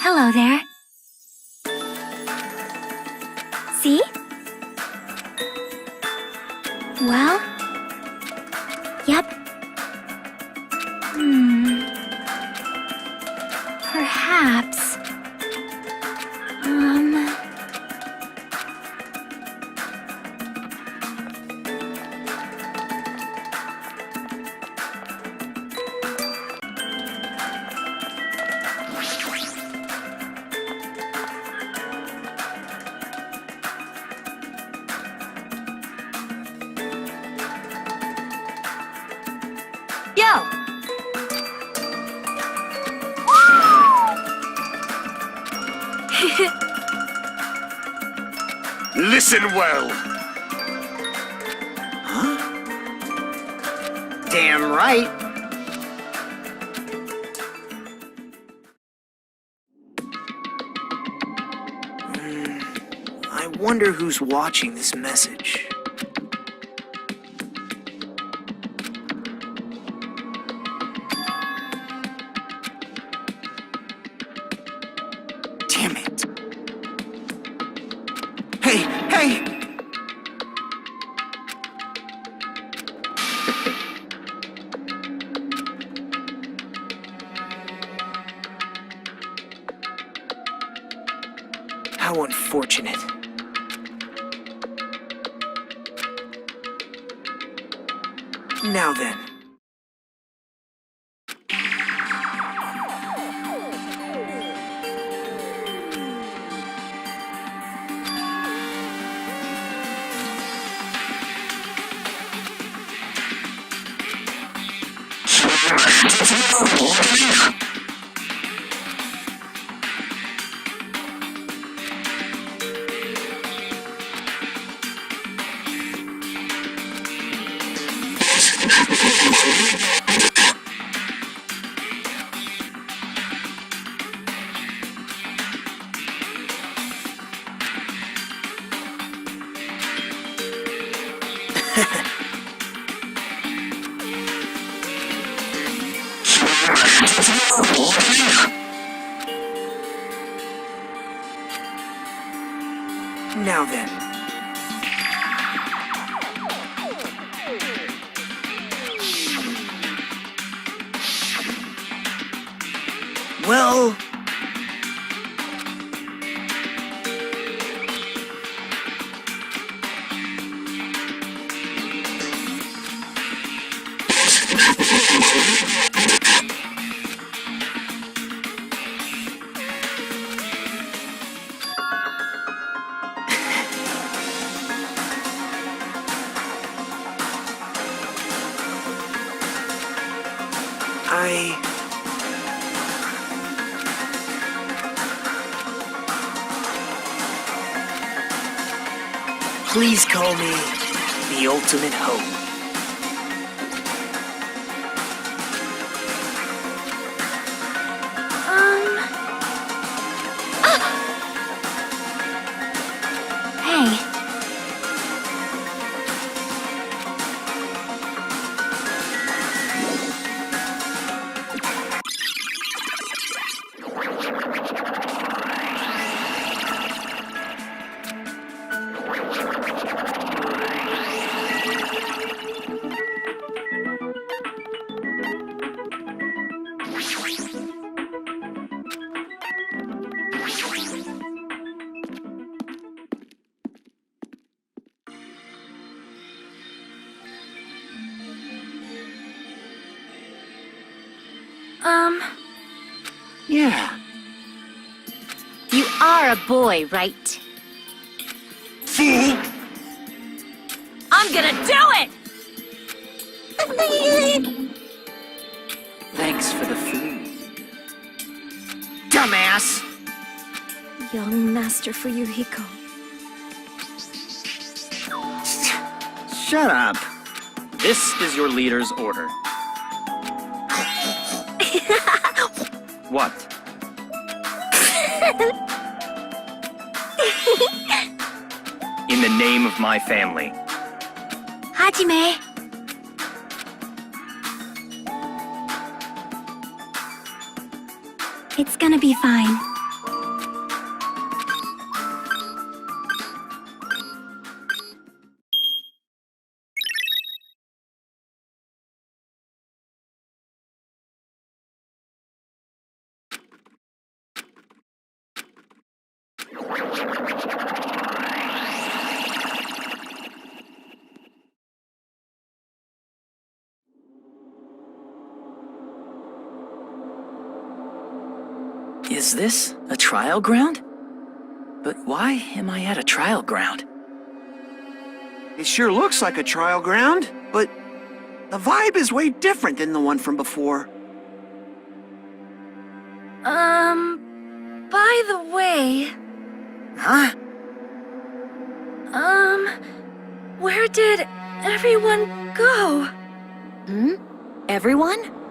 Hello there. See? Well? Yep. Perhaps... Yo! Listen well. Huh? Damn right. I wonder who's watching this message. Damn it. Hey, hey! How unfortunate. Now then. Now then. Well... Please call me the ultimate hope. Hey. Yeah. You are a boy, right? Fool! I'm gonna do it! Thanks for the food. Dumbass! Young master for Yuhiko. Shut up. This is your leader's order. What? In the name of my family. Hajime. It's gonna be fine. Is this a trial ground? But why am I at a trial ground? It sure looks like a trial ground, but the vibe is way different than the one from before. By the way, Huh? where did everyone go? Everyone?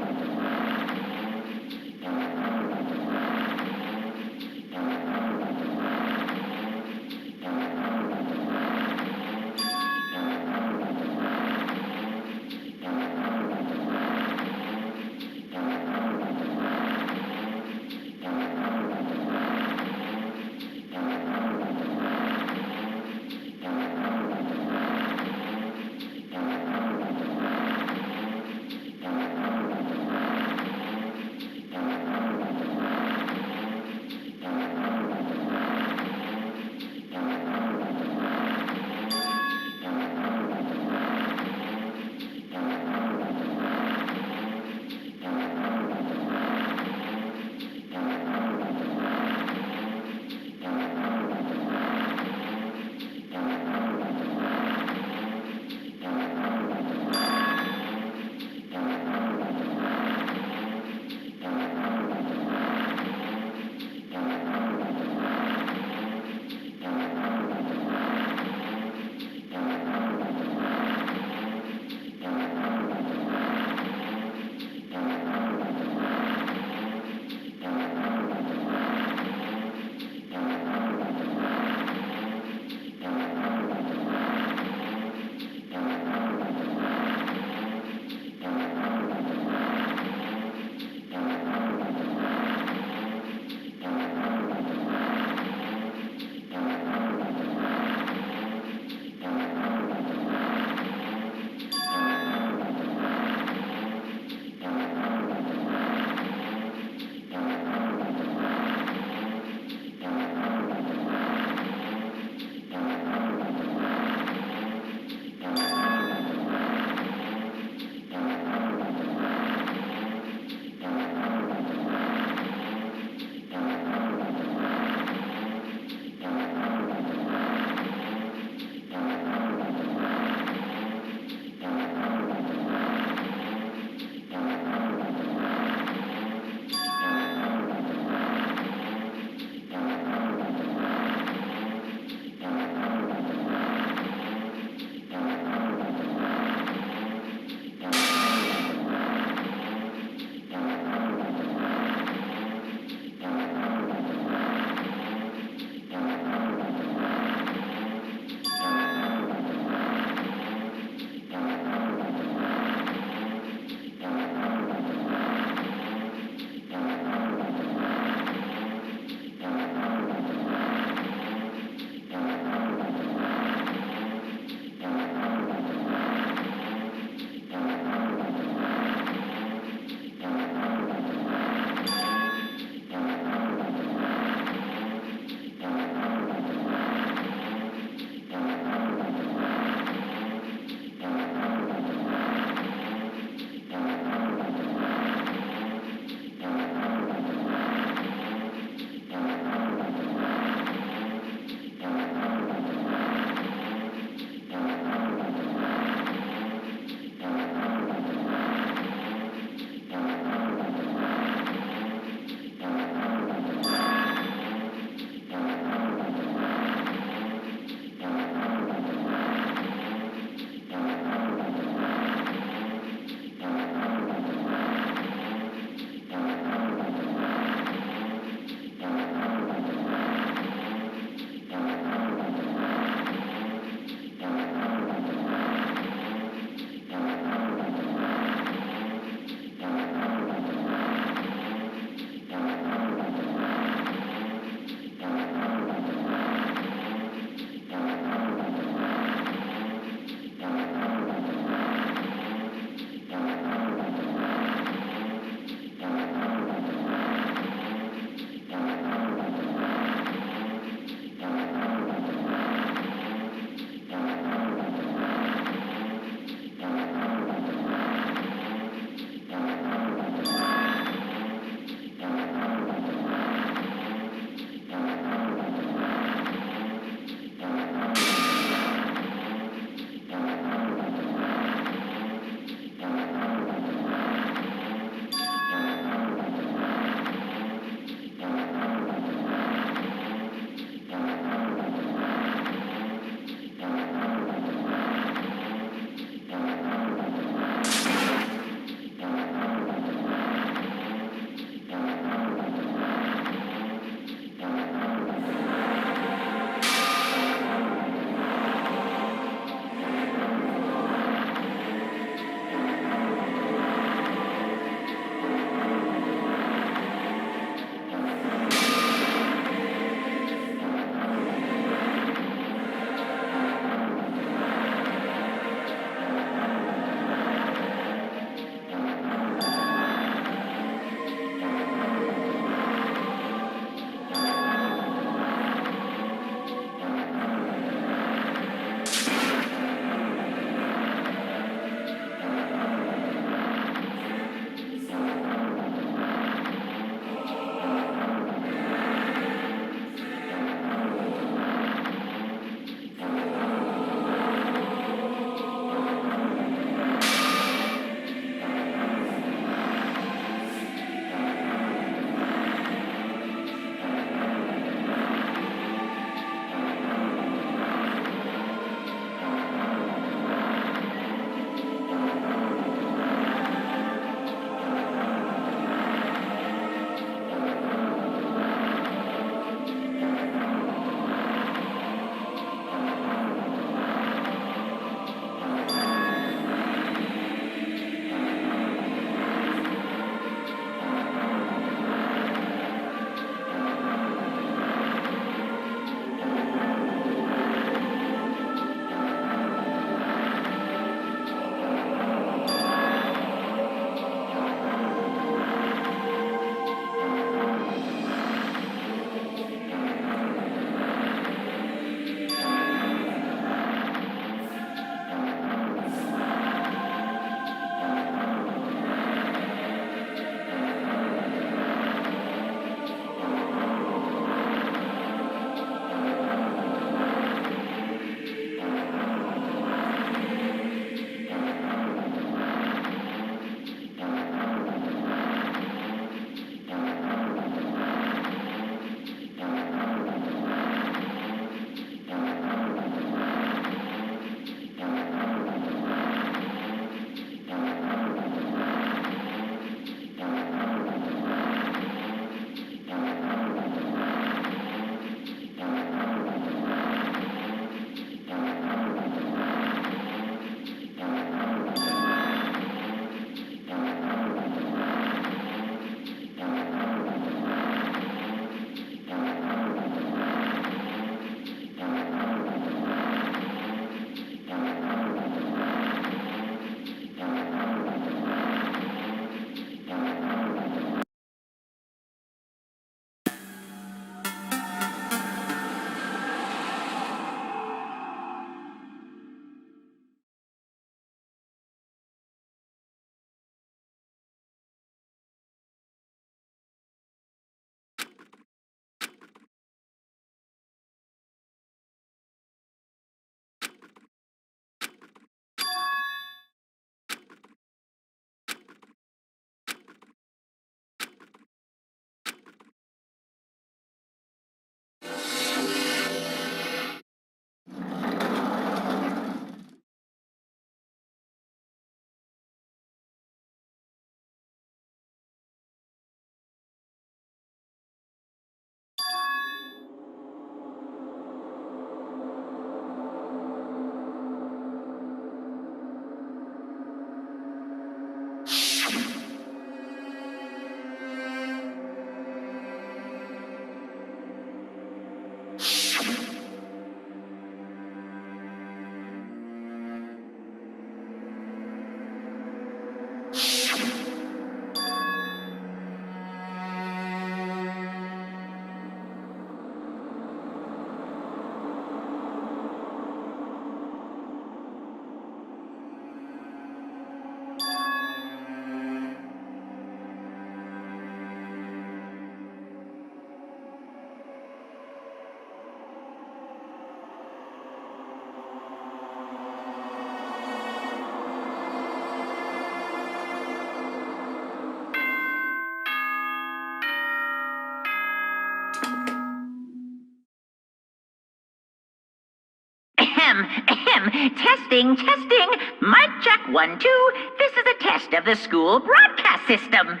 Testing, testing. Mic check 1, 2. This is a test of the school broadcast system.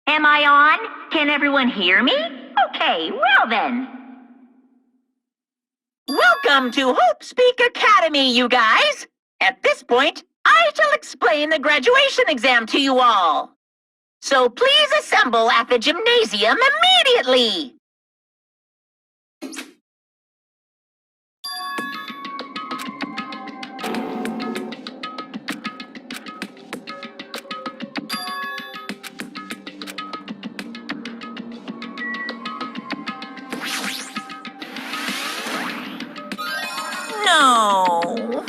Am I on? Can everyone hear me? Okay, well then. Welcome to Hope Speak Academy, you guys. At this point, I shall explain the graduation exam to you all. So please assemble at the gymnasium immediately. No.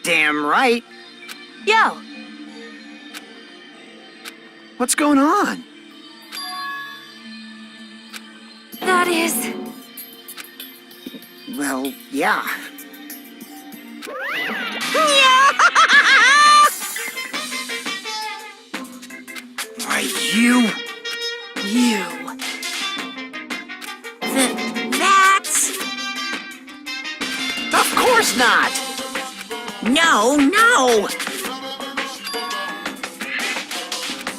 Damn right. Yo, What's going on? That is... Well, yeah. Why, you... you. That's... Of course not! No, no!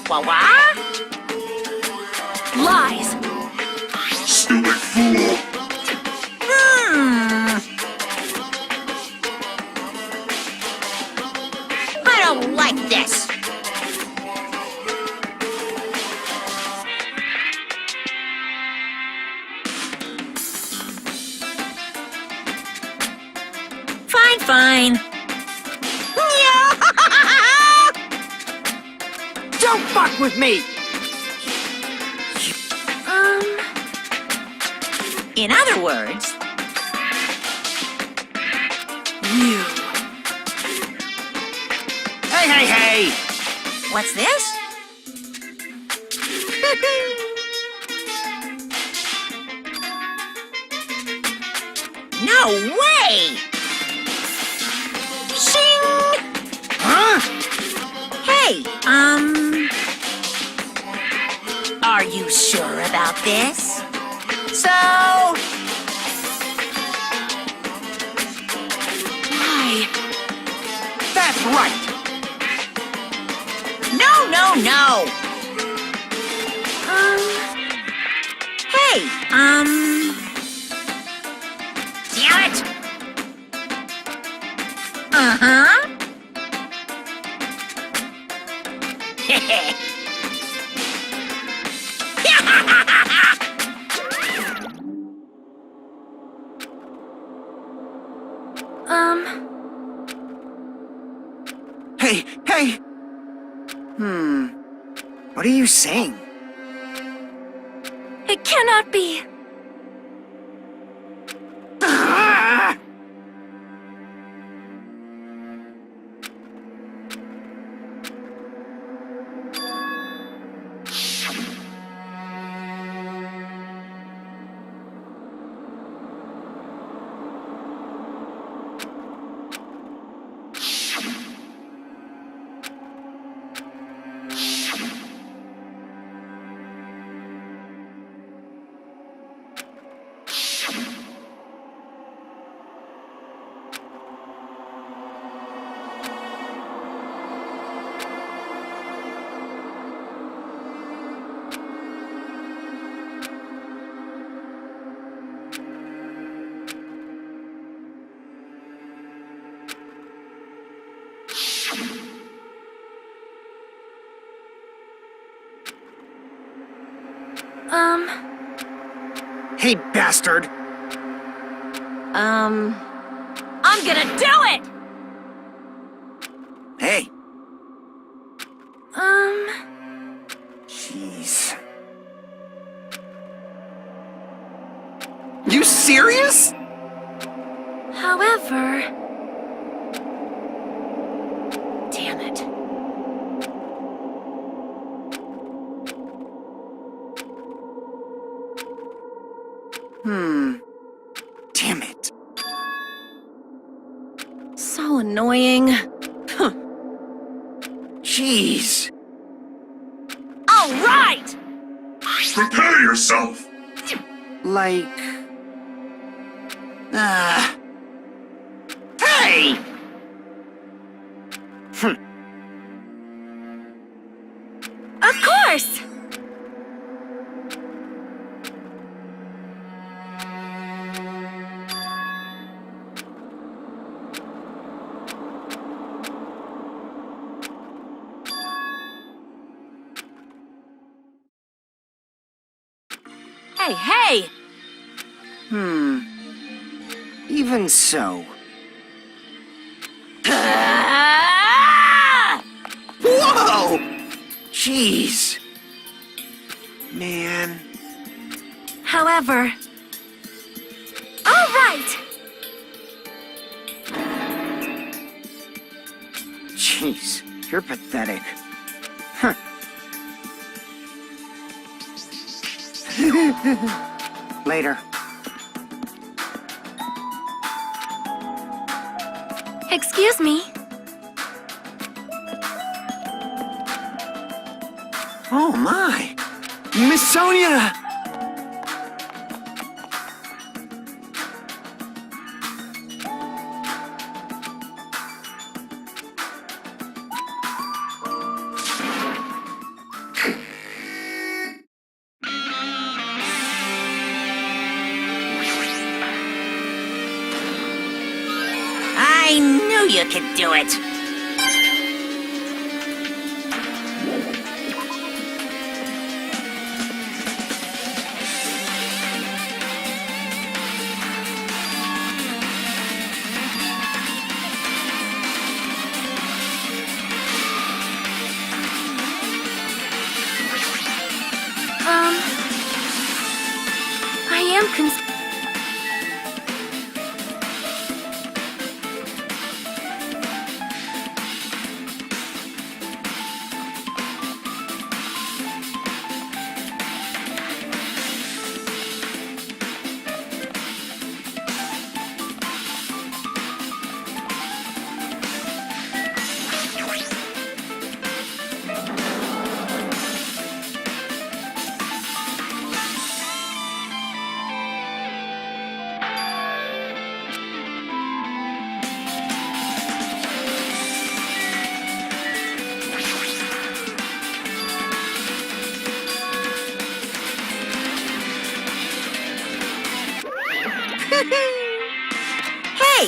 What? Lies! Stupid fool! I don't like this! Fine, fine. Don't fuck with me! In other words, you. Hey, hey, hey! What's this? No way! Shing! Huh? Hey, are you sure about this? So... Why? That's right! No, no, no! Hey, damn it! Uh-huh. Hey, hey! What are you saying? It cannot be. Ah! Hey, bastard! I'm gonna do it! Hey! Jeez. You serious? However... Damn it. Damn it. So annoying. Jeez. All right! Prepare yourself! Like... Hey! Of course! Hey, hey! Even so. Ah! Whoa! Jeez. Man. However... All right! Jeez, you're pathetic. Huh. Later. Excuse me. Oh my! Miss Sonia! I knew you could do it. I am Hey,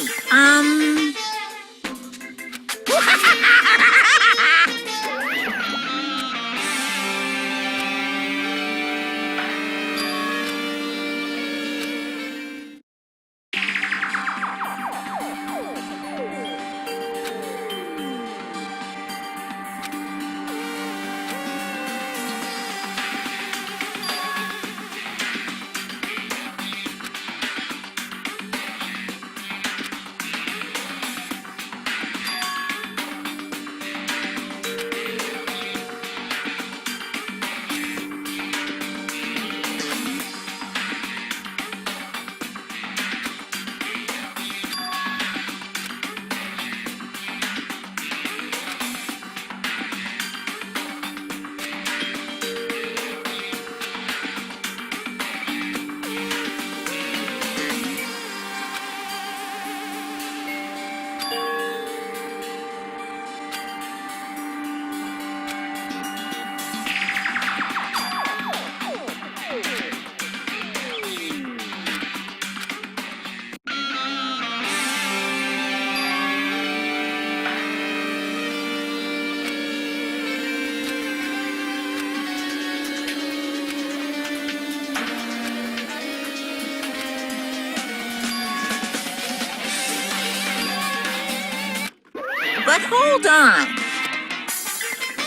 But hold on.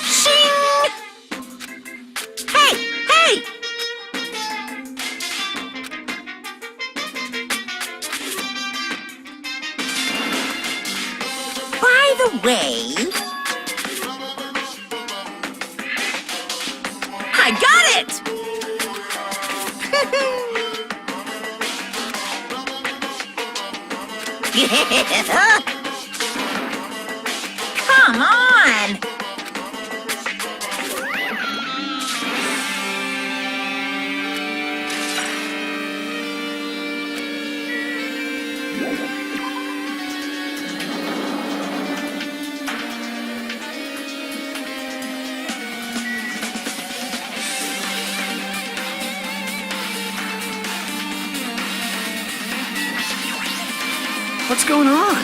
Shing! Hey! Hey! By the way, I got it! Come on! What's going on?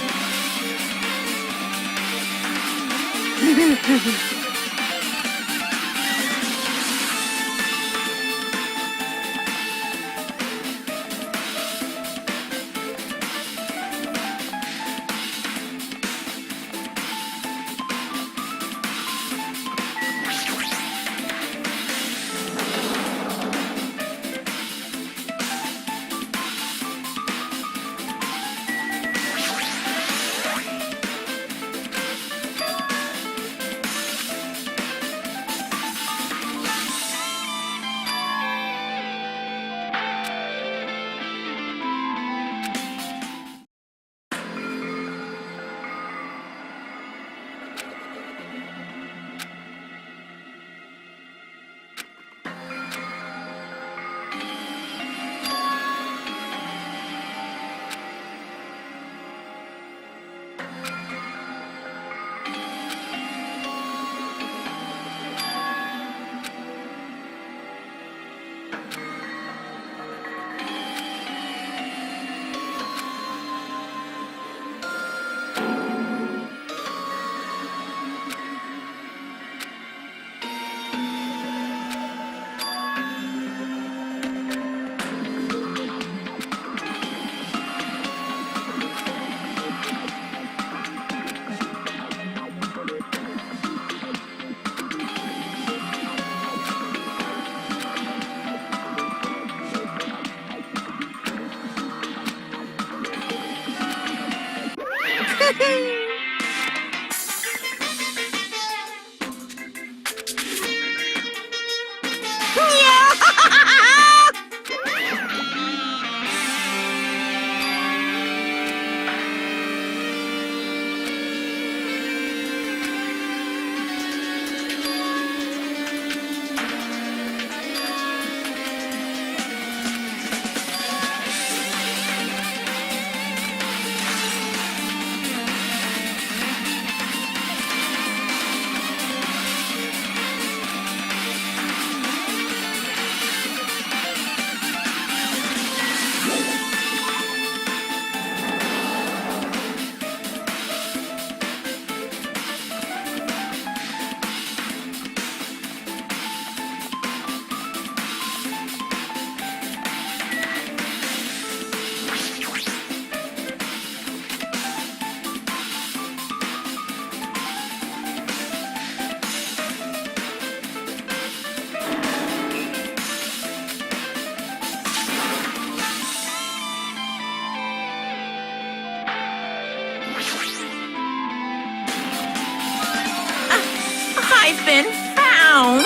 I've been found!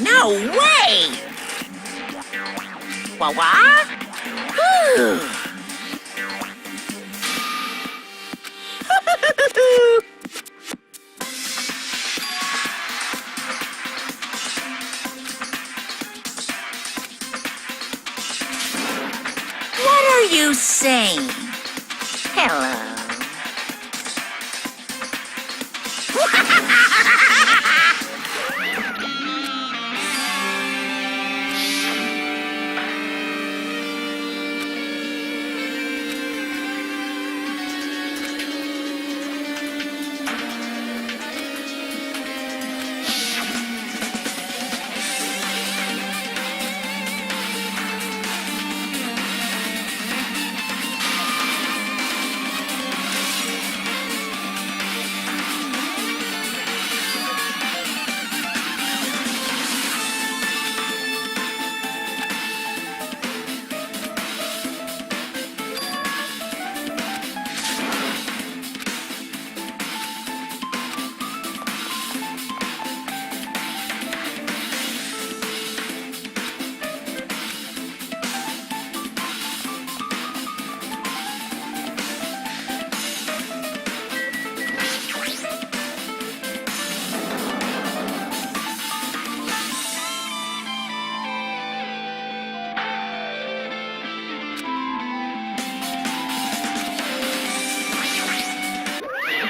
No way! Wah-wah? Whew. What are you saying? Hello.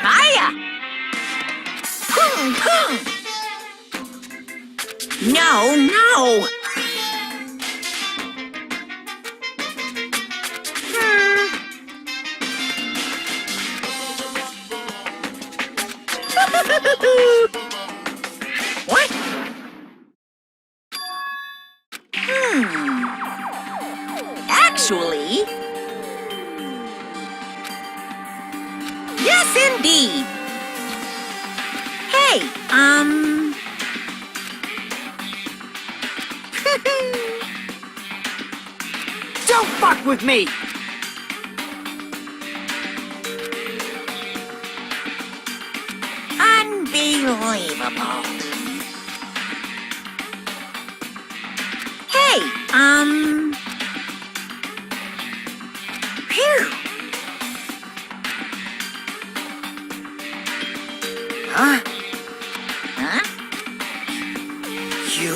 Hiya! Boom, boom! No, no! What? Actually... Yes, indeed. Hey, Don't fuck with me! Unbelievable. Hey, Phew. Huh? Huh? You...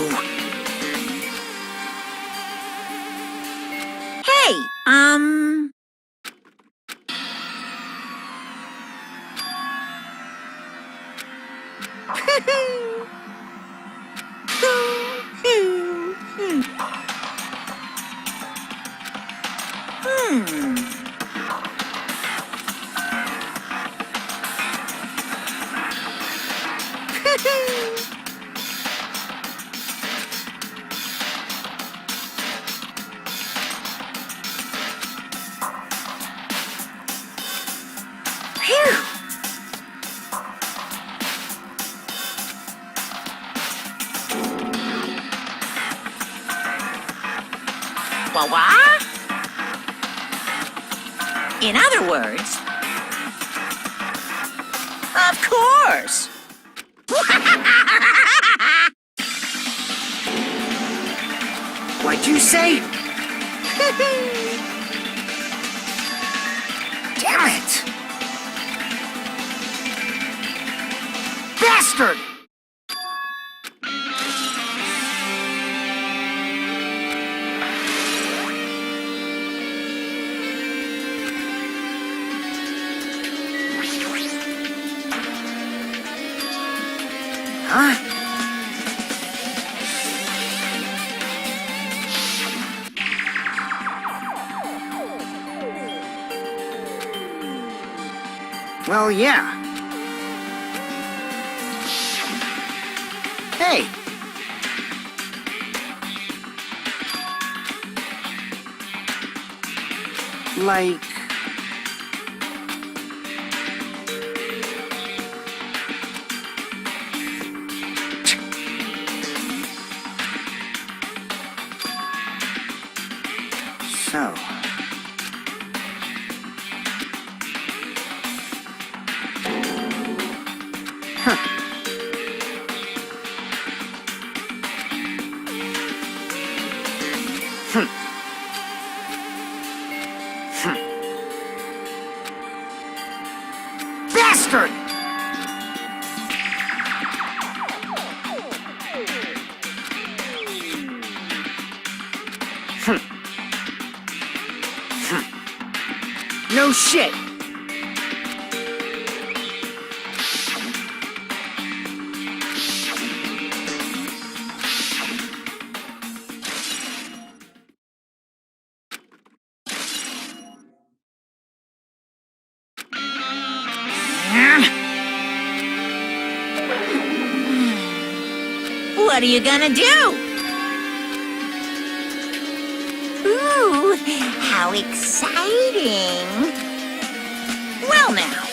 Hey, Phew. Wah-wah? In other words, of course. What'd you say? Damn it! Bastard! Huh? Well, yeah. Hey. Like... So... Bastard! No shit! What are you gonna do? Ooh, how exciting! Well now.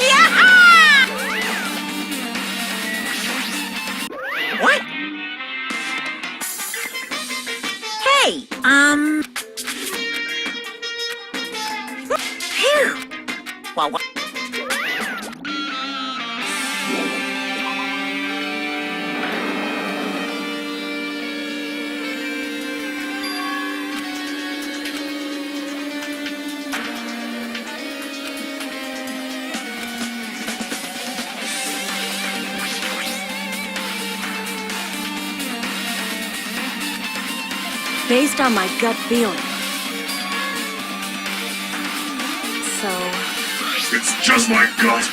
Yah-ha! What? Hey, Phew. Well, what? Based on my gut feeling. So, It's just my gut.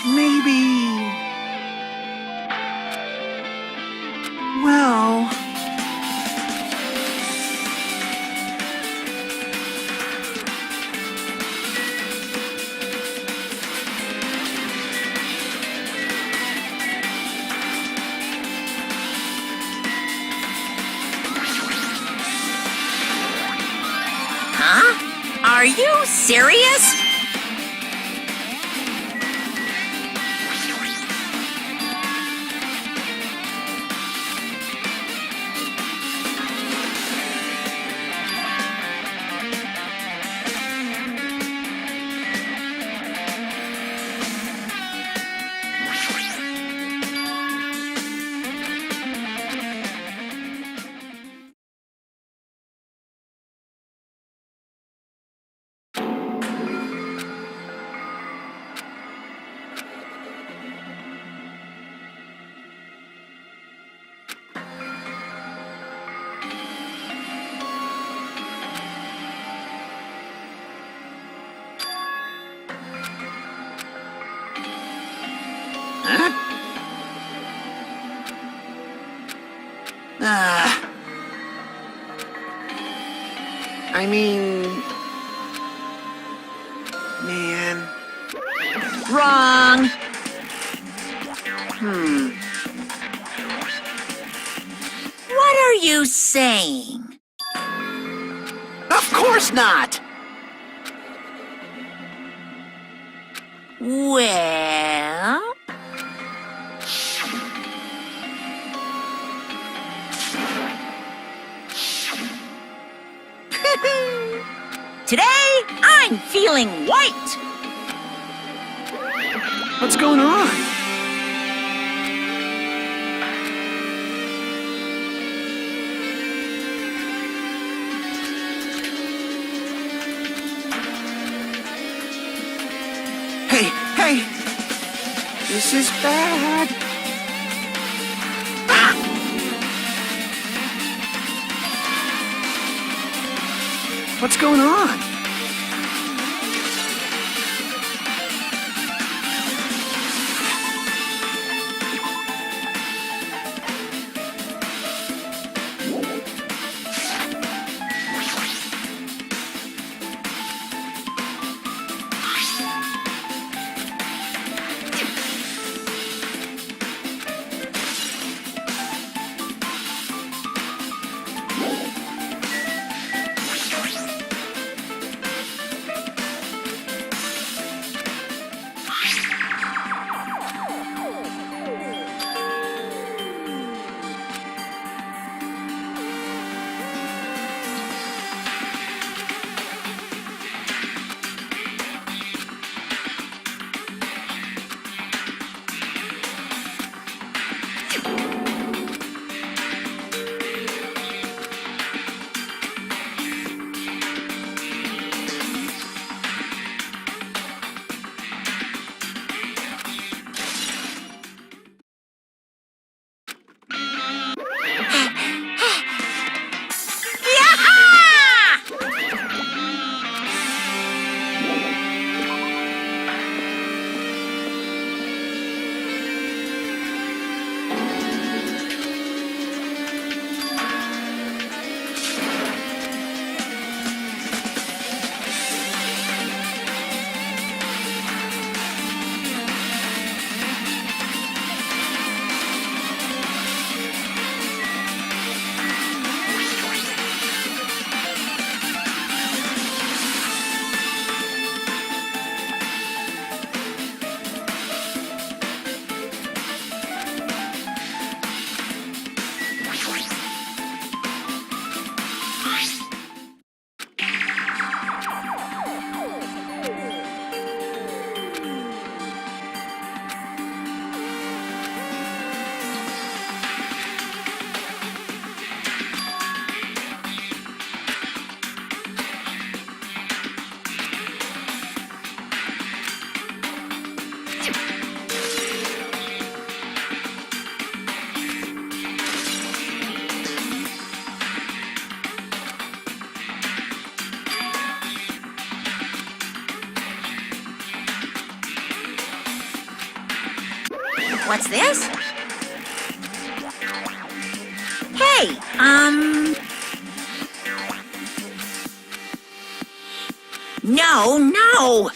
Maybe... Well... Huh? Are you serious? Huh? I mean... Man... Wrong. What are you saying? Of course not! Well... Today, I'm feeling white. What's going on? Hey! This is bad. Ah! What's going on? What's this? Hey, No!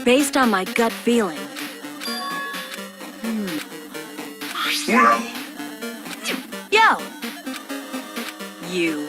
Based on my gut feeling, Well, Yo! You.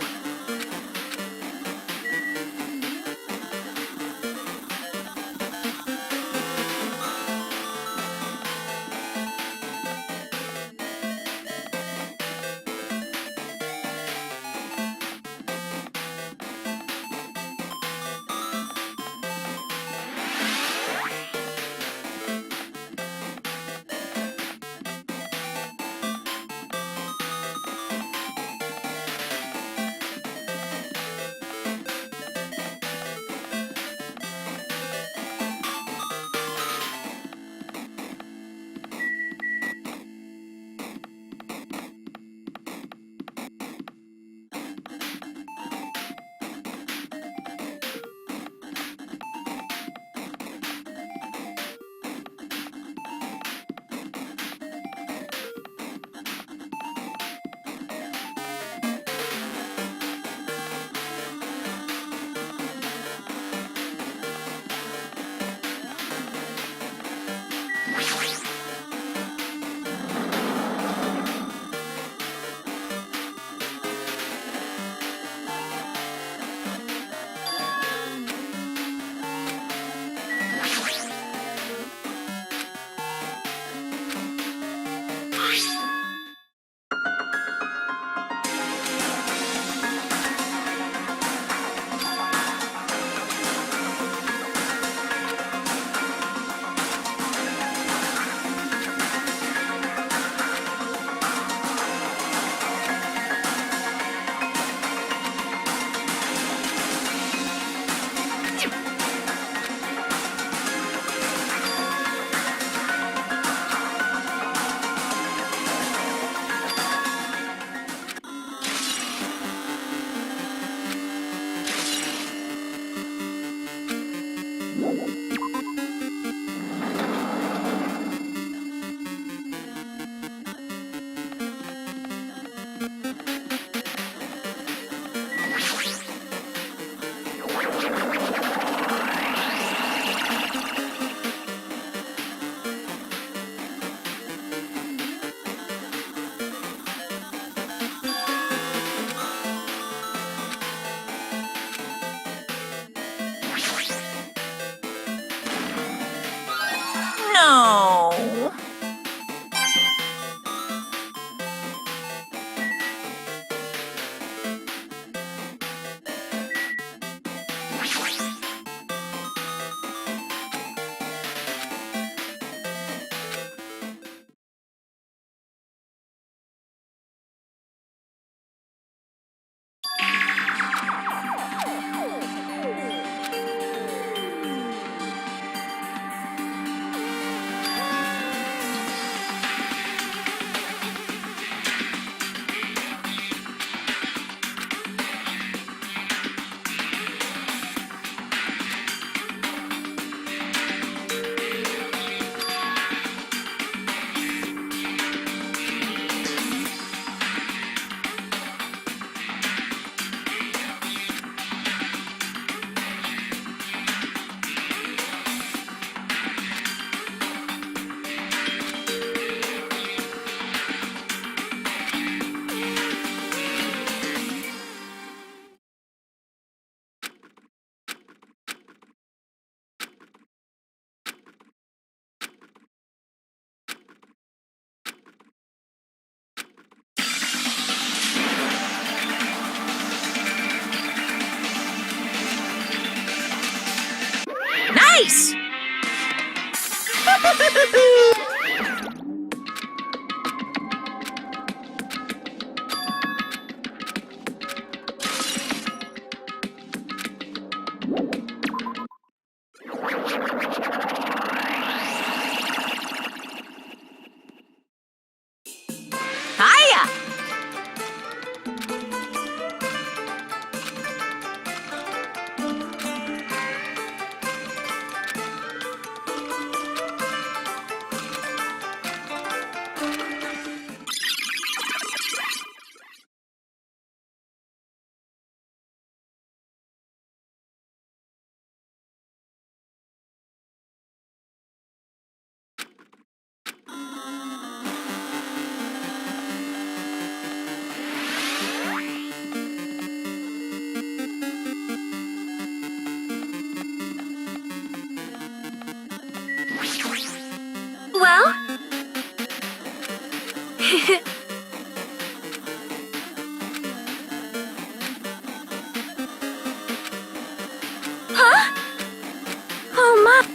No! Huh? Oh my,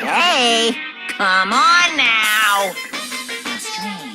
Hey, come on now. How strange.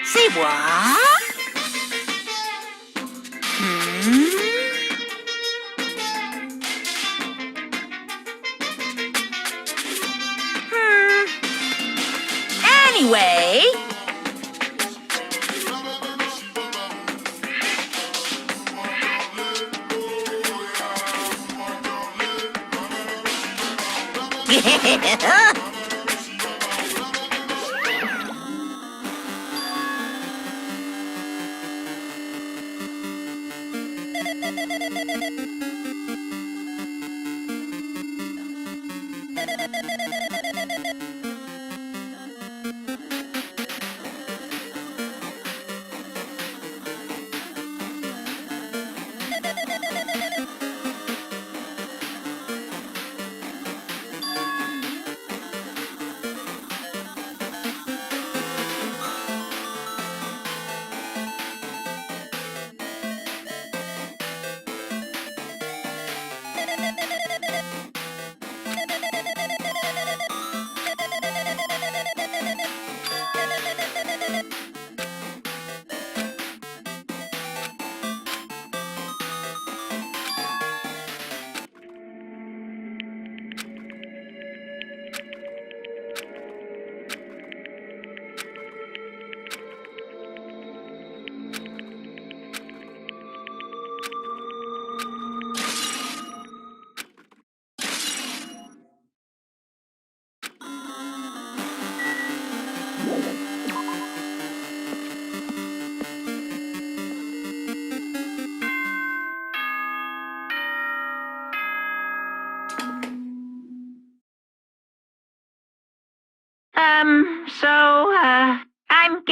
Say what? Anyway.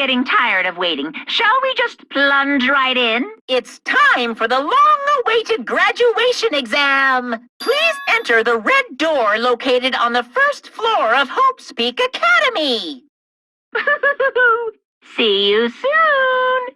getting tired of waiting. Shall we just plunge right in? It's time for the long-awaited graduation exam. Please enter the red door located on the first floor of Hope Speak Academy. See you soon.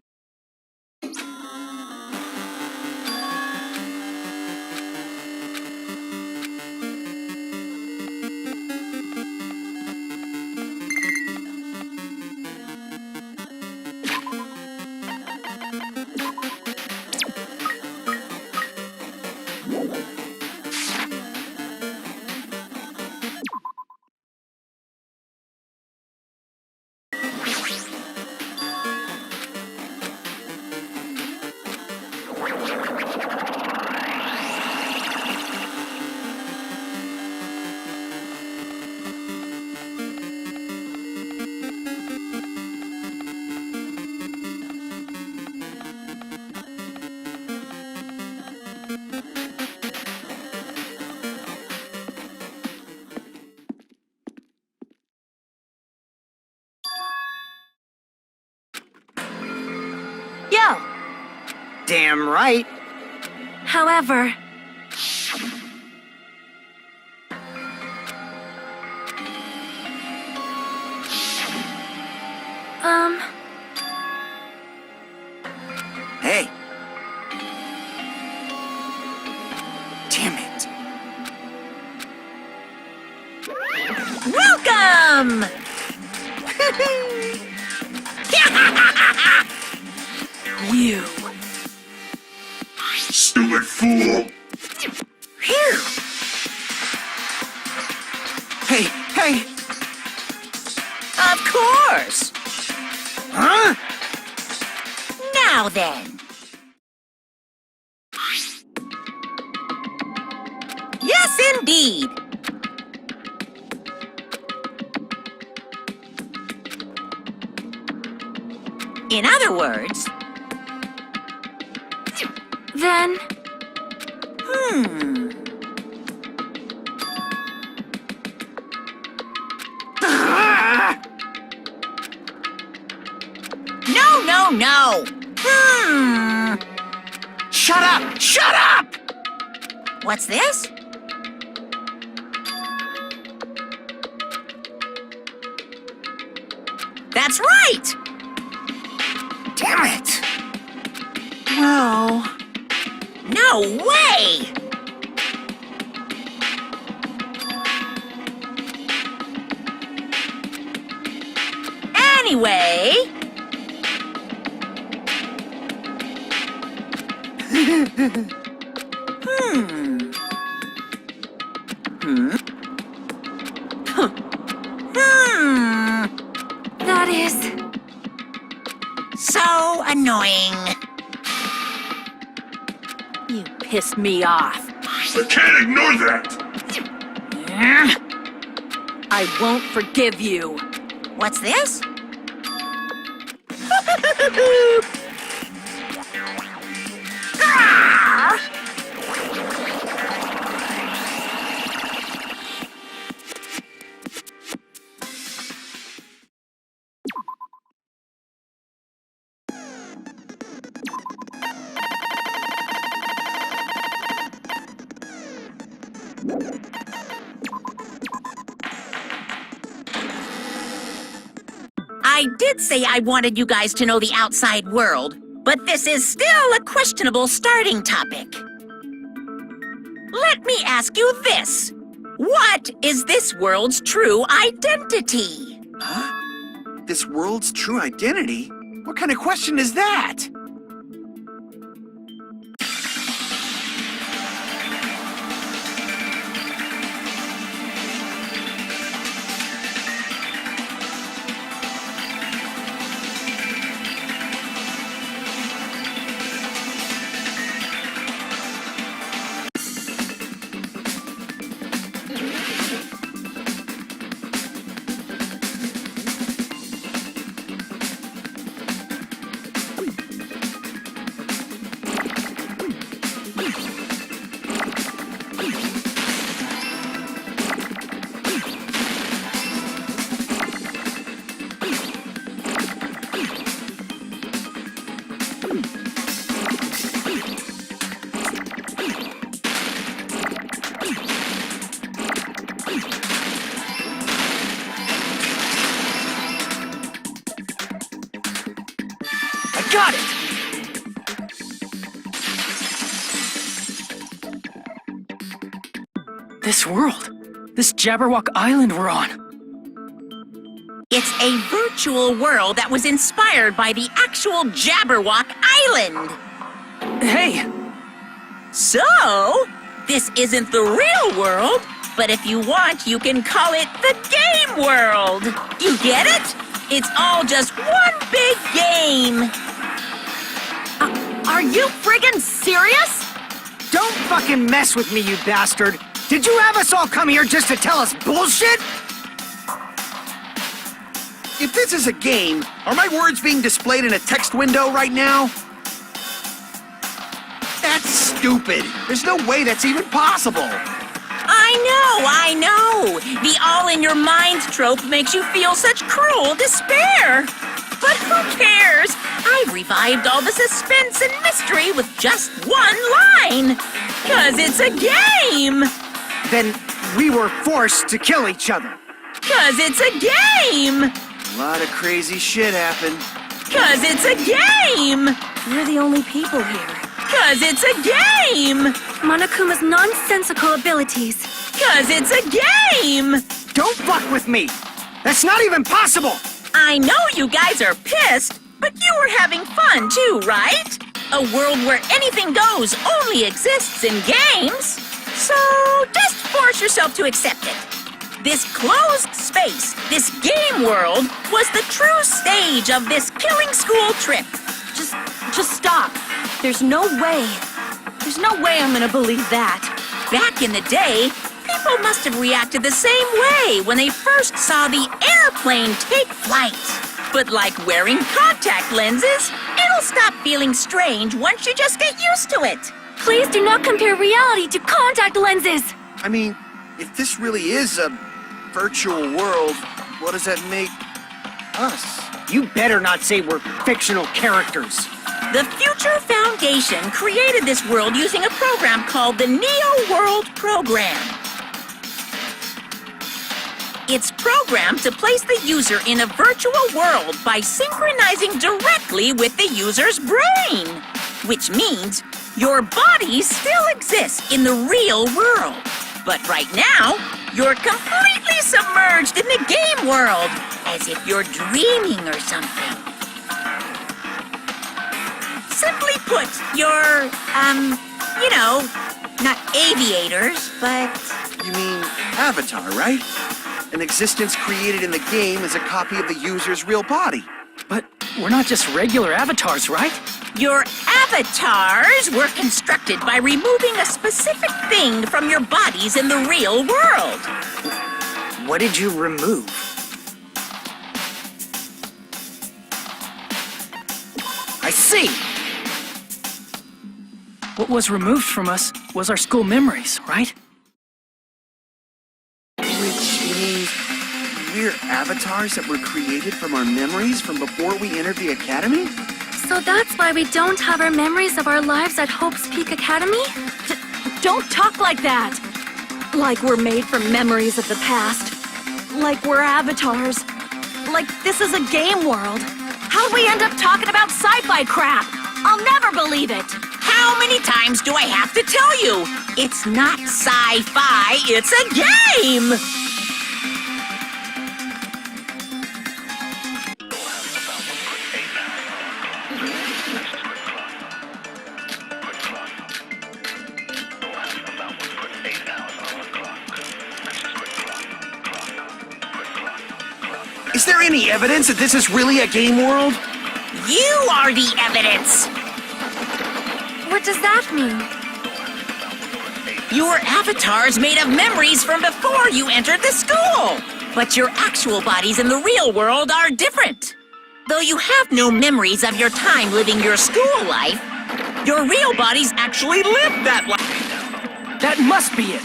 Yo! Damn right. However, Hey. Damn it. welcome! You. Stupid fool! Phew. Hey. Of course! Huh? Now then. Yes, indeed. In other words, then, No. Shut up! What's this? That's right! Damn it! Well... No way! Anyway... That is... so annoying. You pissed me off. I can't ignore that! I won't forgive you. What's this? I did say I wanted you guys to know the outside world, but this is still a questionable starting topic. Let me ask you this. What is this world's true identity? Huh? This world's true identity? What kind of question is that? I got it! This world. This Jabberwock Island we're on. It's a virtual world that was inspired by the actual Jabberwock Island. Hey! So, this isn't the real world, but if you want, you can call it the game world. You get it? It's all just one big game. Are you friggin' serious? Don't fucking mess with me, you bastard! Did you have us all come here just to tell us bullshit? If this is a game, are my words being displayed in a text window right now? That's stupid. There's no way that's even possible. I know. The all-in-your-mind trope makes you feel such cruel despair. But who cares? I've revived all the suspense and mystery with just one line. 'Cause it's a game. Then we were forced to kill each other. 'Cause it's a game. A lot of crazy shit happened. 'Cause it's a game. We're the only people here. 'Cause it's a game. Monokuma's nonsensical abilities. 'Cause it's a game. Don't fuck with me! That's not even possible! I know you guys are pissed, but you were having fun too, right? A world where anything goes only exists in games. So just force yourself to accept it. This closed space, this game world, was the true stage of this killing school trip. Just stop. There's no way. There's no way I'm gonna believe that. Back in the day, people must have reacted the same way when they first saw the airplane take flight. But like wearing contact lenses, it'll stop feeling strange once you just get used to it. Please do not compare reality to contact lenses. I mean, if this really is a virtual world, what does that make us? You better not say we're fictional characters. The Future Foundation created this world using a program called the Neo World Program. It's programmed to place the user in a virtual world by synchronizing directly with the user's brain, which means your body still exists in the real world. But right now, you're completely submerged in the game world, as if you're dreaming or something. Simply put, you're, not aviators, but... You mean Avatar, right? An existence created in the game is a copy of the user's real body. But we're not just regular avatars, right? Your avatars were constructed by removing a specific thing from your bodies in the real world. What did you remove? I see! What was removed from us was our school memories, right? Which means we're avatars that were created from our memories from before we entered the academy? So that's why we don't have our memories of our lives at Hope's Peak Academy? Don't talk like that! Like we're made from memories of the past. Like we're avatars. Like this is a game world. How'd we end up talking about sci-fi crap? I'll never believe it! How many times do I have to tell you? It's not sci-fi, it's a game! Is there any evidence that this is really a game world? You are the evidence! What does that mean? Your avatars made of memories from before you entered the school. But your actual bodies in the real world are different. Though you have no memories of your time living your school life, your real bodies actually lived that life. That must be it!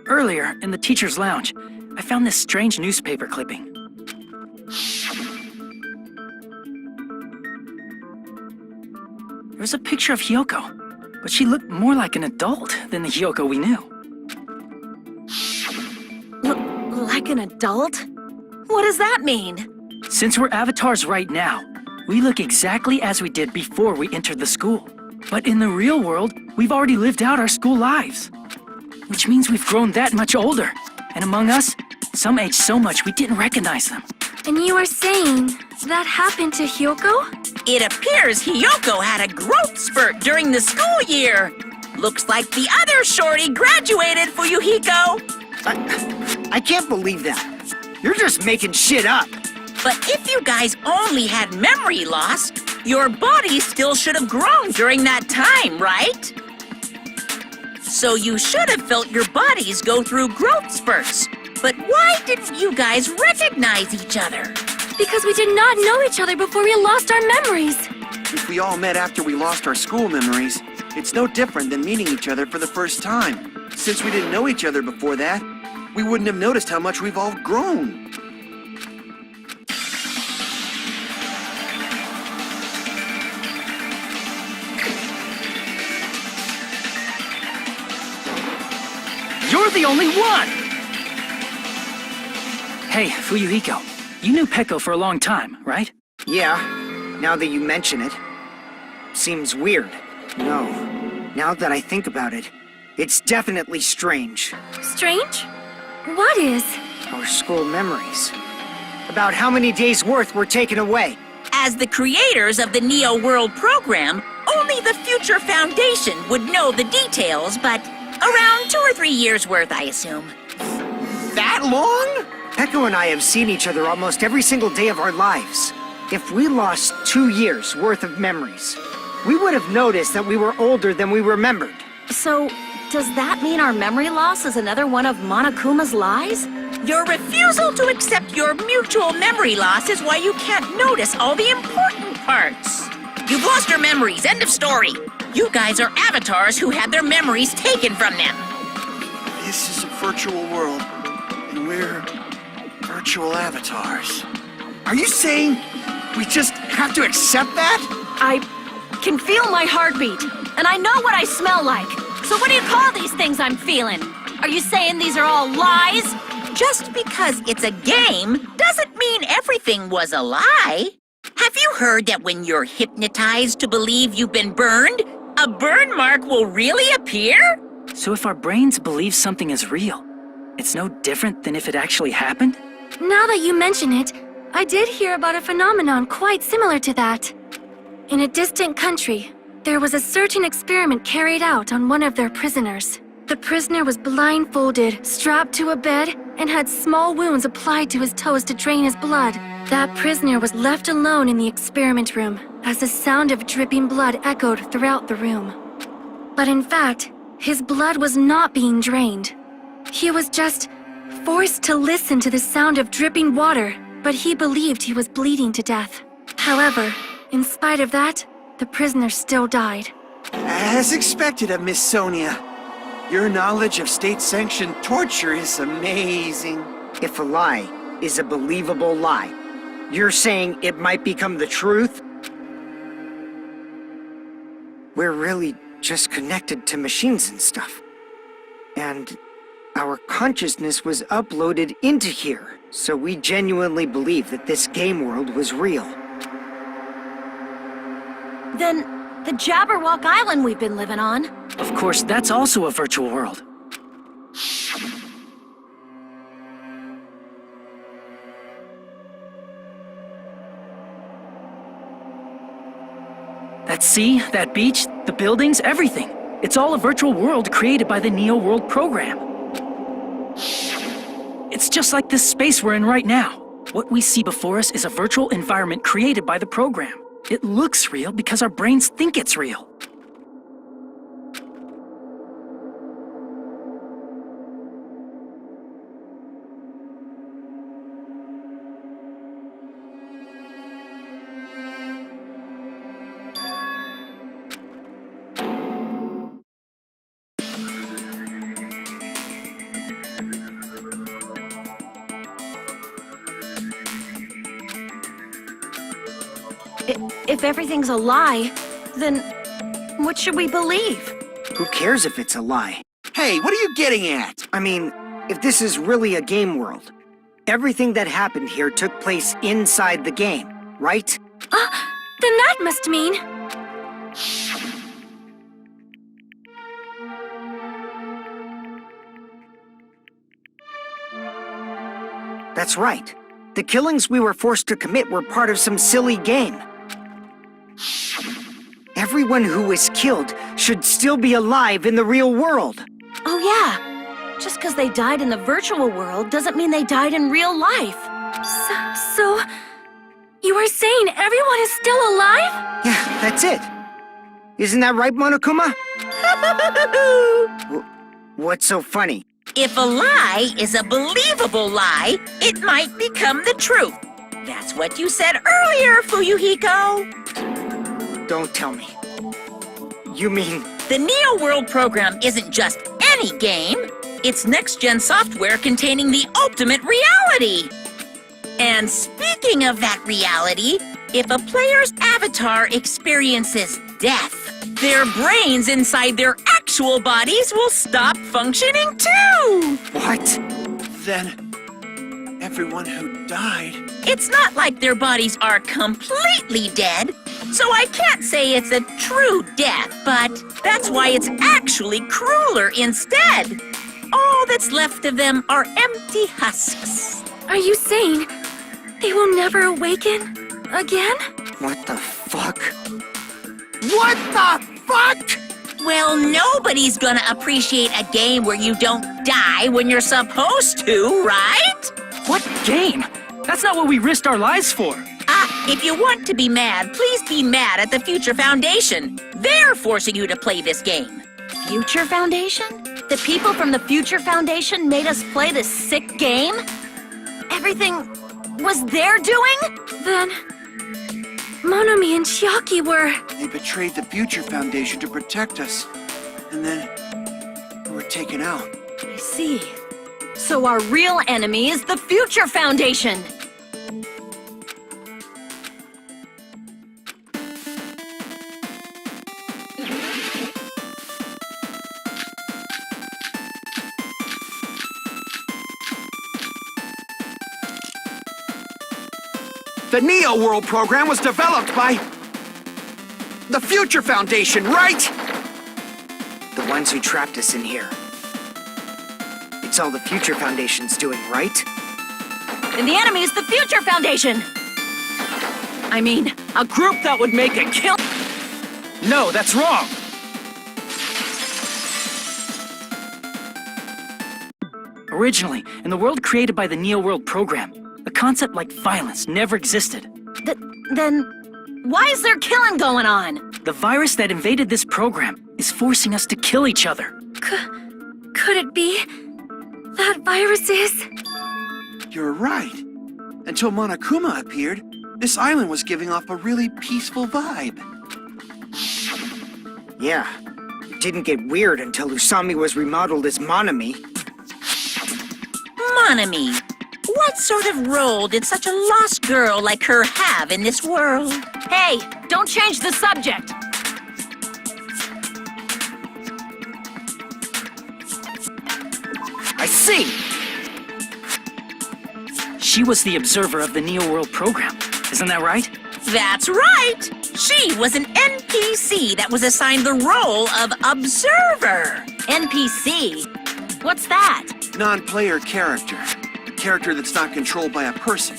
Earlier, in the teacher's lounge, I found this strange newspaper clipping. There's a picture of Hyoko, but she looked more like an adult than the Hyoko we knew. Like an adult? What does that mean? Since we're avatars right now, we look exactly as we did before we entered the school. But in the real world, we've already lived out our school lives. Which means we've grown that much older. And among us, some aged so much we didn't recognize them. And you are saying that happened to Hyoko? It appears Hyoko had a growth spurt during the school year. Looks like the other shorty graduated for Yuhiko. I can't believe that. You're just making shit up. But if you guys only had memory loss, your body still should have grown during that time, right? So you should have felt your bodies go through growth spurts. But why didn't you guys recognize each other? Because we did not know each other before we lost our memories. If we all met after we lost our school memories, it's no different than meeting each other for the first time. Since we didn't know each other before that, we wouldn't have noticed how much we've all grown. You're the only one! Hey, Fuyuhiko, you knew Peko for a long time, right? Yeah, now that you mention it. Seems weird. No, now that I think about it, it's definitely strange. Strange? What is? Our school memories. About how many days' worth were taken away. As the creators of the Neo World program, only the Future Foundation would know the details, but around 2 or 3 years worth, I assume. That long? Peko and I have seen each other almost every single day of our lives. If we lost 2 years worth of memories, we would have noticed that we were older than we remembered. So, does that mean our memory loss is another one of Monokuma's lies? Your refusal to accept your mutual memory loss is why you can't notice all the important parts. You've lost your memories, end of story. You guys are avatars who had their memories taken from them. This is a virtual world, and we're virtual avatars. Are you saying we just have to accept that? I can feel my heartbeat, and I know what I smell like. So what do you call these things I'm feeling? Are you saying these are all lies? Just because it's a game doesn't mean everything was a lie. Have you heard that when you're hypnotized to believe you've been burned, a burn mark will really appear? So if our brains believe something is real, it's no different than if it actually happened? Now that you mention it, I did hear about a phenomenon quite similar to that. In a distant country, there was a certain experiment carried out on one of their prisoners. The prisoner was blindfolded, strapped to a bed, and had small wounds applied to his toes to drain his blood. That prisoner was left alone in the experiment room as the sound of dripping blood echoed throughout the room. But in fact, his blood was not being drained. He was just forced to listen to the sound of dripping water, but he believed he was bleeding to death. However, in spite of that, the prisoner still died. As expected of Miss Sonia, your knowledge of state-sanctioned torture is amazing. If a lie is a believable lie, you're saying it might become the truth? We're really just connected to machines and stuff. And our consciousness was uploaded into here, so we genuinely believe that this game world was real. Then, the Jabberwock Island we've been living on. Of course, that's also a virtual world. That sea, that beach, the buildings, everything. It's all a virtual world created by the Neo World program. It's just like this space we're in right now. What we see before us is a virtual environment created by the program. It looks real because our brains think it's real. If everything's a lie, then what should we believe? Who cares if it's a lie? Hey, what are you getting at? I mean, if this is really a game world, everything that happened here took place inside the game, right? Then that must mean... That's right. The killings we were forced to commit were part of some silly game. Everyone who was killed should still be alive in the real world. Oh yeah, just because they died in the virtual world doesn't mean they died in real life. So you are saying everyone is still alive? Yeah, that's it. Isn't that right, Monokuma? What's so funny? If a lie is a believable lie, it might become the truth. That's what you said earlier, Fuyuhiko. Don't tell me. You mean... The Neo World program isn't just any game. It's next-gen software containing the ultimate reality. And speaking of that reality, if a player's avatar experiences death, their brains inside their actual bodies will stop functioning too! What? Then, everyone who died... It's not like their bodies are completely dead, so I can't say it's a true death, but that's why it's actually crueler instead. All that's left of them are empty husks. Are you saying they will never awaken again? What the fuck? What the fuck? Well, nobody's gonna appreciate a game where you don't die when you're supposed to, right? What game? That's not what we risked our lives for. If you want to be mad, please be mad at the Future Foundation. They're forcing you to play this game. Future Foundation? The people from the Future Foundation made us play this sick game? Everything was their doing? Then... Monomi and Chiaki were... They betrayed the Future Foundation to protect us. And then... we were taken out. I see. So our real enemy is the Future Foundation! The Neo World program was developed by... the Future Foundation, right? The ones who trapped us in here. It's all the Future Foundation's doing, right? And the enemy is the Future Foundation! I mean, a group that would make a kill... No, that's wrong! Originally, in the world created by the Neo World program, a concept like violence never existed. Then... why is there killing going on? The virus that invaded this program is forcing us to kill each other. Could it be... that virus is... You're right. Until Monokuma appeared, this island was giving off a really peaceful vibe. Yeah. It didn't get weird until Usami was remodeled as Monomi. Monomi, what sort of role did such a lost girl like her have in this world? Hey, don't change the subject! I see! She was the observer of the Neo World program. Isn't that right? That's right! She was an NPC that was assigned the role of observer. NPC? What's that? Non-player character. A character that's not controlled by a person.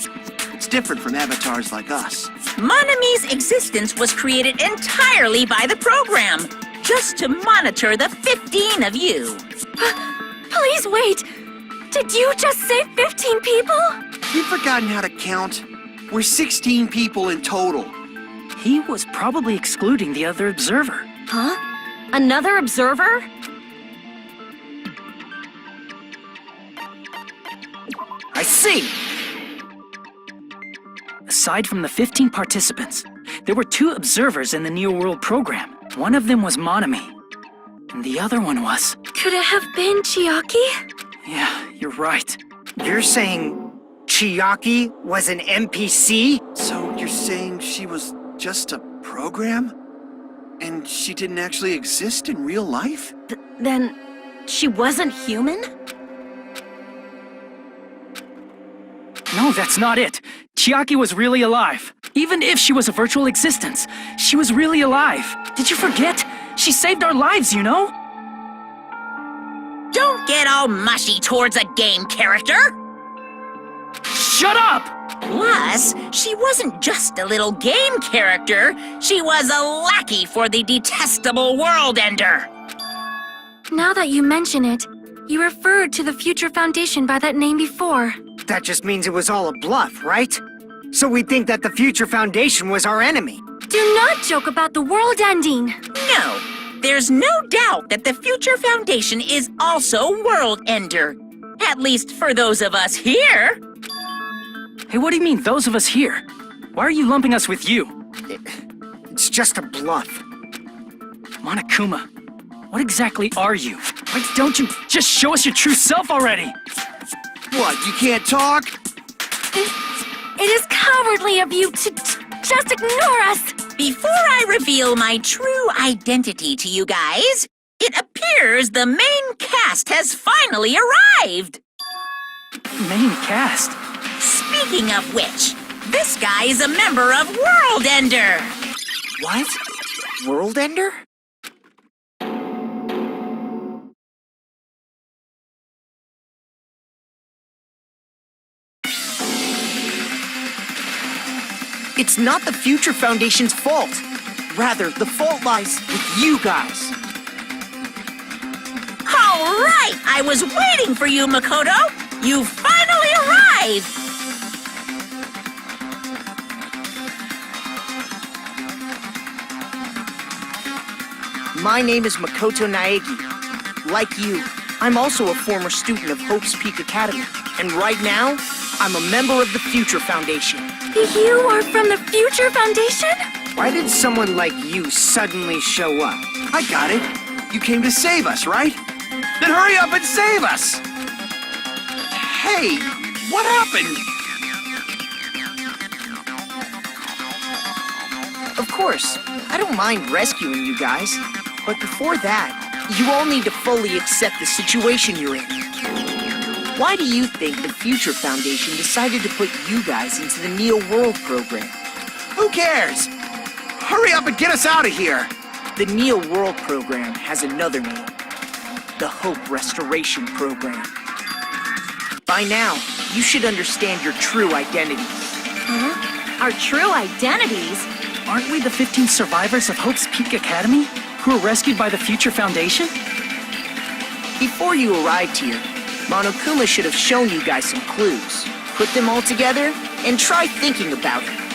It's different from avatars like us. Monomi's existence was created entirely by the program, just to monitor the 15 of you. Please wait! Did you just say 15 people? You've forgotten how to count? We're 16 people in total. He was probably excluding the other observer. Huh? Another observer? I see! Aside from the 15 participants, there were 2 observers in the Neo World program. One of them was Monomi, and the other one was... Could it have been Chiaki? Yeah, you're right. You're saying Chiaki was an NPC? So you're saying she was just a program? And she didn't actually exist in real life? Then she wasn't human? No, that's not it. Chiaki was really alive. Even if she was a virtual existence, she was really alive. Did you forget? She saved our lives, you know? Don't get all mushy towards a game character! Shut up! Plus, she wasn't just a little game character, she was a lackey for the detestable World Ender. Now that you mention it, you referred to the Future Foundation by that name before. That just means it was all a bluff, right? So we think that the Future Foundation was our enemy. Do not joke about the world ending. No, there's no doubt that the Future Foundation is also World Ender. At least for those of us here. Hey, what do you mean, those of us here? Why are you lumping us with you? It's just a bluff. Monokuma, what exactly are you? Why don't you just show us your true self already? What, you can't talk? It is cowardly of you to just ignore us. Before I reveal my true identity to you guys, it appears the main cast has finally arrived. Main cast? Speaking of which, this guy is a member of World Ender. What? World Ender? It's not the Future Foundation's fault. Rather, the fault lies with you guys. All right, I was waiting for you, Makoto. You finally arrived. My name is Makoto Naegi. Like you, I'm also a former student of Hope's Peak Academy. And right now, I'm a member of the Future Foundation. You are from the Future Foundation? Why did someone like you suddenly show up? I got it. You came to save us, right? Then hurry up and save us! Hey, what happened? Of course, I don't mind rescuing you guys. But before that, you all need to fully accept the situation you're in. Why do you think the Future Foundation decided to put you guys into the Neo World program? Who cares? Hurry up and get us out of here! The Neo World program has another name. The Hope Restoration Program. By now, you should understand your true identities. Our true identities? Aren't we the 15 survivors of Hope's Peak Academy who were rescued by the Future Foundation? Before you arrived here, Monokuma should have shown you guys some clues. Put them all together and try thinking about it.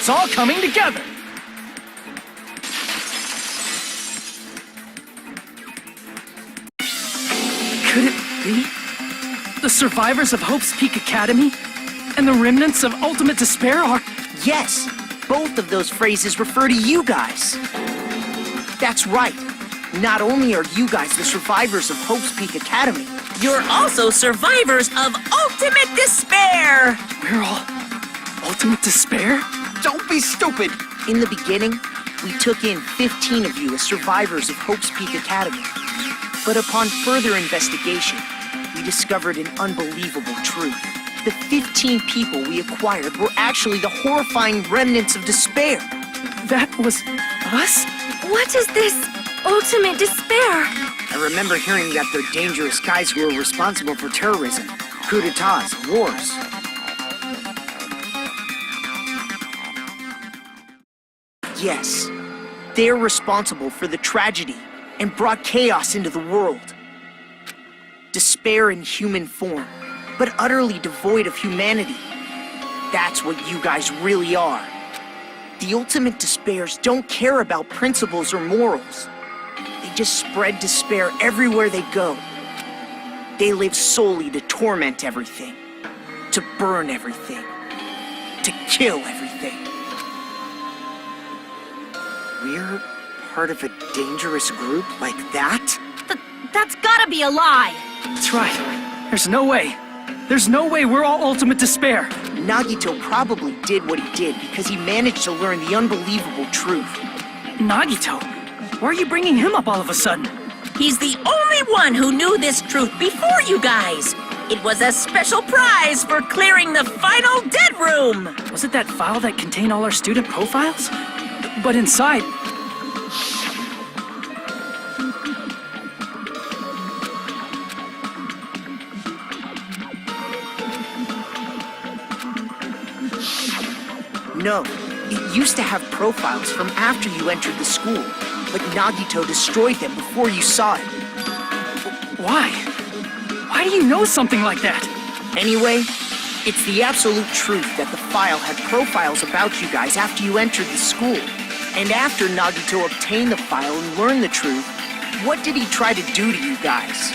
it's all coming together. Could it be the survivors of Hope's Peak Academy and the remnants of Ultimate Despair are... Yes, both of those phrases refer to you guys. That's right. Not only are you guys the survivors of Hope's Peak Academy, You're also survivors of Ultimate Despair! We're all Ultimate Despair? don't be stupid. In the beginning, we took in 15 of you as survivors of Hope's Peak Academy. But upon further investigation, we discovered an unbelievable truth. The 15 people we acquired were actually the horrifying remnants of despair. That was us? What is this ultimate despair? I remember hearing that they're dangerous guys who are responsible for terrorism, coup d'etats, wars. Yes, they're responsible for the tragedy and brought chaos into the world. Despair in human form, but utterly devoid of humanity. That's what you guys really are. The ultimate despairs don't care about principles or morals. They just spread despair everywhere they go. They live solely to torment everything, to burn everything, to kill everything. We're part of a dangerous group like that? That's gotta be a lie. That's right. There's no way. There's no way we're all Ultimate Despair. Nagito probably did what he did because he managed to learn the unbelievable truth. Nagito? Why are you bringing him up all of a sudden? He's the only one who knew this truth before you guys. It was a special prize for clearing the final dead room. Was it that file that contained all our student profiles? But inside... No, it used to have profiles from after you entered the school, but Nagito destroyed them before you saw it. Why? Why do you know something like that? Anyway, it's the absolute truth that the file had profiles about you guys after you entered the school. And after Nagito obtained the file and learned the truth, what did he try to do to you guys?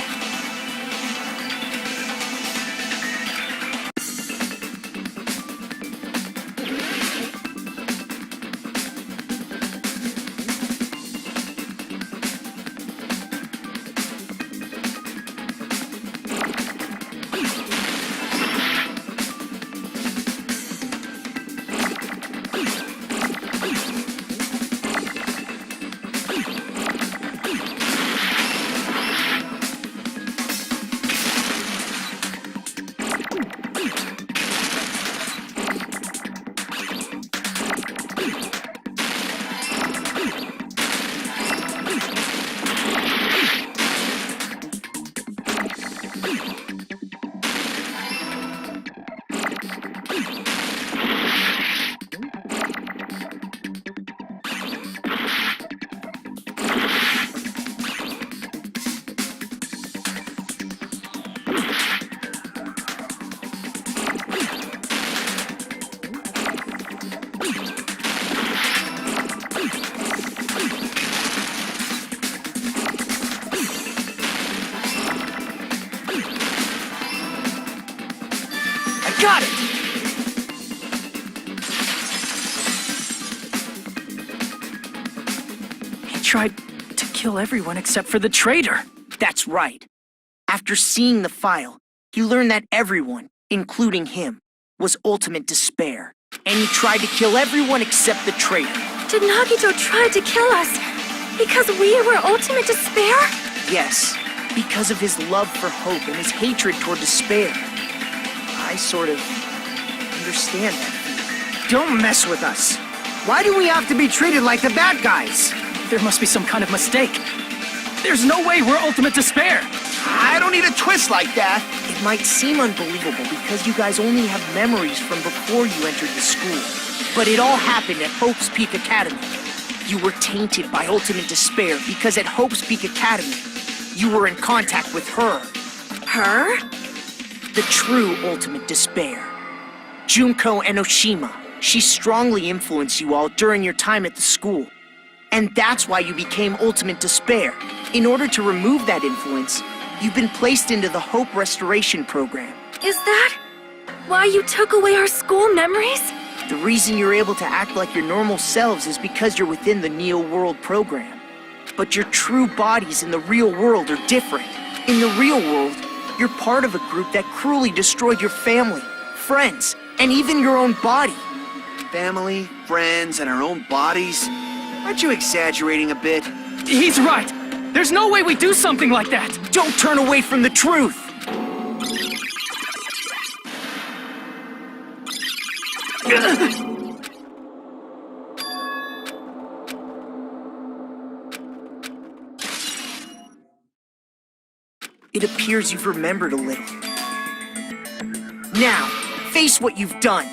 Got it! He tried to kill everyone except for the traitor. That's right. After seeing the file, he learned that everyone, including him, was ultimate despair. And he tried to kill everyone except the traitor. Did Nagito try to kill us because we were ultimate despair? Yes, because of his love for hope and his hatred toward despair. I sort of understand that. Don't mess with us. Why do we have to be treated like the bad guys? There must be some kind of mistake. There's no way we're Ultimate Despair. I don't need a twist like that. It might seem unbelievable because you guys only have memories from before you entered the school. But it all happened at Hope's Peak Academy. You were tainted by ultimate despair because at Hope's Peak Academy, you were in contact with her. Her? The true ultimate despair. Junko Enoshima. She strongly influenced you all during your time at the school. And that's why you became Ultimate Despair. In order to remove that influence, you've been placed into the Hope Restoration Program. Is that why you took away our school memories? The reason you're able to act like your normal selves is because you're within the Neo World program. But your true bodies in the real world are different. In the real world, you're part of a group that cruelly destroyed your family, friends, and even your own body. Family, friends, and our own bodies? Aren't you exaggerating a bit? He's right. There's no way we do something like that. Don't turn away from the truth! It appears you've remembered a little. Now, face what you've done.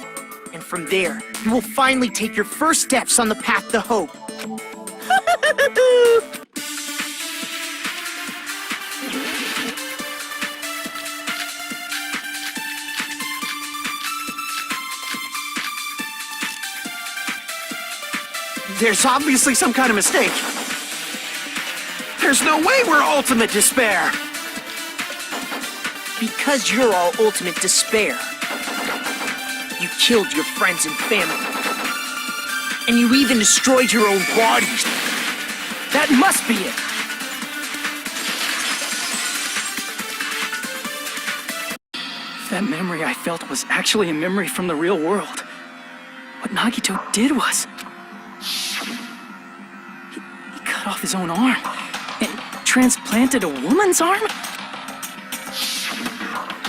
And from there, you will finally take your first steps on the path to hope. There's obviously some kind of mistake. There's no way we're Ultimate Despair. Because you're all Ultimate Despair. You killed your friends and family. And you even destroyed your own bodies. That must be it. That memory I felt was actually a memory from the real world. What Nagito did was... He cut off his own arm and transplanted a woman's arm?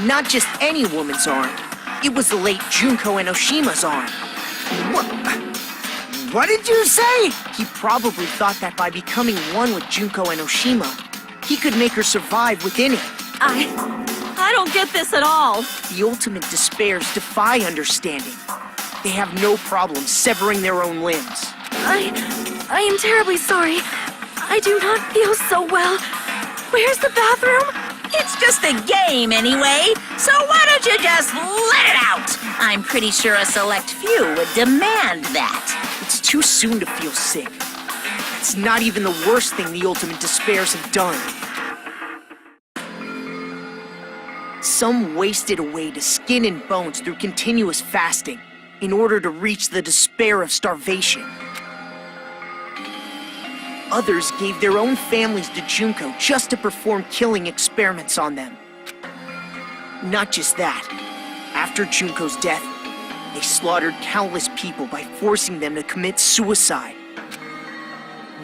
Not just any woman's arm. It was the late Junko Enoshima's arm. What did you say? He probably thought that by becoming one with Junko Enoshima, he could make her survive within it. I don't get this at all. The Ultimate Despairs defy understanding. They have no problem severing their own limbs. I am terribly sorry. I do not feel so well. Where's the bathroom? It's just a game anyway, so why don't you just let it out? I'm pretty sure a select few would demand that. It's too soon to feel sick. It's not even the worst thing the Ultimate Despairs have done. Some wasted away to skin and bones through continuous fasting in order to reach the despair of starvation. Others gave their own families to Junko just to perform killing experiments on them. Not just that. After Junko's death, they slaughtered countless people by forcing them to commit suicide.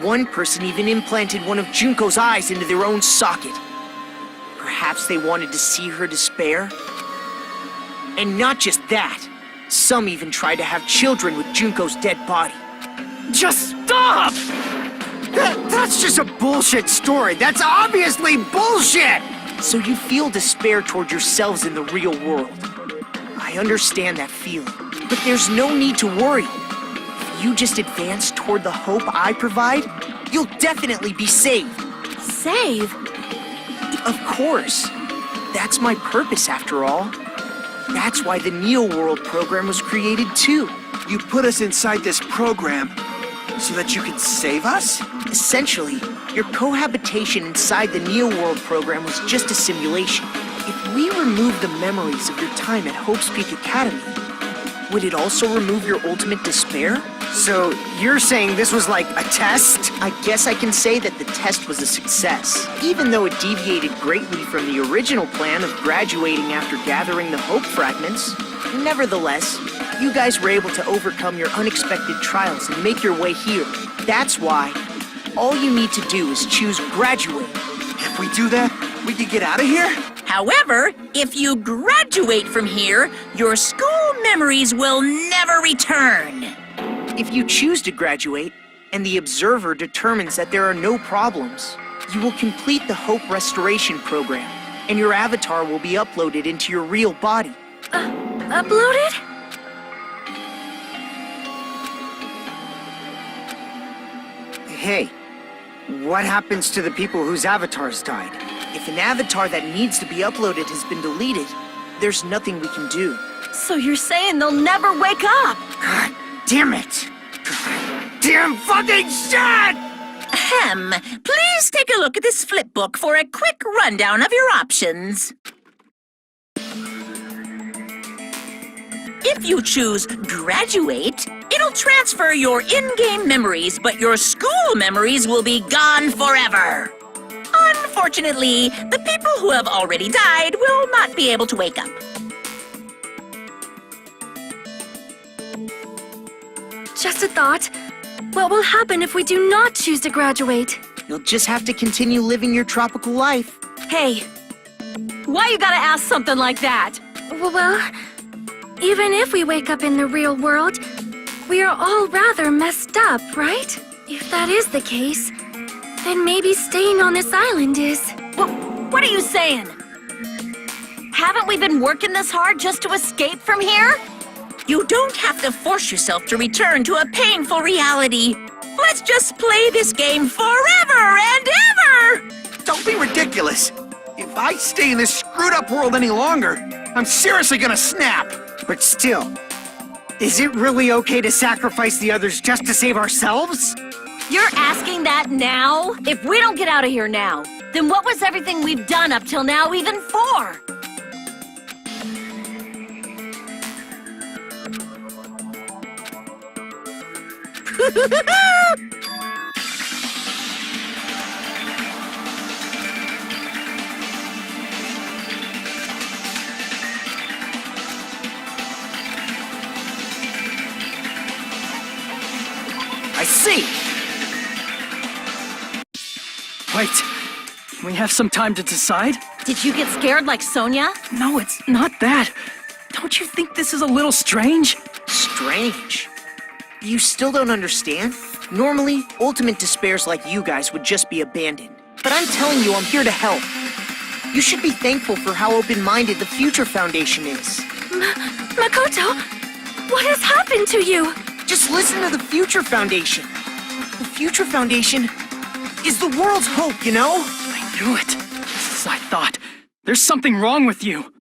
One person even implanted one of Junko's eyes into their own socket. Perhaps they wanted to see her despair? And not just that. Some even tried to have children with Junko's dead body. Just stop! That's just a bullshit story. That's obviously bullshit! So you feel despair toward yourselves in the real world. I understand that feeling, but there's no need to worry. If you just advance toward the hope I provide, you'll definitely be saved. Save? Of course. That's my purpose, after all. That's why the Neo World program was created, too. You put us inside this program so that you can save us? Essentially, your cohabitation inside the Neo World program was just a simulation. If we remove the memories of your time at Hope's Peak Academy, would it also remove your ultimate despair? So you're saying this was like a test? I guess I can say that the test was a success, even though it deviated greatly from the original plan of graduating after gathering the Hope fragments. Nevertheless, you guys were able to overcome your unexpected trials and make your way here. That's why all you need to do is choose graduate. If we do that, we can get out of here? However, if you graduate from here, your school memories will never return. If you choose to graduate, and the observer determines that there are no problems, you will complete the Hope Restoration Program, and your avatar will be uploaded into your real body. Uploaded? Hey, what happens to the people whose avatars died? If an avatar that needs to be uploaded has been deleted, there's nothing we can do. So you're saying they'll never wake up? God damn it! God damn fucking shit! Ahem. Please take a look at this flipbook for a quick rundown of your options. If you choose graduate, it'll transfer your in-game memories, but your school memories will be gone forever. Unfortunately, the people who have already died will not be able to wake up. Just a thought. What will happen if we do not choose to graduate? You'll just have to continue living your tropical life. Hey, why you gotta ask something like that? Well, even if we wake up in the real world, we are all rather messed up, right? If that is the case, then maybe staying on this island is... What are you saying? Haven't we been working this hard just to escape from here? You don't have to force yourself to return to a painful reality. Let's just play this game forever and ever! Don't be ridiculous. If I stay in this screwed up world any longer, I'm seriously gonna snap. But still, is it really okay to sacrifice the others just to save ourselves? You're asking that now? If we don't get out of here now, then what was everything we've done up till now even for? I see. Wait, can we have some time to decide? Did you get scared like Sonia? No, it's not that. Don't you think this is a little strange? Strange. You still don't understand? Normally, ultimate despairs like you guys would just be abandoned. But I'm telling you, I'm here to help. You should be thankful for how open-minded the Future Foundation is. Makoto, what has happened to you? Just listen to the Future Foundation. The Future Foundation is the world's hope, you know? I knew it. Just as I thought. There's something wrong with you.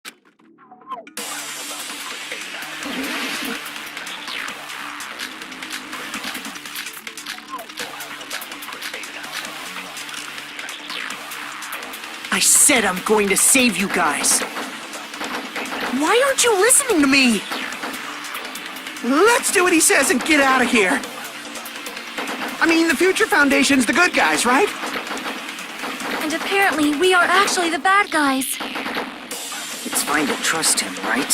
I said I'm going to save you guys. Why aren't you listening to me? Let's do what he says and get out of here. I mean, the Future Foundation's the good guys, right? And apparently, we are actually the bad guys. It's fine to trust him, right?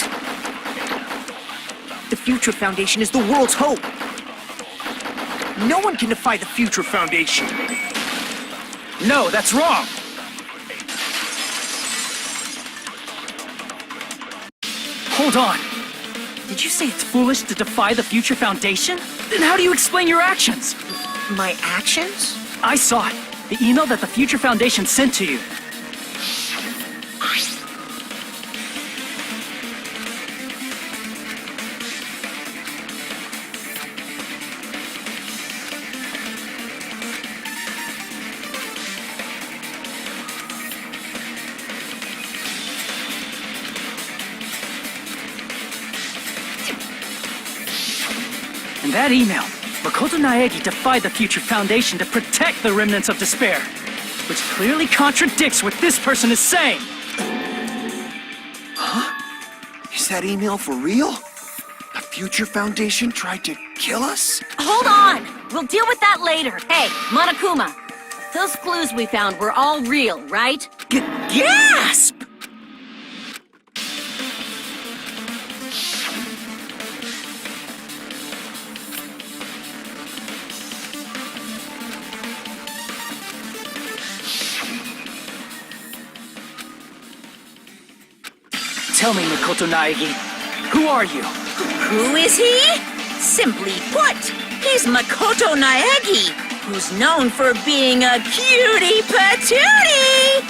The Future Foundation is the world's hope. No one can defy the Future Foundation. No, that's wrong. Hold on. Did you say it's foolish to defy the Future Foundation? Then how do you explain your actions? My actions? I saw it. The email that the Future Foundation sent to you. In that email, Makoto Naegi defied the Future Foundation to protect the remnants of despair, which clearly contradicts what this person is saying. Huh? Is that email for real? The Future Foundation tried to kill us? Hold on! We'll deal with that later. Hey, Monokuma, those clues we found were all real, right? Gasp! Tell me, Makoto Naegi, who are you? Who is he? Simply put, he's Makoto Naegi, who's known for being a cutie patootie!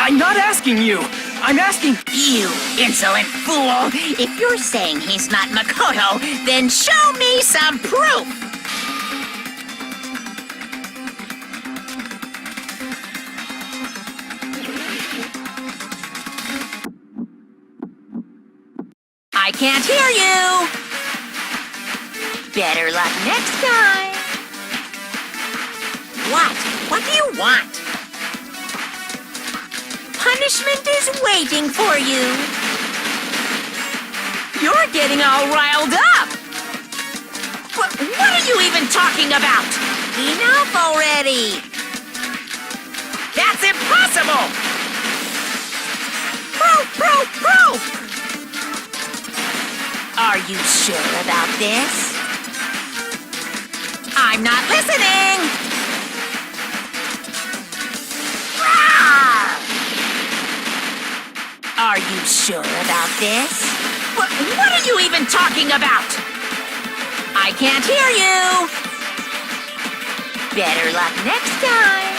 I'm not asking you. I'm asking... You insolent fool! If you're saying he's not Makoto, then show me some proof! can't hear you. Better luck next time. What? What do you want? Punishment is waiting for you. You're getting all riled up. What are you even talking about? Enough already. That's impossible. Proof. Are you sure about this? I'm not listening. Are you sure about this? What are you even talking about? I can't hear you. Better luck next time.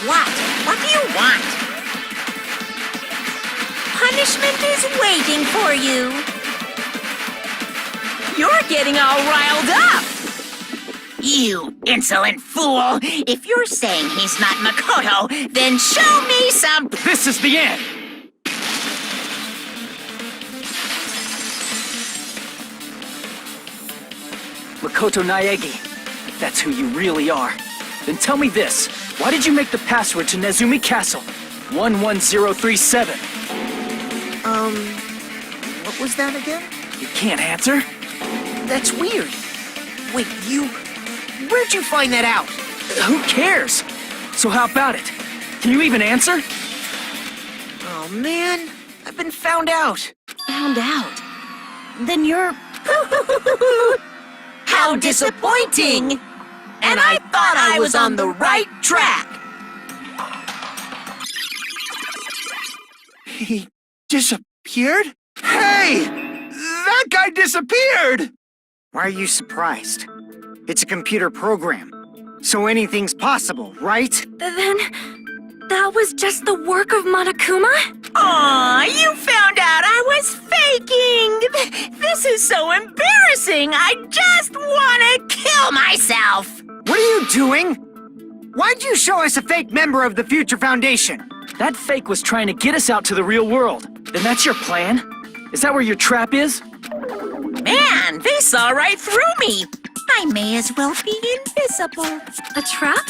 What? What do you want? Punishment is waiting for you. You're getting all riled up. You insolent fool! If you're saying he's not Makoto, then show me some... This is the end! Makoto Naegi, if that's who you really are, then tell me this. Why did you make the password to Nezumi Castle? 11037. What was that again? You can't answer? That's weird. Wait, where'd you find that out? Who cares? So how about it? Can you even answer? Oh man, I've been found out. Found out? Then you're... How disappointing! And I thought I was on the right track. He disappeared? Hey! That guy disappeared! Why are you surprised? It's a computer program, so anything's possible, right? Then... that was just the work of Monokuma? Aw, you found out I was faking! This is so embarrassing! I just want to kill myself! What are you doing? Why'd you show us a fake member of the Future Foundation? That fake was trying to get us out to the real world. Then that's your plan? Is that where your trap is? Man, they saw right through me! I may as well be invisible. A trap?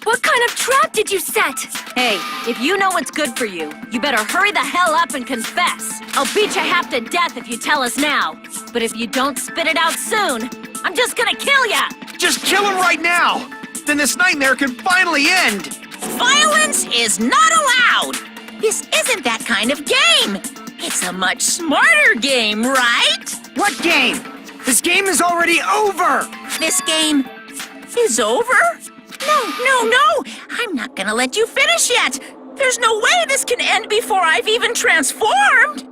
What kind of trap did you set? Hey, if you know what's good for you, you better hurry the hell up and confess. I'll beat you half to death if you tell us now. But if you don't spit it out soon, I'm just gonna kill ya! Just kill him right now! Then this nightmare can finally end! Violence is not allowed! This isn't that kind of game! It's a much smarter game, right? What game? This game is already over! This game is over? No! I'm not gonna let you finish yet! There's no way this can end before I've even transformed!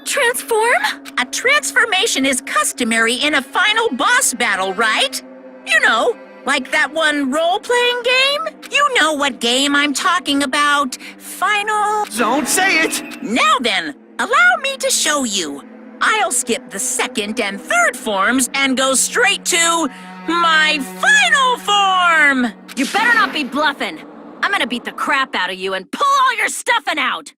Transform? A transformation is customary in a final boss battle, right? You know, like that one role-playing game? You know what game I'm talking about. Final... Don't say it! Now then, allow me to show you. I'll skip the second and third forms and go straight to my final form! You better not be bluffing. I'm gonna beat the crap out of you and pull all your stuffing out!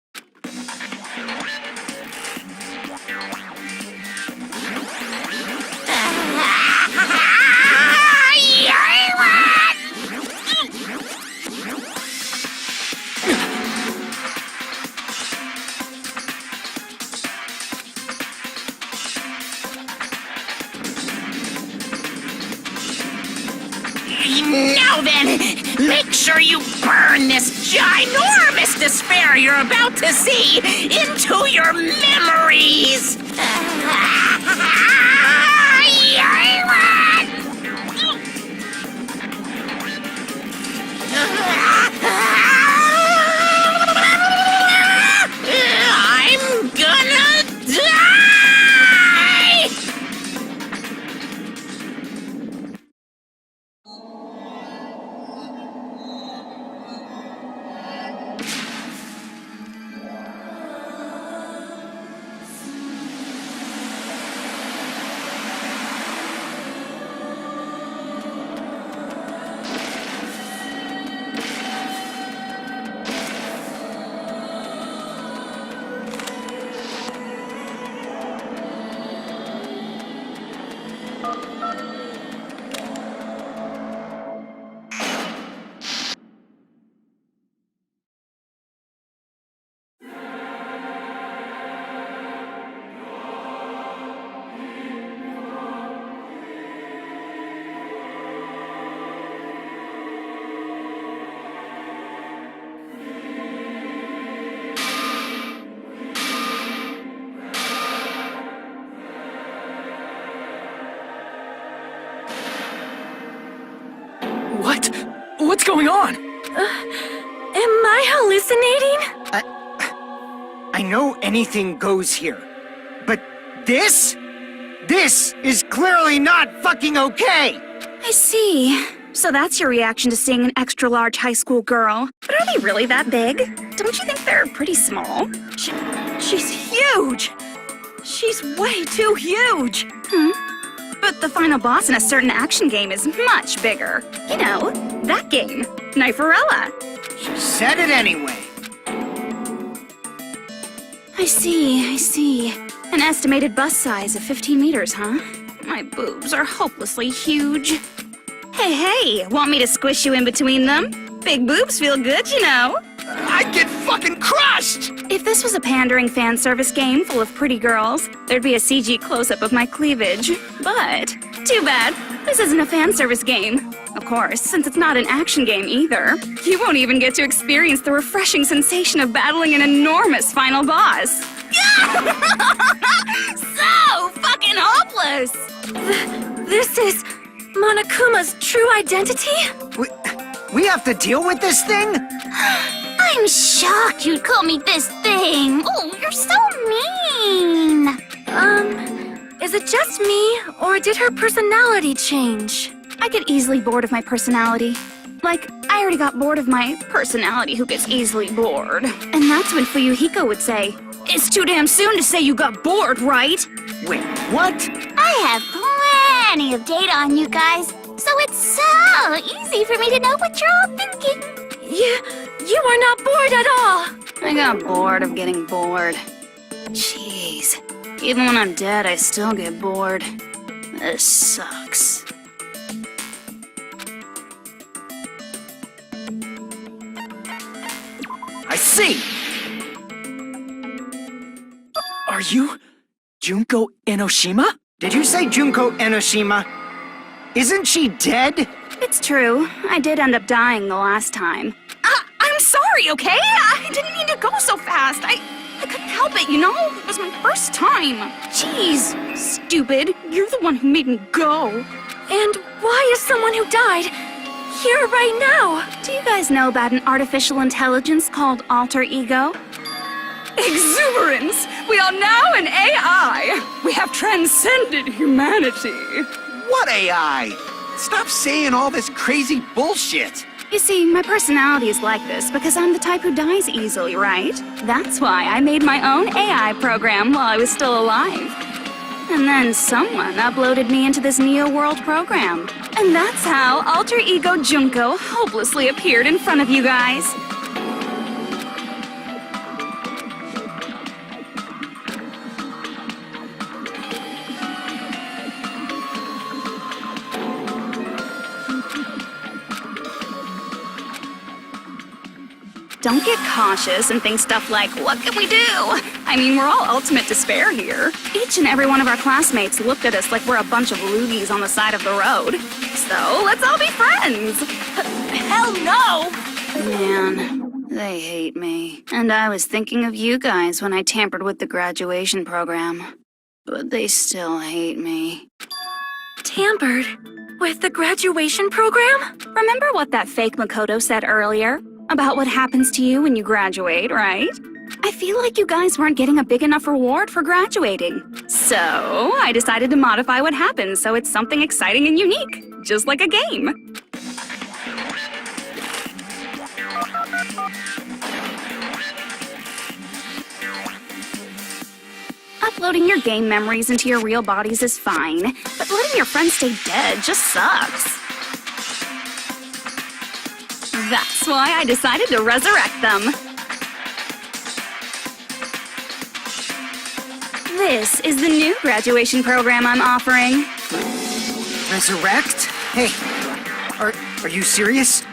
Now then, make sure you burn this ginormous despair you're about to see into your memories! I'm gonna die! going on? Am I hallucinating? I know anything goes here, but this is clearly not fucking okay! I see. So that's your reaction to seeing an extra-large high school girl. But are they really that big? Don't you think they're pretty small? She's huge! She's way too huge! But the final boss in a certain action game is much bigger. You know, that game, Kniferella. She said it anyway. I see. An estimated bust size of 15 meters, huh? My boobs are hopelessly huge. Hey, want me to squish you in between them? Big boobs feel good, you know. I'd get fucking crushed! If this was a pandering fan service game full of pretty girls, there'd be a CG close-up of my cleavage. But, too bad, this isn't a fan service game. Of course, since it's not an action game either, you won't even get to experience the refreshing sensation of battling an enormous final boss. So fucking hopeless! This is Monokuma's true identity? We have to deal with this thing? I'm shocked you'd call me this thing. Oh, you're so mean. Is it just me, or did her personality change? I get easily bored of my personality. Like, I already got bored of my personality who gets easily bored. And that's when Fuyuhiko would say, "It's too damn soon to say you got bored, right?" Wait, what? I have plenty of data on you guys, so it's so easy for me to know what you're all thinking. You are not bored at all. I got bored of getting bored. Jeez. Even when I'm dead, I still get bored. This sucks. I see! Are you Junko Enoshima? Did you say Junko Enoshima? Isn't she dead? It's true. I did end up dying the last time. I'm sorry, okay? I didn't mean to go so fast. I couldn't help it, you know? It was my first time. Jeez, stupid. You're the one who made me go. And why is someone who died here right now? Do you guys know about an artificial intelligence called alter ego? Exuberance! We are now an AI! We have transcended humanity! What AI? Stop saying all this crazy bullshit! You see, my personality is like this because I'm the type who dies easily, right? That's why I made my own AI program while I was still alive. And then someone uploaded me into this Neo World program. And that's how Alter Ego Junko hopelessly appeared in front of you guys. Don't get cautious and think stuff like, what can we do? I mean, we're all ultimate despair here. Each and every one of our classmates looked at us like we're a bunch of loogies on the side of the road. So, let's all be friends. Hell no! Man, they hate me. And I was thinking of you guys when I tampered with the graduation program. But they still hate me. Tampered with the graduation program? Remember what that fake Makoto said earlier? About what happens to you when you graduate, right? I feel like you guys weren't getting a big enough reward for graduating. So, I decided to modify what happens so it's something exciting and unique, just like a game. Uploading your game memories into your real bodies is fine, but letting your friends stay dead just sucks. That's why I decided to resurrect them. This is the new graduation program I'm offering. Resurrect? Hey, are you serious?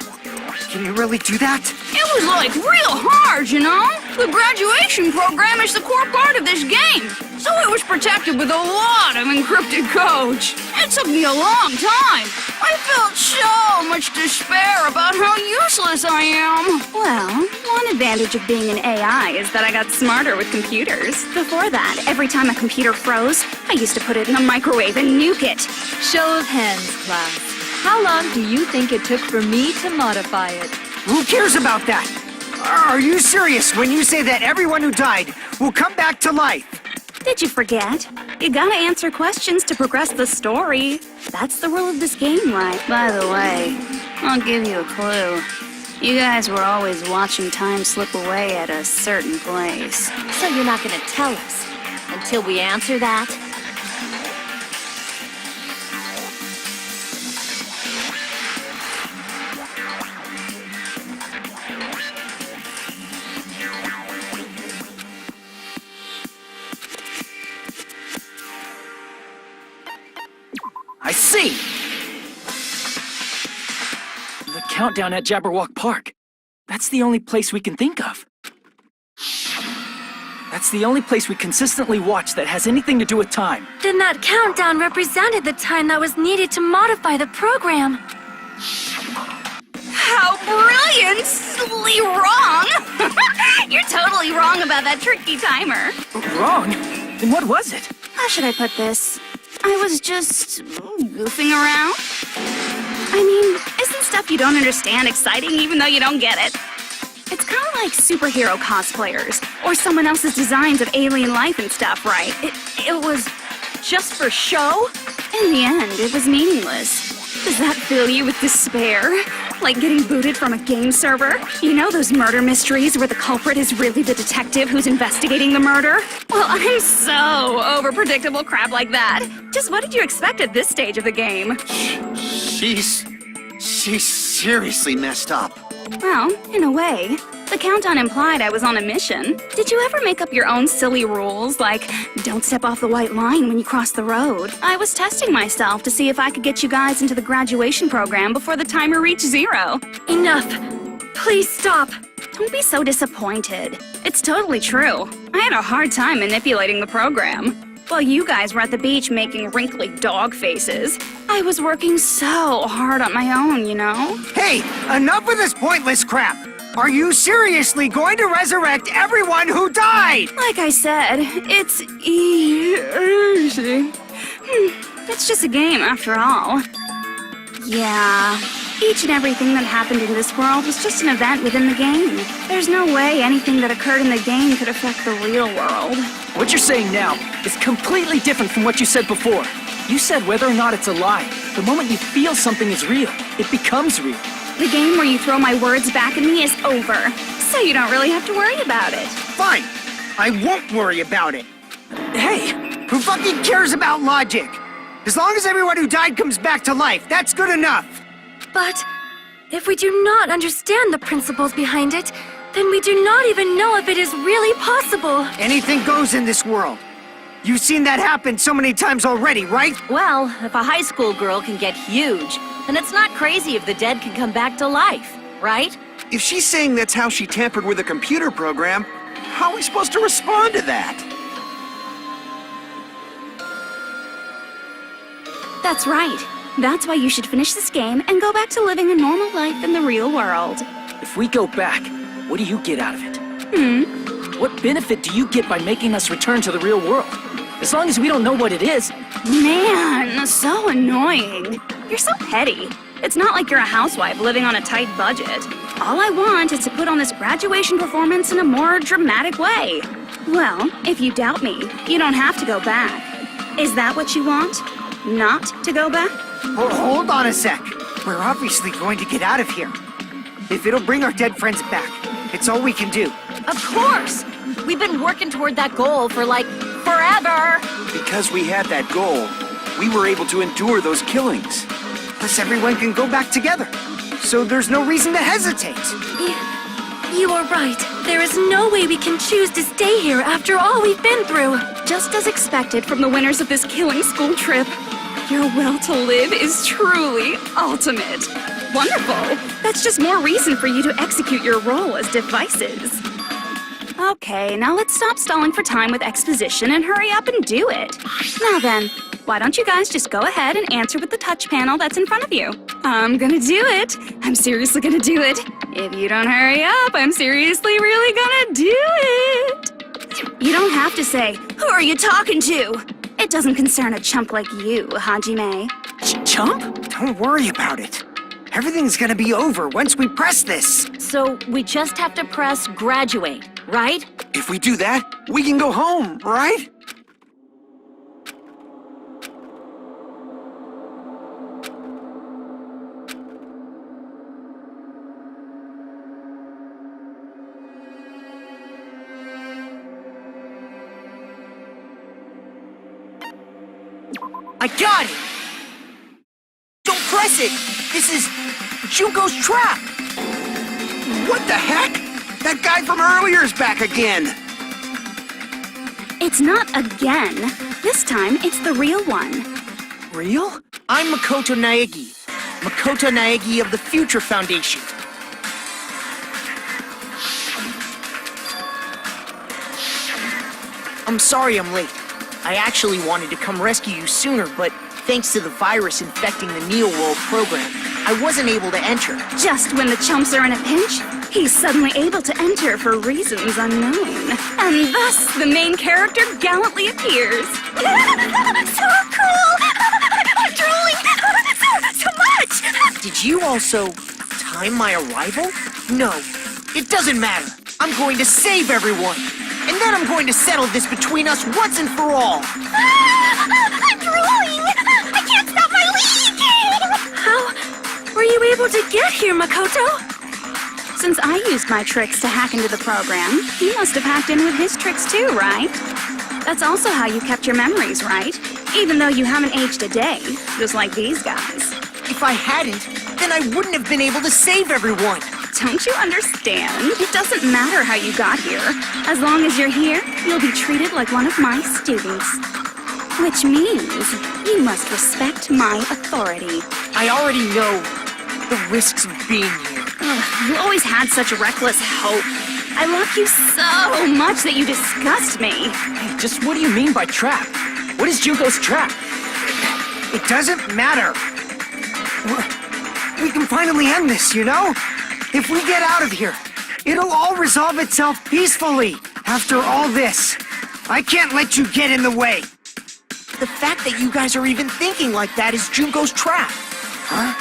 Can you really do that? It was like real hard, you know? The graduation program is the core part of this game, so it was protected with a lot of encrypted code. It took me a long time. I felt so much despair about how useless I am. Well, one advantage of being an AI is that I got smarter with computers. Before that, every time a computer froze, I used to put it in the microwave and nuke it. Show of hands, class. How long do you think it took for me to modify it? Who cares about that? Are you serious when you say that everyone who died will come back to life? Did you forget? You gotta answer questions to progress the story. That's the rule of this game, right? By the way, I'll give you a clue. You guys were always watching time slip away at a certain place. So you're not gonna tell us until we answer that? I see! The countdown at Jabberwock Park. That's the only place we can think of. That's the only place we consistently watch that has anything to do with time. Then that countdown represented the time that was needed to modify the program. How brilliantly wrong! You're totally wrong about that tricky timer. Wrong? Then what was it? How should I put this? I was just goofing around. I mean, isn't stuff you don't understand exciting even though you don't get it? It's kind of like superhero cosplayers or someone else's designs of alien life and stuff, right? It was just for show? In the end, it was meaningless. Does that fill you with despair? Like getting booted from a game server? You know those murder mysteries where the culprit is really the detective who's investigating the murder? Well, I'm so over predictable crap like that. Just what did you expect at this stage of the game? She's seriously messed up. Well, in a way. The countdown implied I was on a mission. Did you ever make up your own silly rules, like don't step off the white line when you cross the road? I was testing myself to see if I could get you guys into the graduation program before the timer reached 0. Enough. Please stop. Don't be so disappointed. It's totally true. I had a hard time manipulating the program. While you guys were at the beach making wrinkly dog faces, I was working so hard on my own, you know? Hey, enough with this pointless crap! Are you seriously going to resurrect everyone who died? Like I said, it's easy. It's just a game after all. Yeah, each and everything that happened in this world was just an event within the game. There's no way anything that occurred in the game could affect the real world. What you're saying now is completely different from what you said before. You said whether or not it's a lie. The moment you feel something is real, it becomes real. The game where you throw my words back at me is over, so you don't really have to worry about it. Fine. I won't worry about it. Hey! Who fucking cares about logic? As long as everyone who died comes back to life, that's good enough. But if we do not understand the principles behind it, then we do not even know if it is really possible. Anything goes in this world. You've seen that happen so many times already, right? Well, if a high school girl can get huge, then it's not crazy if the dead can come back to life, right? If she's saying that's how she tampered with a computer program, how are we supposed to respond to that? That's right. That's why you should finish this game and go back to living a normal life in the real world. If we go back, what do you get out of it? What benefit do you get by making us return to the real world? As long as we don't know what it is. Man, so annoying. You're so petty. It's not like you're a housewife living on a tight budget. All I want is to put on this graduation performance in a more dramatic way. Well, if you doubt me, you don't have to go back. Is that what you want? Not to go back? Hold on a sec. We're obviously going to get out of here. If it'll bring our dead friends back, it's all we can do. Of course! We've been working toward that goal for, like, forever! Because we had that goal, we were able to endure those killings. Plus everyone can go back together. So there's no reason to hesitate. You are right. There is no way we can choose to stay here after all we've been through. Just as expected from the winners of this killing school trip, your will to live is truly ultimate. Wonderful. That's just more reason for you to execute your role as devices. Okay, now let's stop stalling for time with exposition and hurry up and do it. Now then, why don't you guys just go ahead and answer with the touch panel that's in front of you? I'm gonna do it. I'm seriously gonna do it. If you don't hurry up, I'm seriously really gonna do it. You don't have to say, who are you talking to? It doesn't concern a chump like you, Hajime. Chump? Don't worry about it. Everything's gonna be over once we press this. So we just have to press graduate, right? If we do that, we can go home, right? I got it! Don't press it! This is Junko's trap! What the heck? That guy from earlier is back again! It's not again. This time, it's the real one. Real? I'm Makoto Naegi. Makoto Naegi of the Future Foundation. I'm sorry I'm late. I actually wanted to come rescue you sooner, but thanks to the virus infecting the Neo World program, I wasn't able to enter. Just when the chumps are in a pinch, he's suddenly able to enter for reasons unknown. And thus, the main character gallantly appears. So cool! I'm drooling! So much! Did you also time my arrival? No, it doesn't matter. I'm going to save everyone. And then I'm going to settle this between us once and for all. I'm drooling! I can't stop my leaking! How were you able to get here, Makoto? Since I used my tricks to hack into the program, he must have hacked in with his tricks too, right? That's also how you kept your memories, right? Even though you haven't aged a day, just like these guys. If I hadn't, then I wouldn't have been able to save everyone. Don't you understand? It doesn't matter how you got here. As long as you're here, you'll be treated like one of my students. Which means you must respect my authority. I already know the risks of being here. Ugh, you always had such reckless hope. I love you so much that you disgust me. Hey, just what do you mean by trap? What is Junko's trap? It doesn't matter. We can finally end this, you know? If we get out of here, it'll all resolve itself peacefully. After all this, I can't let you get in the way. The fact that you guys are even thinking like that is Junko's trap. Huh?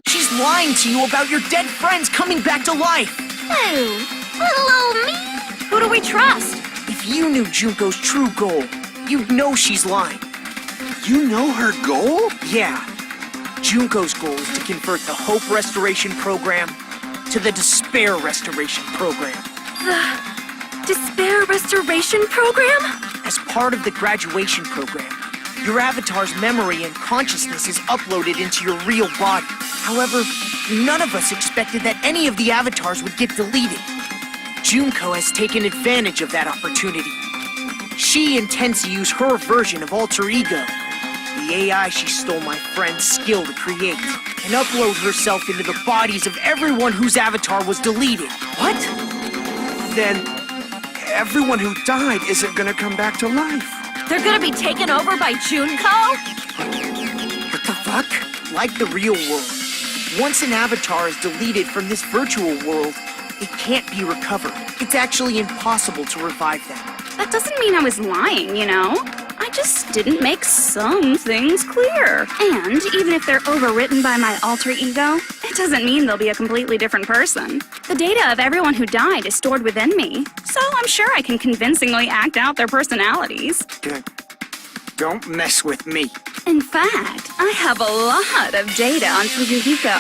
She's lying to you about your dead friends coming back to life. Oh, little old me. Who do we trust? If you knew Junko's true goal, you'd know she's lying. You know her goal? Yeah. Junko's goal is to convert the Hope Restoration Program to the Despair Restoration Program. The Despair Restoration Program? As part of the graduation program, your avatar's memory and consciousness is uploaded into your real body. However, none of us expected that any of the avatars would get deleted. Junko has taken advantage of that opportunity. She intends to use her version of alter ego, the AI she stole my friend's skill to create, and upload herself into the bodies of everyone whose avatar was deleted. What? Then everyone who died isn't gonna come back to life. They're gonna be taken over by Junko? What the fuck? Like the real world, once an avatar is deleted from this virtual world, it can't be recovered. It's actually impossible to revive them. That doesn't mean I was lying, you know? I just didn't make some things clear. And even if they're overwritten by my alter ego, it doesn't mean they'll be a completely different person. The data of everyone who died is stored within me, so I'm sure I can convincingly act out their personalities. Good. Don't mess with me. In fact, I have a lot of data on Fuyuhiko,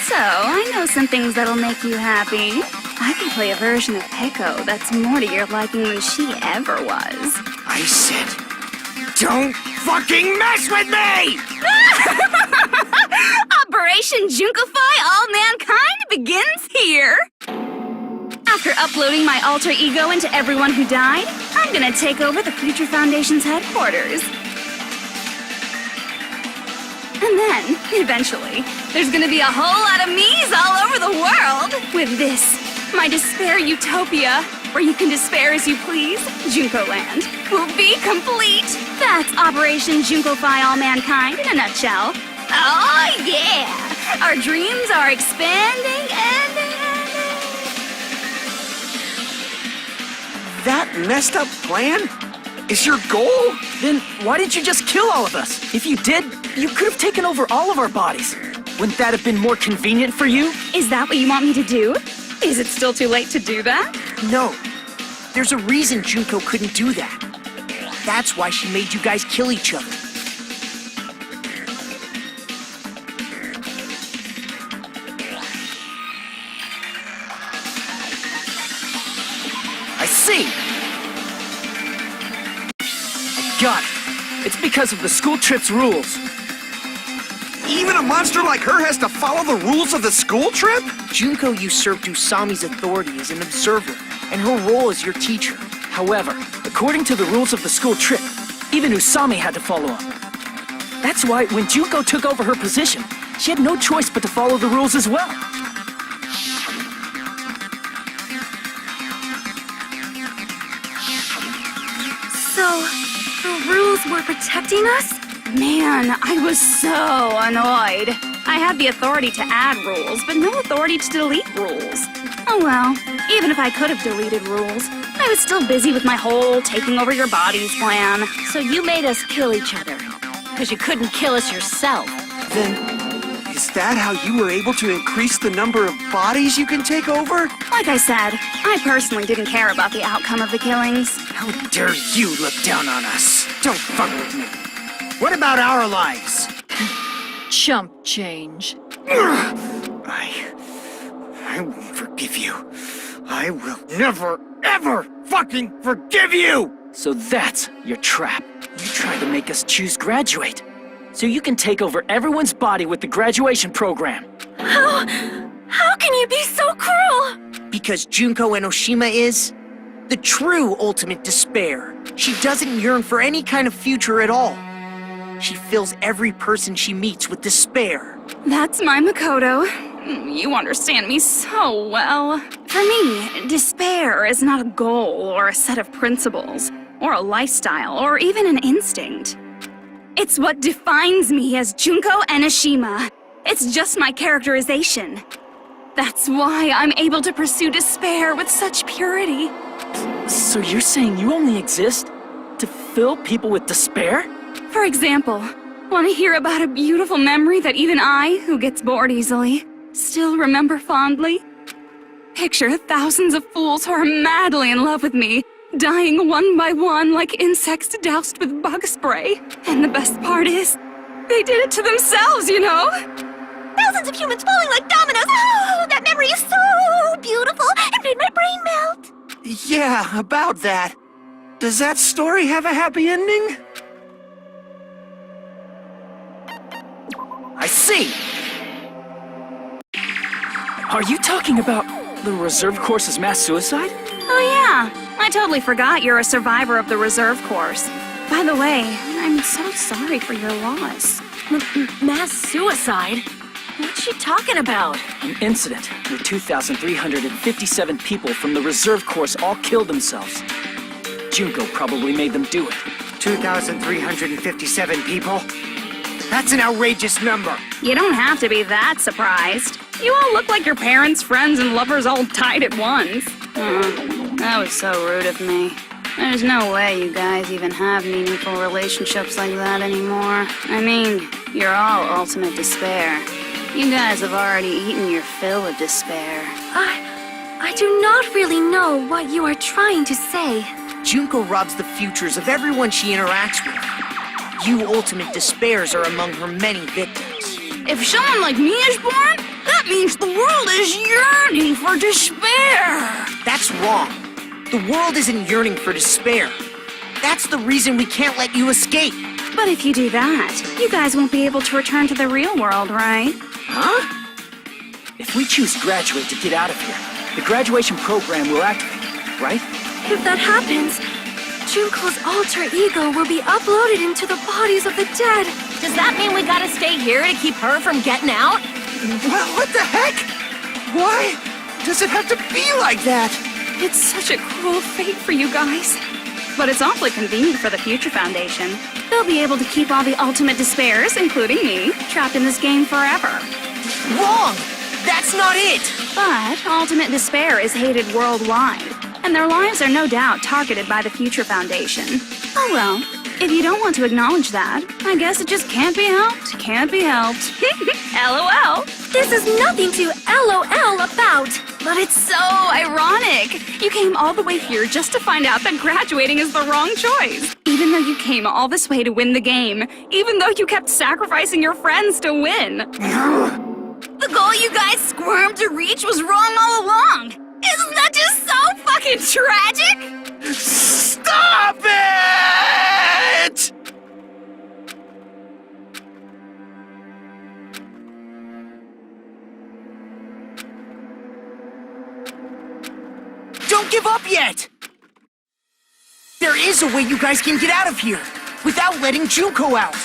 so I know some things that'll make you happy. I can play a version of Hiko that's more to your liking than she ever was. I said, don't fucking mess with me! Operation Junkify All Mankind begins here! After uploading my alter ego into everyone who died, I'm gonna take over the Future Foundation's headquarters. And then, eventually, there's gonna be a whole lot of me's all over the world! With this, my despair utopia, where you can despair as you please, Junko Land, will be complete! That's Operation Junkify All Mankind in a nutshell. Oh yeah! Our dreams are expanding and... That messed up plan? is your goal? Then why didn't you just kill all of us? If you did, you could have taken over all of our bodies. Wouldn't that have been more convenient for you? Is that what you want me to do? Is it still too late to do that? No. There's a reason Junko couldn't do that. That's why she made you guys kill each other. I see! I got it. It's because of the school trip's rules. Even a monster like her has to follow the rules of the school trip? Junko usurped Usami's authority as an observer, and her role as your teacher. However, according to the rules of the school trip, even Usami had to follow them. That's why when Junko took over her position, she had no choice but to follow the rules as well. So, the rules were protecting us? Man, I was so annoyed. I had the authority to add rules, but no authority to delete rules. Oh well, even if I could have deleted rules, I was still busy with my whole taking over your bodies plan. So you made us kill each other, because you couldn't kill us yourself. Then, is that how you were able to increase the number of bodies you can take over? Like I said, I personally didn't care about the outcome of the killings. How dare you look down on us? Don't fuck with me. What about our lives? Chump change. I won't forgive you. I will never, ever fucking forgive you! So that's your trap. You tried to make us choose graduate. So you can take over everyone's body with the graduation program. How can you be so cruel? Because Junko Enoshima is the true ultimate despair. She doesn't yearn for any kind of future at all. She fills every person she meets with despair. That's my Makoto. You understand me so well. For me, despair is not a goal or a set of principles, or a lifestyle, or even an instinct. It's what defines me as Junko Enoshima. It's just my characterization. That's why I'm able to pursue despair with such purity. So you're saying you only exist to fill people with despair? For example, want to hear about a beautiful memory that even I, who gets bored easily, still remember fondly? Picture thousands of fools who are madly in love with me, dying one by one like insects doused with bug spray. And the best part is, they did it to themselves, you know? Thousands of humans falling like dominoes. Oh, that memory is so beautiful. It made my brain melt. Yeah, about that. Does that story have a happy ending? I see! Are you talking about the reserve course's mass suicide? Oh yeah, I totally forgot you're a survivor of the reserve course. By the way, I'm so sorry for your loss. Mass suicide? What's she talking about? An incident where 2,357 people from the reserve course all killed themselves. Junko probably made them do it. 2,357 people? That's an outrageous number. You don't have to be that surprised. You all look like your parents, friends, and lovers all died at once. That was so rude of me. There's no way you guys even have meaningful relationships like that anymore. I mean, you're all ultimate despair. You guys have already eaten your fill of despair. I do not really know what you are trying to say. Junko robs the futures of everyone she interacts with. You ultimate despairs are among her many victims. If someone like me is born, that means the world is yearning for despair. That's wrong. The world isn't yearning for despair. That's the reason we can't let you escape. But if you do that, you guys won't be able to return to the real world, right? Huh? If we choose graduate to get out of here, the graduation program will activate, right? If that happens, Junko's alter ego will be uploaded into the bodies of the dead. Does that mean we gotta stay here to keep her from getting out? Well, what the heck? Why does it have to be like that? It's such a cruel fate for you guys. But it's awfully convenient for the Future Foundation. They'll be able to keep all the ultimate despairs, including me, trapped in this game forever. Wrong! That's not it! But ultimate despair is hated worldwide. and their lives are no doubt targeted by the Future Foundation. Oh well, if you don't want to acknowledge that, I guess it just can't be helped. Can't be helped. LOL. This is nothing to LOL about. But it's so ironic. You came all the way here just to find out that graduating is the wrong choice. Even though you came all this way to win the game. Even though you kept sacrificing your friends to win. The goal you guys squirmed to reach was wrong all along. Isn't that just so fucking tragic? Stop it! Don't give up yet! There is a way you guys can get out of here without letting Junko out.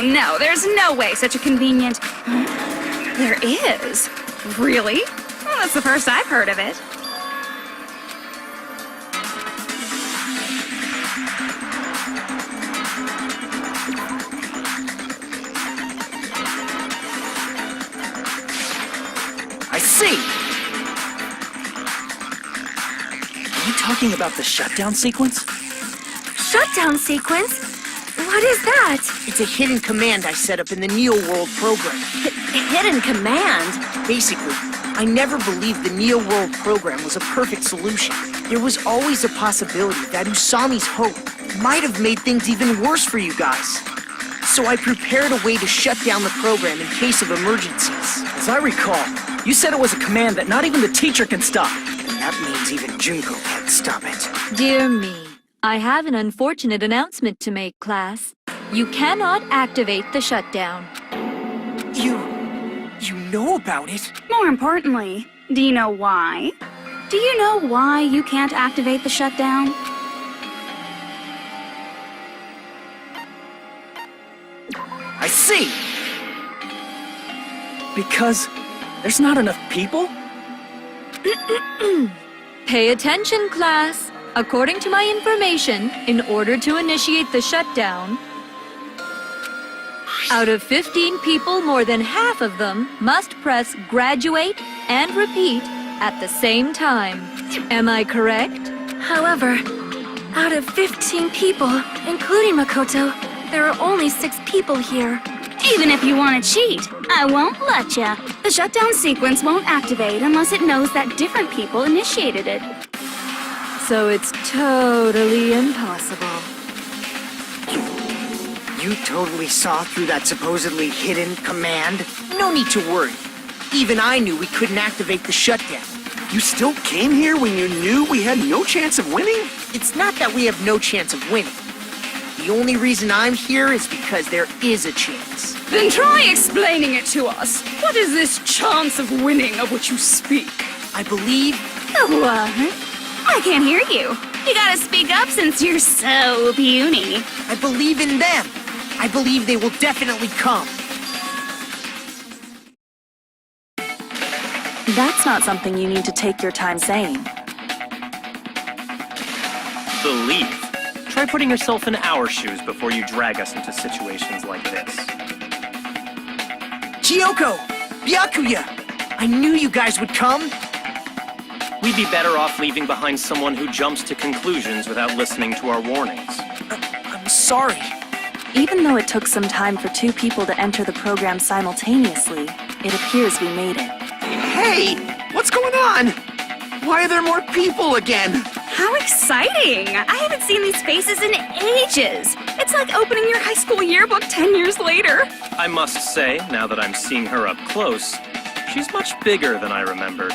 No, there's no way such a convenient... There is? Really? Well, that's the first I've heard of it. I see. Are you talking about the shutdown sequence? Shutdown sequence? What is that? It's a hidden command I set up in the Neo World program. Hidden command? Basically, I never believed the Neo World program was a perfect solution. There was always a possibility that Usami's hope might have made things even worse for you guys. So I prepared a way to shut down the program in case of emergencies. As I recall, you said it was a command that not even the teacher can stop. That means even Junko can't stop it. Dear me, I have an unfortunate announcement to make, class. You cannot activate the shutdown. You know about it? More importantly, do you know why? Do you know why you can't activate the shutdown? I see! Because there's not enough people? Pay attention, class. According to my information, in order to initiate the shutdown, out of 15 people, more than half of them must press graduate and repeat at the same time. Am I correct? However, out of 15 people, including Makoto, there are only 6 people here. Even if you want to cheat, I won't let ya. The shutdown sequence won't activate unless it knows that different people initiated it. So it's totally impossible. You totally saw through that supposedly hidden command? No need to worry. Even I knew we couldn't activate the shutdown. You still came here when you knew we had no chance of winning? It's not that we have no chance of winning. The only reason I'm here is because there is a chance. Then try explaining it to us. What is this chance of winning of which you speak? I believe... What? I can't hear you. You gotta speak up since you're so puny. I believe in them. I believe they will definitely come. That's not something you need to take your time saying. Believe. Try putting yourself in our shoes before you drag us into situations like this. Chiyoko! Byakuya! I knew you guys would come! We'd be better off leaving behind someone who jumps to conclusions without listening to our warnings. I'm sorry. Even though it took some time for 2 people to enter the program simultaneously, it appears we made it. Hey! What's going on? Why are there more people again? How exciting! I haven't seen these faces in ages. It's like opening your high school yearbook 10 years later. I must say, now that I'm seeing her up close, she's much bigger than I remembered.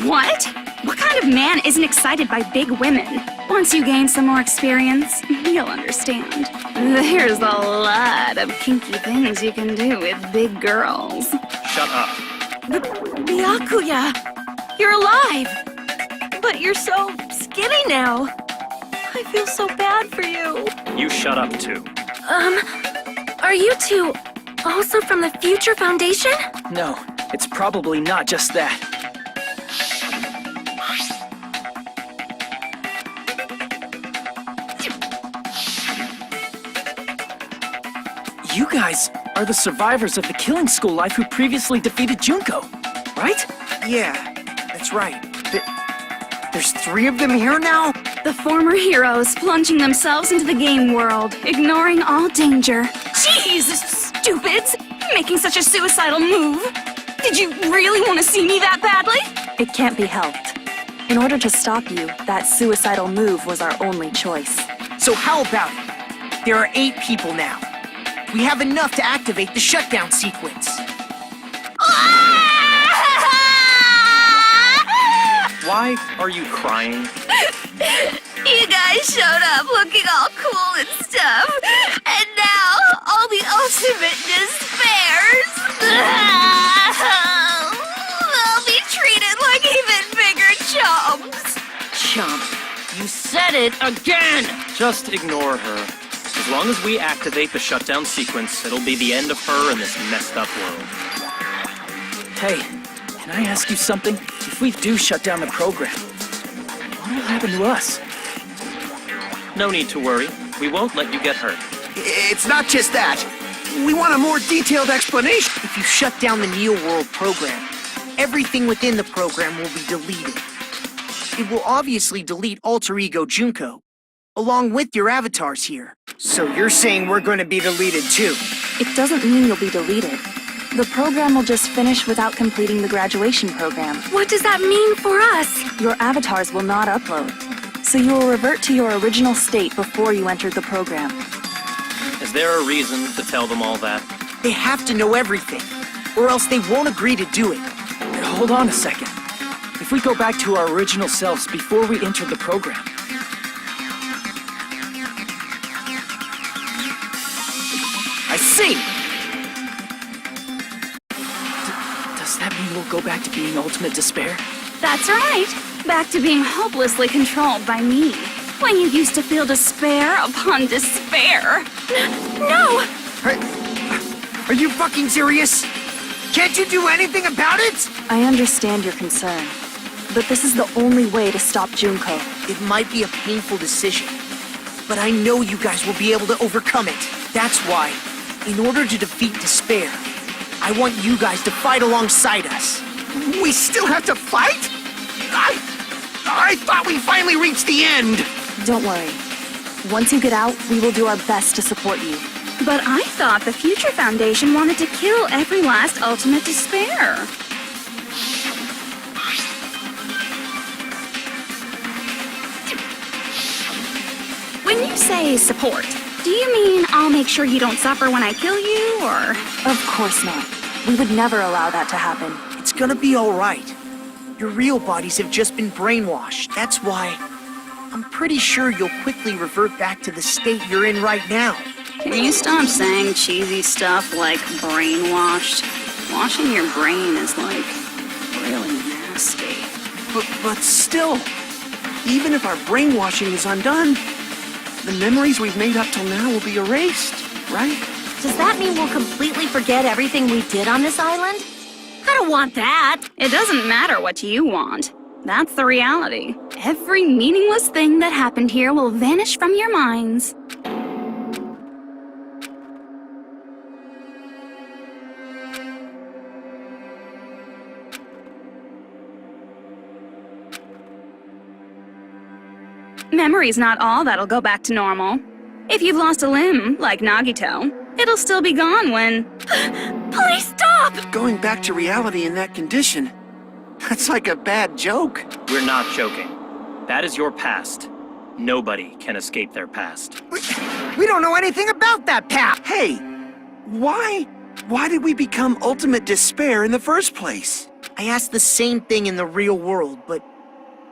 What? What kind of man isn't excited by big women? Once you gain some more experience, you'll understand. There's a lot of kinky things you can do with big girls. Shut up. Byakuya! You're alive! But you're so skinny now. I feel so bad for you. You shut up, too. Are you 2 also from the Future Foundation? No, it's probably not just that. You guys are the survivors of the killing school life who previously defeated Junko, right? Yeah, that's right. There's 3 of them here now? The former heroes plunging themselves into the game world, ignoring all danger. Jeez, stupids! Making such a suicidal move. Did you really want to see me that badly? It can't be helped. In order to stop you, that suicidal move was our only choice. So how about it? There are 8 people now. We have enough to activate the shutdown sequence. Why are you crying? You guys showed up looking all cool and stuff, and now all the ultimate despairs. They'll be treated like even bigger chumps. Chump, you said it again! Just ignore her. As long as we activate the shutdown sequence, it'll be the end of her in this messed up world. Hey, can I ask you something? If we do shut down the program, what will happen to us? No need to worry. We won't let you get hurt. It's not just that. We want a more detailed explanation. If you shut down the Neo World program, everything within the program will be deleted. It will obviously delete Alter Ego Junko, along with your avatars here. So you're saying we're going to be deleted too? It doesn't mean you'll be deleted. The program will just finish without completing the graduation program. What does that mean for us? Your avatars will not upload, so you will revert to your original state before you entered the program. Is there a reason to tell them all that? They have to know everything, or else they won't agree to do it. Hold on a second. If we go back to our original selves before we enter the program, I see! does that mean we'll go back to being ultimate despair? That's right. Back to being hopelessly controlled by me. When you used to feel despair upon despair. No! Are you fucking serious? Can't you do anything about it? I understand your concern, but this is the only way to stop Junko. It might be a painful decision, but I know you guys will be able to overcome it. That's why, in order to defeat despair, I want you guys to fight alongside us. We still have to fight? I thought we finally reached the end. Don't worry. Once you get out, we will do our best to support you. But I thought the Future Foundation wanted to kill every last ultimate despair. When you say support, do you mean I'll make sure you don't suffer when I kill you, or...? Of course not. We would never allow that to happen. It's gonna be alright. Your real bodies have just been brainwashed. That's why I'm pretty sure you'll quickly revert back to the state you're in right now. Can you stop saying cheesy stuff like brainwashed? Washing your brain is, like, really nasty. But still, even if our brainwashing is undone, the memories we've made up till now will be erased, right? Does that mean we'll completely forget everything we did on this island? I don't want that. It doesn't matter what you want. That's the reality. Every meaningless thing that happened here will vanish from your minds. Memory's not all that'll go back to normal. If you've lost a limb, like Nagito, it'll still be gone when... Please stop! Going back to reality in that condition, that's like a bad joke. We're not joking. That is your past. Nobody can escape their past. We don't know anything about that path. Hey, why did we become ultimate despair in the first place? I asked the same thing in the real world, but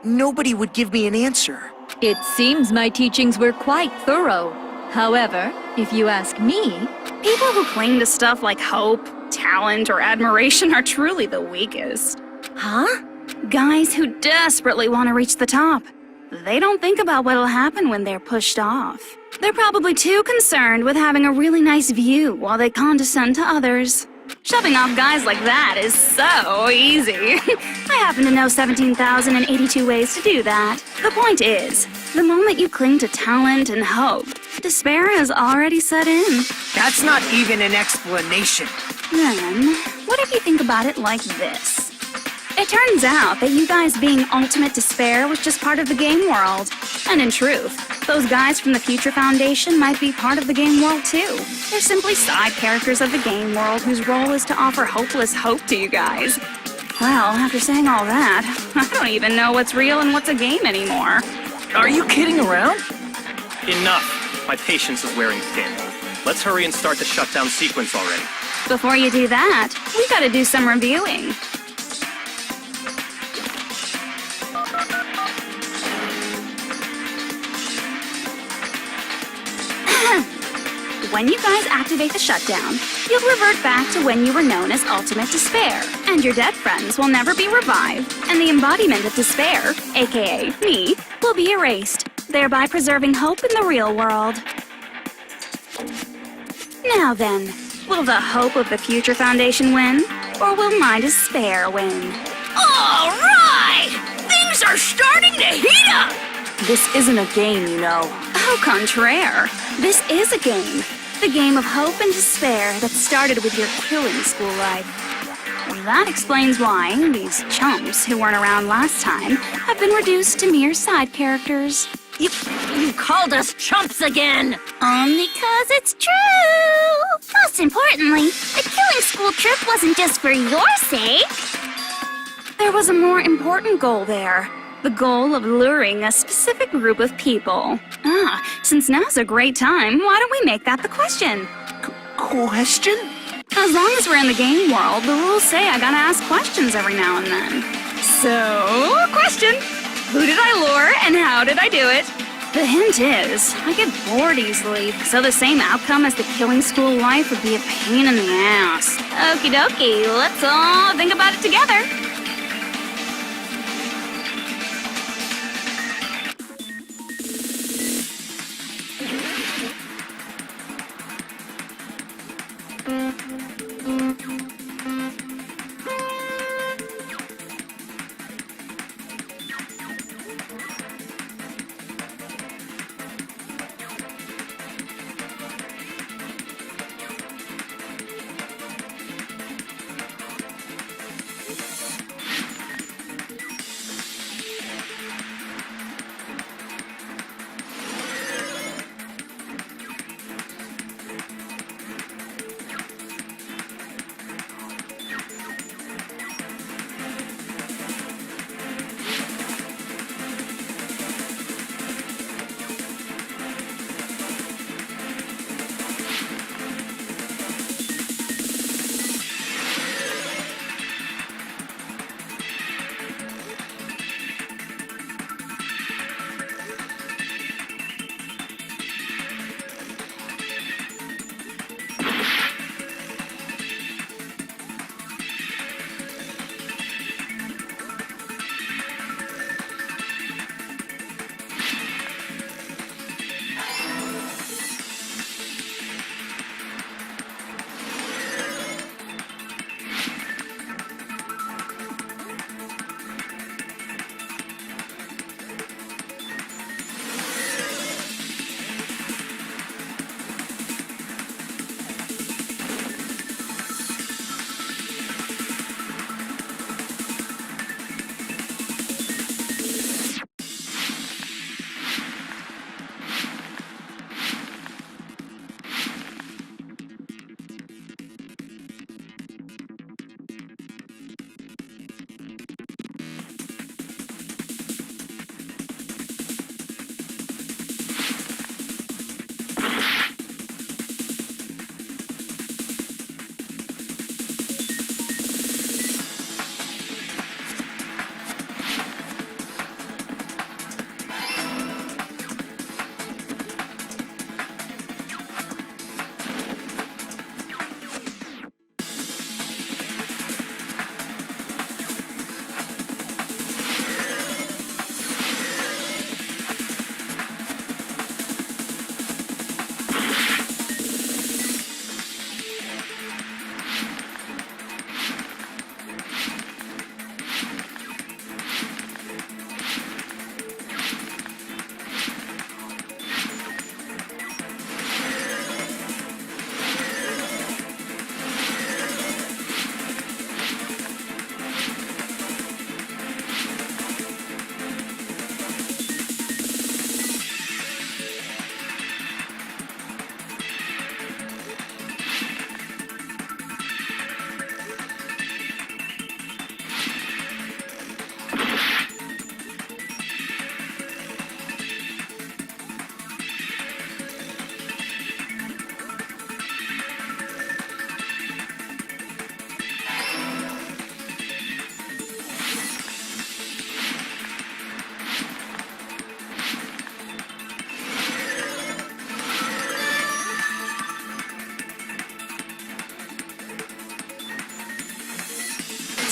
nobody would give me an answer. It seems my teachings were quite thorough. However, if you ask me, people who cling to stuff like hope, talent, or admiration are truly the weakest. Huh? Guys who desperately want to reach the top. They don't think about what'll happen when they're pushed off. They're probably too concerned with having a really nice view while they condescend to others. Shoving off guys like that is so easy. I happen to know 17,082 ways to do that. The point is, the moment you cling to talent and hope, despair has already set in. That's not even an explanation. Then, what if you think about it like this? It turns out that you guys being ultimate despair was just part of the game world. And in truth, those guys from the Future Foundation might be part of the game world too. They're simply side characters of the game world whose role is to offer hopeless hope to you guys. Well, after saying all that, I don't even know what's real and what's a game anymore. Are you kidding around? Enough. My patience is wearing thin. Let's hurry and start the shutdown sequence already. Before you do that, we gotta do some reviewing. When you guys activate the shutdown, you'll revert back to when you were known as Ultimate Despair, and your dead friends will never be revived, and the embodiment of despair, aka me, will be erased, thereby preserving hope in the real world. Now then, will the hope of the Future Foundation win, or will my despair win? All right! Things are starting to heat up! This isn't a game, you know. Au contraire, this is a game. The game of hope and despair that started with your killing school life. That explains why these chumps who weren't around last time have been reduced to mere side characters. You called us chumps again! Only 'cause it's true! Most importantly, the killing school trip wasn't just for your sake. There was a more important goal there. The goal of luring a specific group of people. Since now's a great time, why don't we make that the question? Question? As long as we're in the game world, the rules say I gotta ask questions every now and then. So, question. Who did I lure and how did I do it? The hint is, I get bored easily, so the same outcome as the killing school life would be a pain in the ass. Okie dokie, let's all think about it together.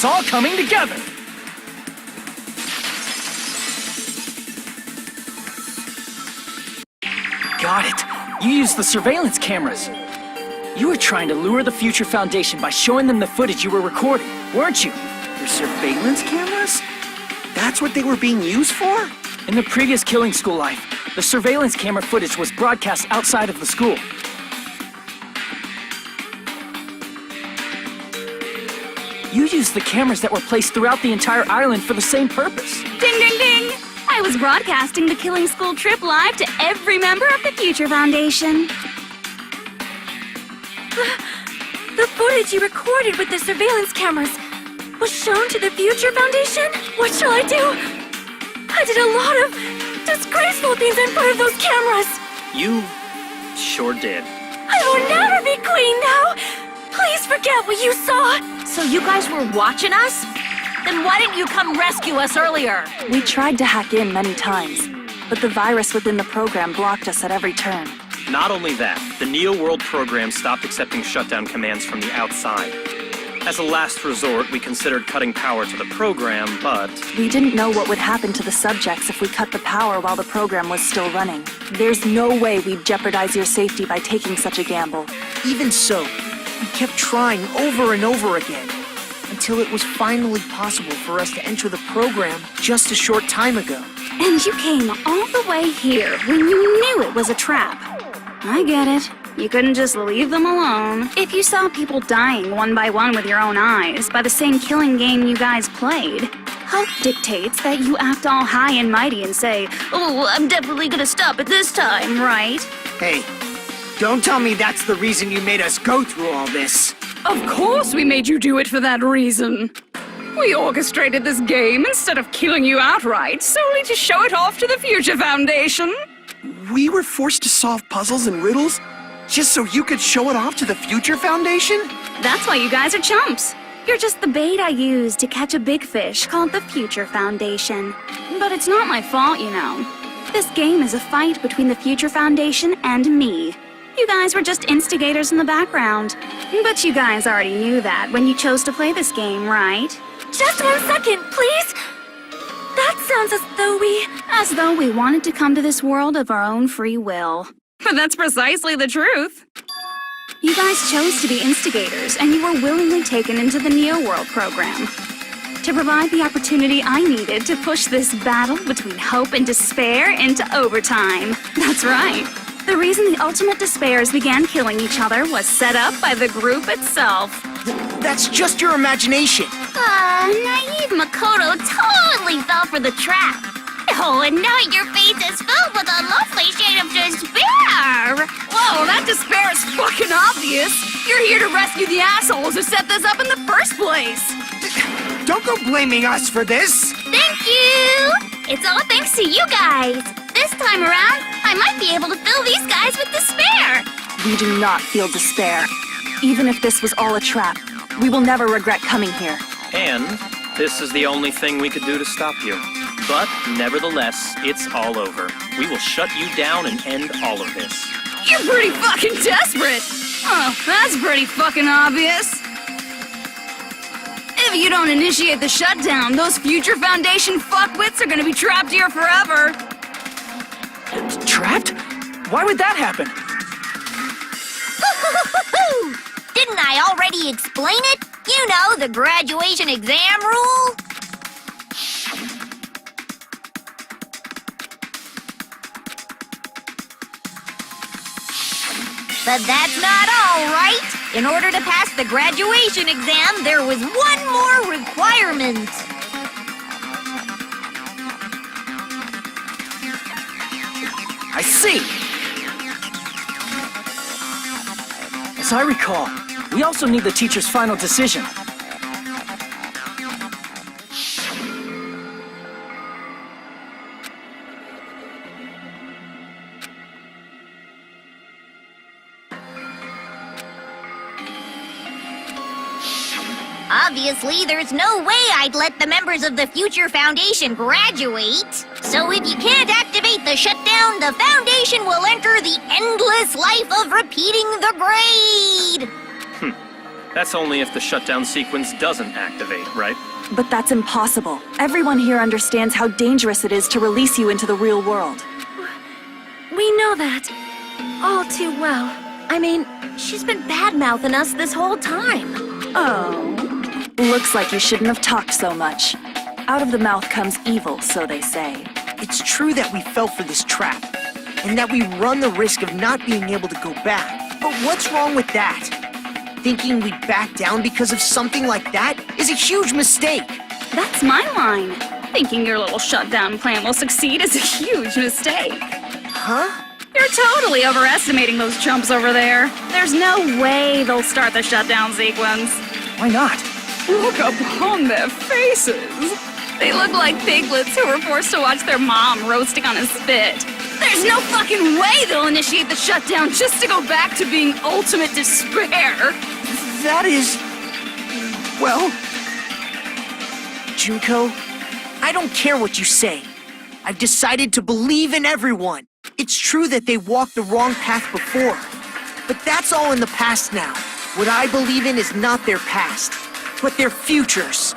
it's all coming together. Got it. You used the surveillance cameras. You were trying to lure the Future Foundation by showing them the footage you were recording, weren't you? Your surveillance cameras? That's what they were being used for? In the previous Killing School life, the surveillance camera footage was broadcast outside of the school. You used the cameras that were placed throughout the entire island for the same purpose. Ding, ding, ding! I was broadcasting the Killing School trip live to every member of the Future Foundation. The footage you recorded with the surveillance cameras was shown to the Future Foundation? What shall I do? I did a lot of disgraceful things in front of those cameras. You sure did. I will never be queen now. Please forget what you saw. So you guys were watching us? Then why didn't you come rescue us earlier? We tried to hack in many times, but the virus within the program blocked us at every turn. Not only that, the Neo World program stopped accepting shutdown commands from the outside. As a last resort, we considered cutting power to the program, but... We didn't know what would happen to the subjects if we cut the power while the program was still running. There's no way we'd jeopardize your safety by taking such a gamble. Even so, we kept trying over and over again, until it was finally possible for us to enter the program just a short time ago. And you came all the way here when you knew it was a trap. I get it. You couldn't just leave them alone. If you saw people dying one by one with your own eyes by the same killing game you guys played, hope dictates that you act all high and mighty and say, "Oh, I'm definitely gonna stop it this time, right?" Hey, don't tell me that's the reason you made us go through all this. Of course we made you do it for that reason. We orchestrated this game instead of killing you outright, solely to show it off to the Future Foundation. We were forced to solve puzzles and riddles just so you could show it off to the Future Foundation? That's why you guys are chumps. You're just the bait I used to catch a big fish called the Future Foundation. But it's not my fault, you know. This game is a fight between the Future Foundation and me. You guys were just instigators in the background. But you guys already knew that when you chose to play this game, right? Just 1 second, please. That sounds As though we wanted to come to this world of our own free will. But that's precisely the truth. You guys chose to be instigators, and you were willingly taken into the Neo World program to provide the opportunity I needed to push this battle between hope and despair into overtime. That's right. The reason the ultimate despairs began killing each other was set up by the group itself. That's just your imagination. Naive Makoto totally fell for the trap. Oh, and now your face is filled with a lovely shade of despair. Whoa, that despair is fucking obvious. You're here to rescue the assholes who set this up in the first place. Don't go blaming us for this. Thank you. It's all thanks to you guys. This time around, I might be able to fill these guys with despair. We do not feel despair. Even if this was all a trap, we will never regret coming here. And this is the only thing we could do to stop you. But, nevertheless, it's all over. We will shut you down and end all of this. You're pretty fucking desperate. Oh, that's pretty fucking obvious. If you don't initiate the shutdown, those Future Foundation fuckwits are gonna be trapped here forever. Trapped? Why would that happen? Didn't I already explain it? You know, the graduation exam rule. But that's not all, right? In order to pass the graduation exam, there was one more requirement. I see. As I recall, we also need the teacher's final decision. Obviously, there's no way I'd let the members of the Future Foundation graduate. So if you can't activate the shutdown, the Foundation will enter the endless life of repeating the grade. That's only if the shutdown sequence doesn't activate, right? But that's impossible. Everyone here understands how dangerous it is to release you into the real world. We know that. All too well. I mean, she's been bad-mouthing us this whole time. Oh. Looks like you shouldn't have talked so much. Out of the mouth comes evil, so they say. It's true that we fell for this trap, and that we run the risk of not being able to go back. But what's wrong with that? Thinking we'd back down because of something like that is a huge mistake. That's my line. Thinking your little shutdown plan will succeed is a huge mistake. Huh? You're totally overestimating those chumps over there. There's no way they'll start the shutdown sequence. Why not? Look upon their faces. They look like piglets who were forced to watch their mom roasting on a spit. There's no fucking way they'll initiate the shutdown just to go back to being ultimate despair. That is... well... Junko, I don't care what you say. I've decided to believe in everyone. It's true that they walked the wrong path before, but that's all in the past now. What I believe in is not their past, but their futures.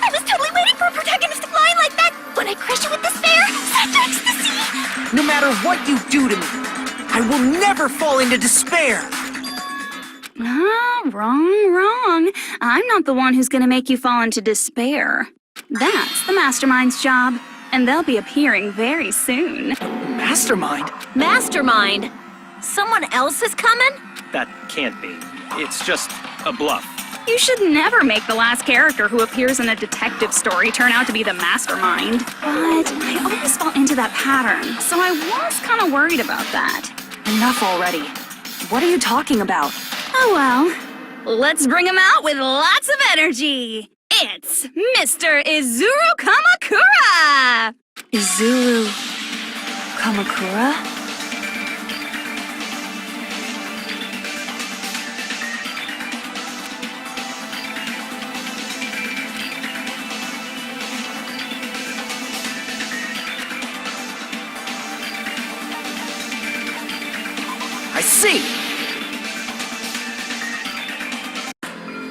I was totally waiting for a protagonistic line like that. When I crush you with despair, such ecstasy. No matter what you do to me, I will never fall into despair. Wrong. I'm not the one who's gonna make you fall into despair. That's the Mastermind's job, and they'll be appearing very soon. Mastermind? Mastermind? Someone else is coming? That can't be. It's just a bluff. You should never make the last character who appears in a detective story turn out to be the mastermind. But I always fall into that pattern, so I was kind of worried about that. Enough already. What are you talking about? Oh well, let's bring him out with lots of energy. It's Mr. Izuru Kamakura! Izuru Kamakura? I see!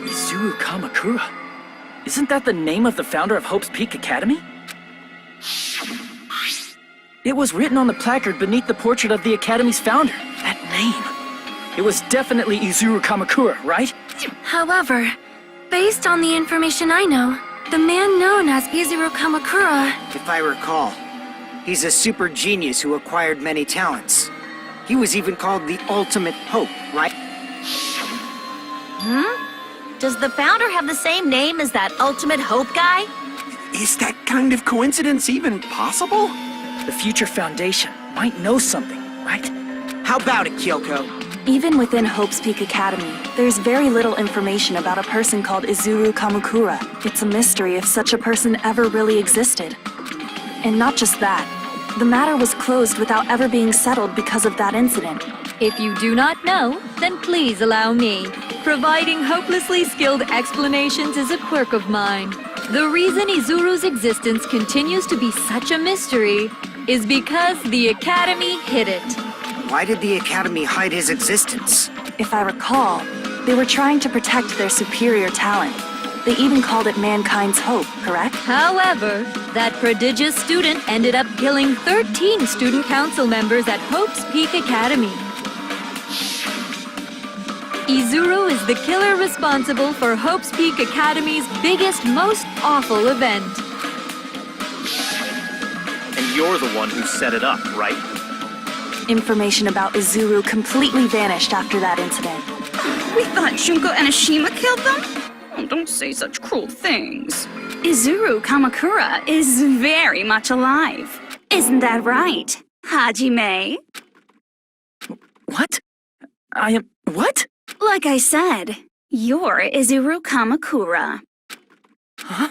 Izuru Kamakura? Isn't that the name of the founder of Hope's Peak Academy? It was written on the placard beneath the portrait of the Academy's founder. That name. It was definitely Izuru Kamakura, right? However, based on the information I know, the man known as Izuru Kamakura... If I recall, he's a super genius who acquired many talents. He was even called the Ultimate Hope, right? Does the founder have the same name as that Ultimate Hope guy? Is that kind of coincidence even possible? The future foundation might know something, right? How about it, Kyoko? Even within Hope's Peak Academy, there's very little information about a person called Izuru Kamakura. It's a mystery if such a person ever really existed. And not just that, the matter was closed without ever being settled because of that incident. If you do not know, then please allow me. Providing hopelessly skilled explanations is a quirk of mine. The reason Izuru's existence continues to be such a mystery is because the Academy hid it. Why did the Academy hide his existence? If I recall, they were trying to protect their superior talent. They even called it mankind's hope, correct? However, that prodigious student ended up killing 13 student council members at Hope's Peak Academy. Izuru is the killer responsible for Hope's Peak Academy's biggest, most awful event. And you're the one who set it up, right? Information about Izuru completely vanished after that incident. We thought Junko Enoshima killed them? Oh, don't say such cruel things. Izuru Kamakura is very much alive. Isn't that right, Hajime? What? I am... what? Like I said, you're Izuru Kamakura. Huh?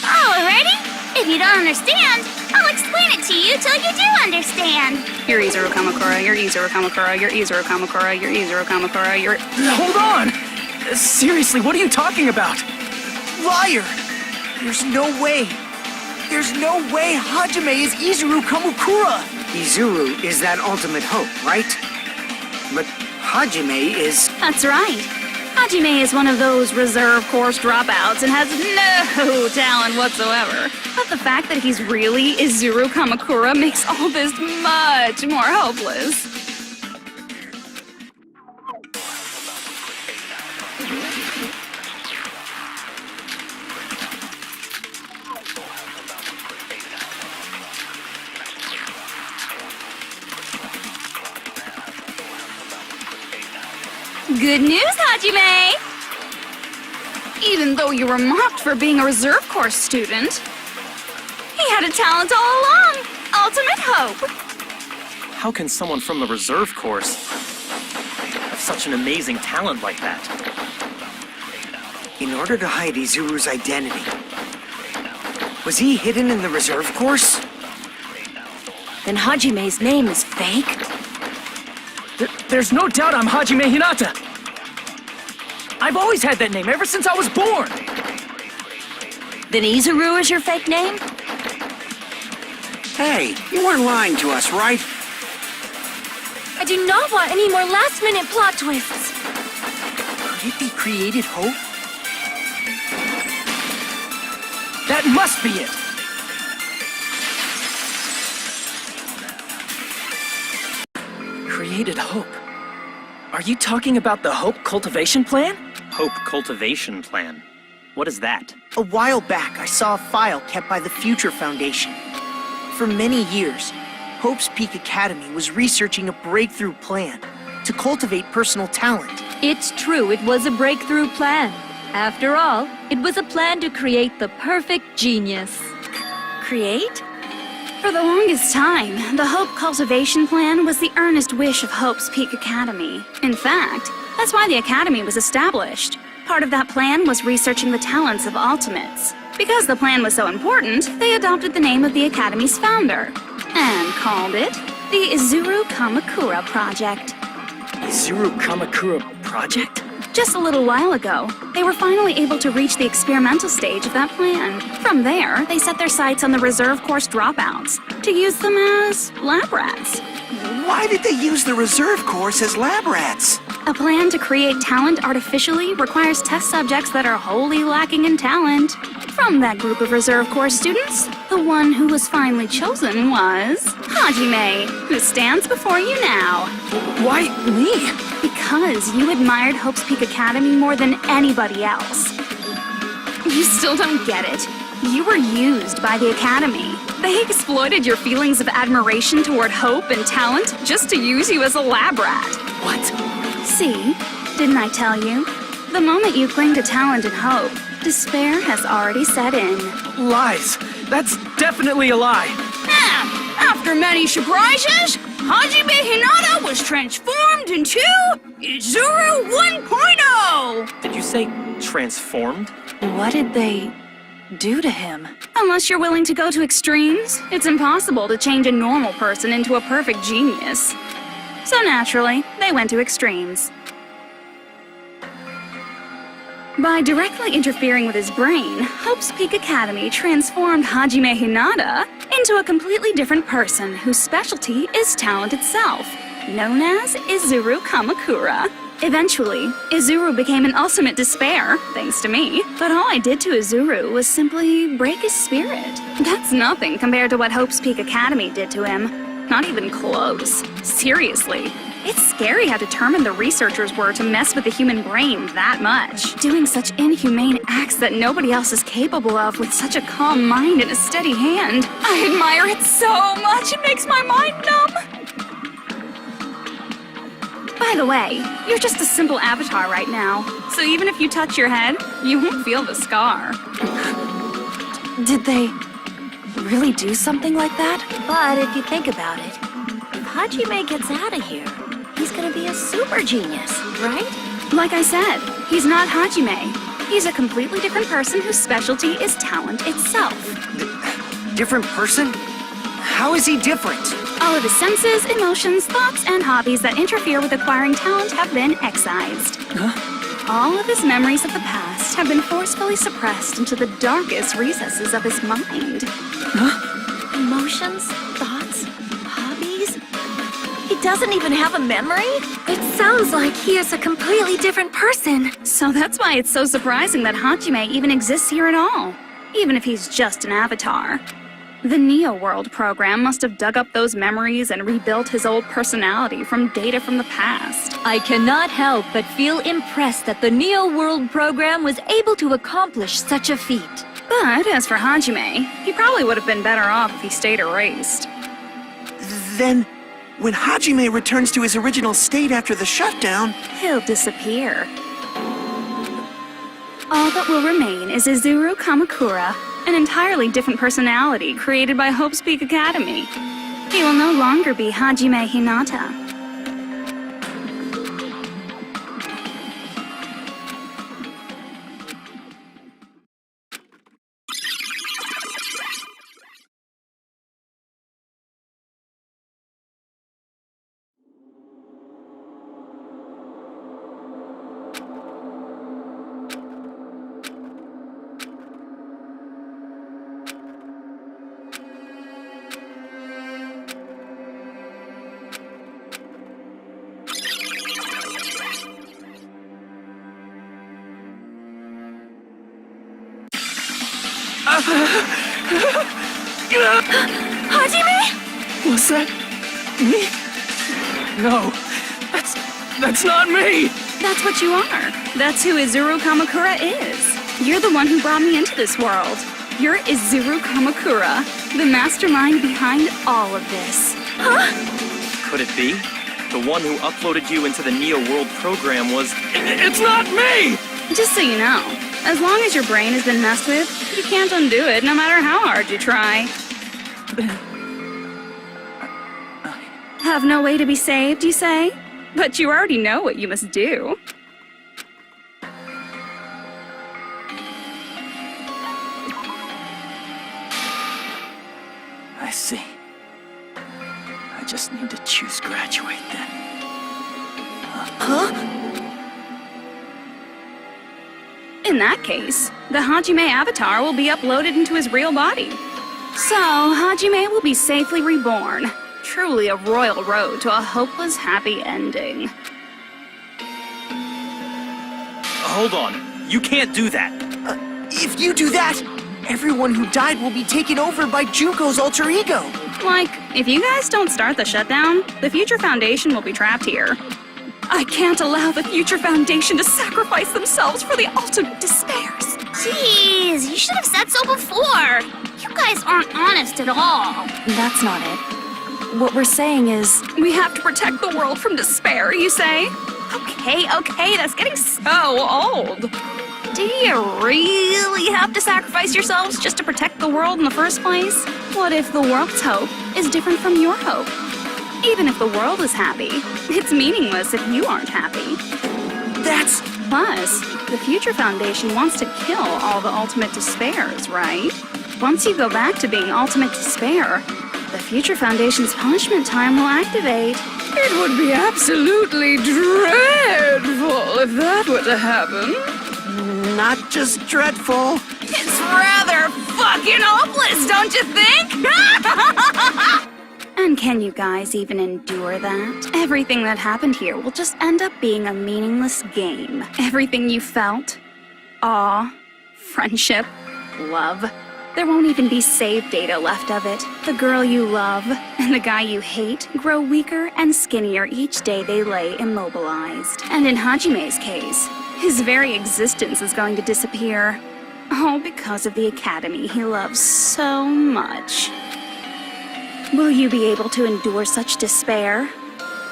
Alrighty? If you don't understand, I'll explain it to you till you do understand. You're Izuru Kamakura, you're Izuru Kamakura, you're Izuru Kamakura, you're Izuru Kamakura, you're... Hold on! Seriously, what are you talking about? Liar! There's no way. There's no way Hajime is Izuru Kamakura! Izuru is that Ultimate Hope, right? But Hajime is... That's right. Hajime is one of those reserve course dropouts and has no talent whatsoever. But the fact that he's really Izuru Kamakura makes all this much more hopeless. Good news, Hajime! Even though you were mocked for being a reserve course student, he had a talent all along! Ultimate hope! How can someone from the reserve course have such an amazing talent like that? In order to hide Izuru's identity. Was he hidden in the reserve course? Then Hajime's name is fake? There's no doubt I'm Hajime Hinata. I've always had that name ever since I was born. Then Izuru is your fake name? Hey, you weren't lying to us, right? I do not want any more last-minute plot twists. Could it be created hope? That must be it. Created hope. Are you talking about the Hope Cultivation Plan? Hope Cultivation Plan. What is that? A while back, I saw a file kept by the Future Foundation. For many years, Hope's Peak Academy was researching a breakthrough plan to cultivate personal talent. It's true, it was a breakthrough plan. After all, it was a plan to create the perfect genius. Create? For the longest time, the Hope Cultivation Plan was the earnest wish of Hope's Peak Academy. In fact, that's why the Academy was established. Part of that plan was researching the talents of Ultimates. Because the plan was so important, they adopted the name of the Academy's founder and called it the Izuru Kamakura Project. Izuru Kamakura Project? Just a little while ago, they were finally able to reach the experimental stage of that plan. From there, they set their sights on the reserve course dropouts to use them as lab rats. Why did they use the reserve course as lab rats? A plan to create talent artificially requires test subjects that are wholly lacking in talent. From that group of reserve course students, the one who was finally chosen was Hajime, who stands before you now. Why me? Because you admired Hope's Peak Academy more than anybody else. You still don't get it. You were used by the Academy. They exploited your feelings of admiration toward hope and talent just to use you as a lab rat. What? See? Didn't I tell you? The moment you cling to talent and hope, despair has already set in. Lies. That's definitely a lie. After many surprises, Hajime Hinata was transformed into Izuru 1.0! Did you say transformed? What did they do to him? Unless you're willing to go to extremes, it's impossible to change a normal person into a perfect genius. So naturally, they went to extremes. By directly interfering with his brain, Hope's Peak Academy transformed Hajime Hinata into a completely different person whose specialty is talent itself, known as Izuru Kamakura. Eventually, Izuru became an ultimate despair, thanks to me, but all I did to Izuru was simply break his spirit. That's nothing compared to what Hope's Peak Academy did to him. Not even close. Seriously. It's scary how determined the researchers were to mess with the human brain that much. Doing such inhumane acts that nobody else is capable of with such a calm mind and a steady hand. I admire it so much, it makes my mind numb. By the way, you're just a simple avatar right now, so even if you touch your head, you won't feel the scar. Did they really do something like that? But if you think about it, if Hajime gets out of here, he's gonna be a super genius, right? Like I said, he's not Hajime. He's a completely different person whose specialty is talent itself. Different person? How is he different? All of his senses, emotions, thoughts, and hobbies that interfere with acquiring talent have been excised. All of his memories of the past have been forcefully suppressed into the darkest recesses of his mind. Emotions, thoughts, hobbies. It doesn't even have a memory? It sounds like he is a completely different person. So that's why it's so surprising that Hajime even exists here at all, even if he's just an avatar. The Neo World program must have dug up those memories and rebuilt his old personality from data from the past. I cannot help but feel impressed that the Neo World program was able to accomplish such a feat. But as for Hajime, he probably would have been better off if he stayed erased. Then, when Hajime returns to his original state after the shutdown, He'll disappear. All that will remain is Izuru Kamakura, an entirely different personality created by Hope's Peak Academy. He will no longer be Hajime Hinata. Hajime? Was that me? No, that's not me! That's what you are. That's who Izuru Kamakura is. You're the one who brought me into this world. You're Izuru Kamakura, the mastermind behind all of this. Huh? Could it be? The one who uploaded you into the Neo World program was... It's not me! Just so you know, as long as your brain has been messed with, you can't undo it no matter how hard you try. Have no way to be saved, you say? But you already know what you must do. I see. I just need to choose graduate then. In that case, the Hajime avatar will be uploaded into his real body. So, Hajime will be safely reborn. Truly a royal road to a hopeless, happy ending. Hold on. You can't do that. If you do that, everyone who died will be taken over by Junko's alter ego. Like, if you guys don't start the shutdown, the Future Foundation will be trapped here. I can't allow the Future Foundation to sacrifice themselves for the ultimate despairs. Jeez, you should have said so before. You guys aren't honest at all. That's not it. What we're saying is... We have to protect the world from despair, you say? Okay, that's getting so old. Do you really have to sacrifice yourselves just to protect the world in the first place? What if the world's hope is different from your hope? Even if the world is happy, it's meaningless if you aren't happy. That's... Plus, the Future Foundation wants to kill all the ultimate despairs, right? Once you go back to being ultimate despair, the Future Foundation's punishment time will activate. It would be absolutely dreadful if that were to happen. not just dreadful. It's rather fucking hopeless, don't you think? And can you guys even endure that? Everything that happened here will just end up being a meaningless game. Everything you felt, awe, friendship, love, there won't even be save data left of it. The girl you love and the guy you hate grow weaker and skinnier each day they lay immobilized. And in Hajime's case, his very existence is going to disappear. All because of the academy he loves so much. Will you be able to endure such despair?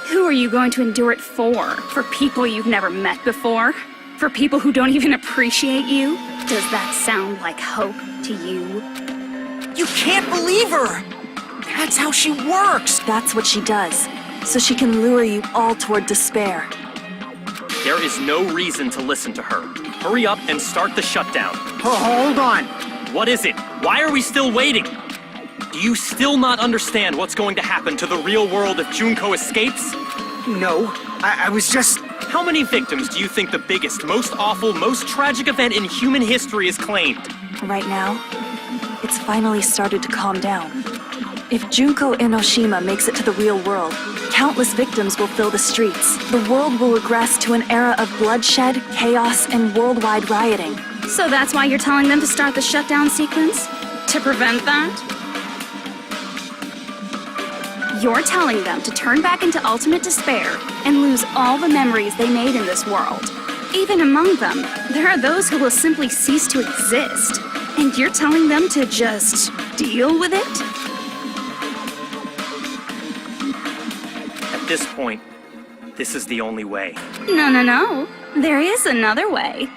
Who are you going to endure it for? For people you've never met before? For people who don't even appreciate you? Does that sound like hope to you? You can't believe her! That's how she works! That's what she does, so she can lure you all toward despair. There is no reason to listen to her. Hurry up and start the shutdown. Hold on. What is it? Why are we still waiting? Do you still not understand what's going to happen to the real world if Junko escapes? No, I was just... How many victims do you think the biggest, most awful, most tragic event in human history has claimed? Right now, it's finally started to calm down. If Junko Enoshima makes it to the real world, Countless victims will fill the streets. The world will regress to an era of bloodshed, chaos, and worldwide rioting. So that's why you're telling them to start the shutdown sequence? To prevent that? You're telling them to turn back into ultimate despair and lose all the memories they made in this world. Even among them, there are those who will simply cease to exist. And you're telling them to just deal with it? At this point, this is the only way. No. There is another way.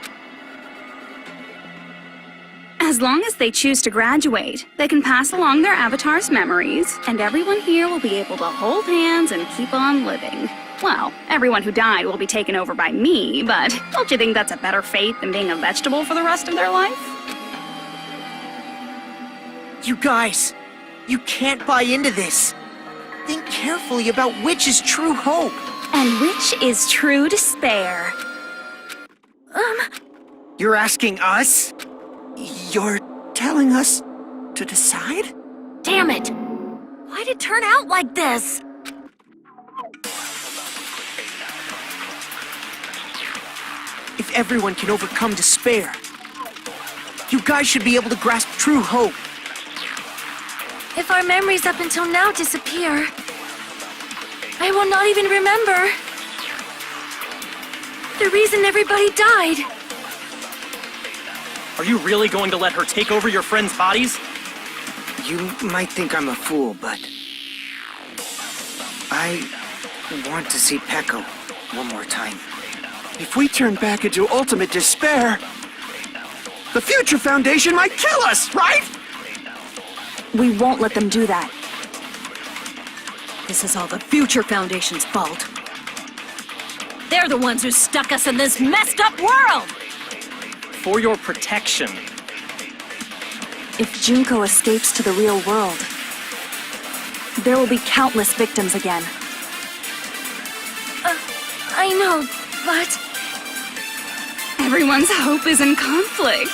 As long as they choose to graduate, they can pass along their avatar's memories, and everyone here will be able to hold hands and keep on living. Well, everyone who died will be taken over by me, but don't you think that's a better fate than being a vegetable for the rest of their life? You guys, you can't buy into this. Think carefully about which is true hope. And which is true despair. You're asking us? You're telling us to decide? Damn it! Why'd it turn out like this? If everyone can overcome despair, you guys should be able to grasp true hope. If our memories up until now disappear, I will not even remember the reason everybody died. Are you really going to let her take over your friends' bodies? You might think I'm a fool, but I want to see Peko one more time. If we turn back into ultimate despair, the Future Foundation might kill us, right? We won't let them do that. This is all the Future Foundation's fault. They're the ones who stuck us in this messed up world! For your protection. If Junko escapes to the real world, there will be countless victims again. I know, but... Everyone's hope is in conflict.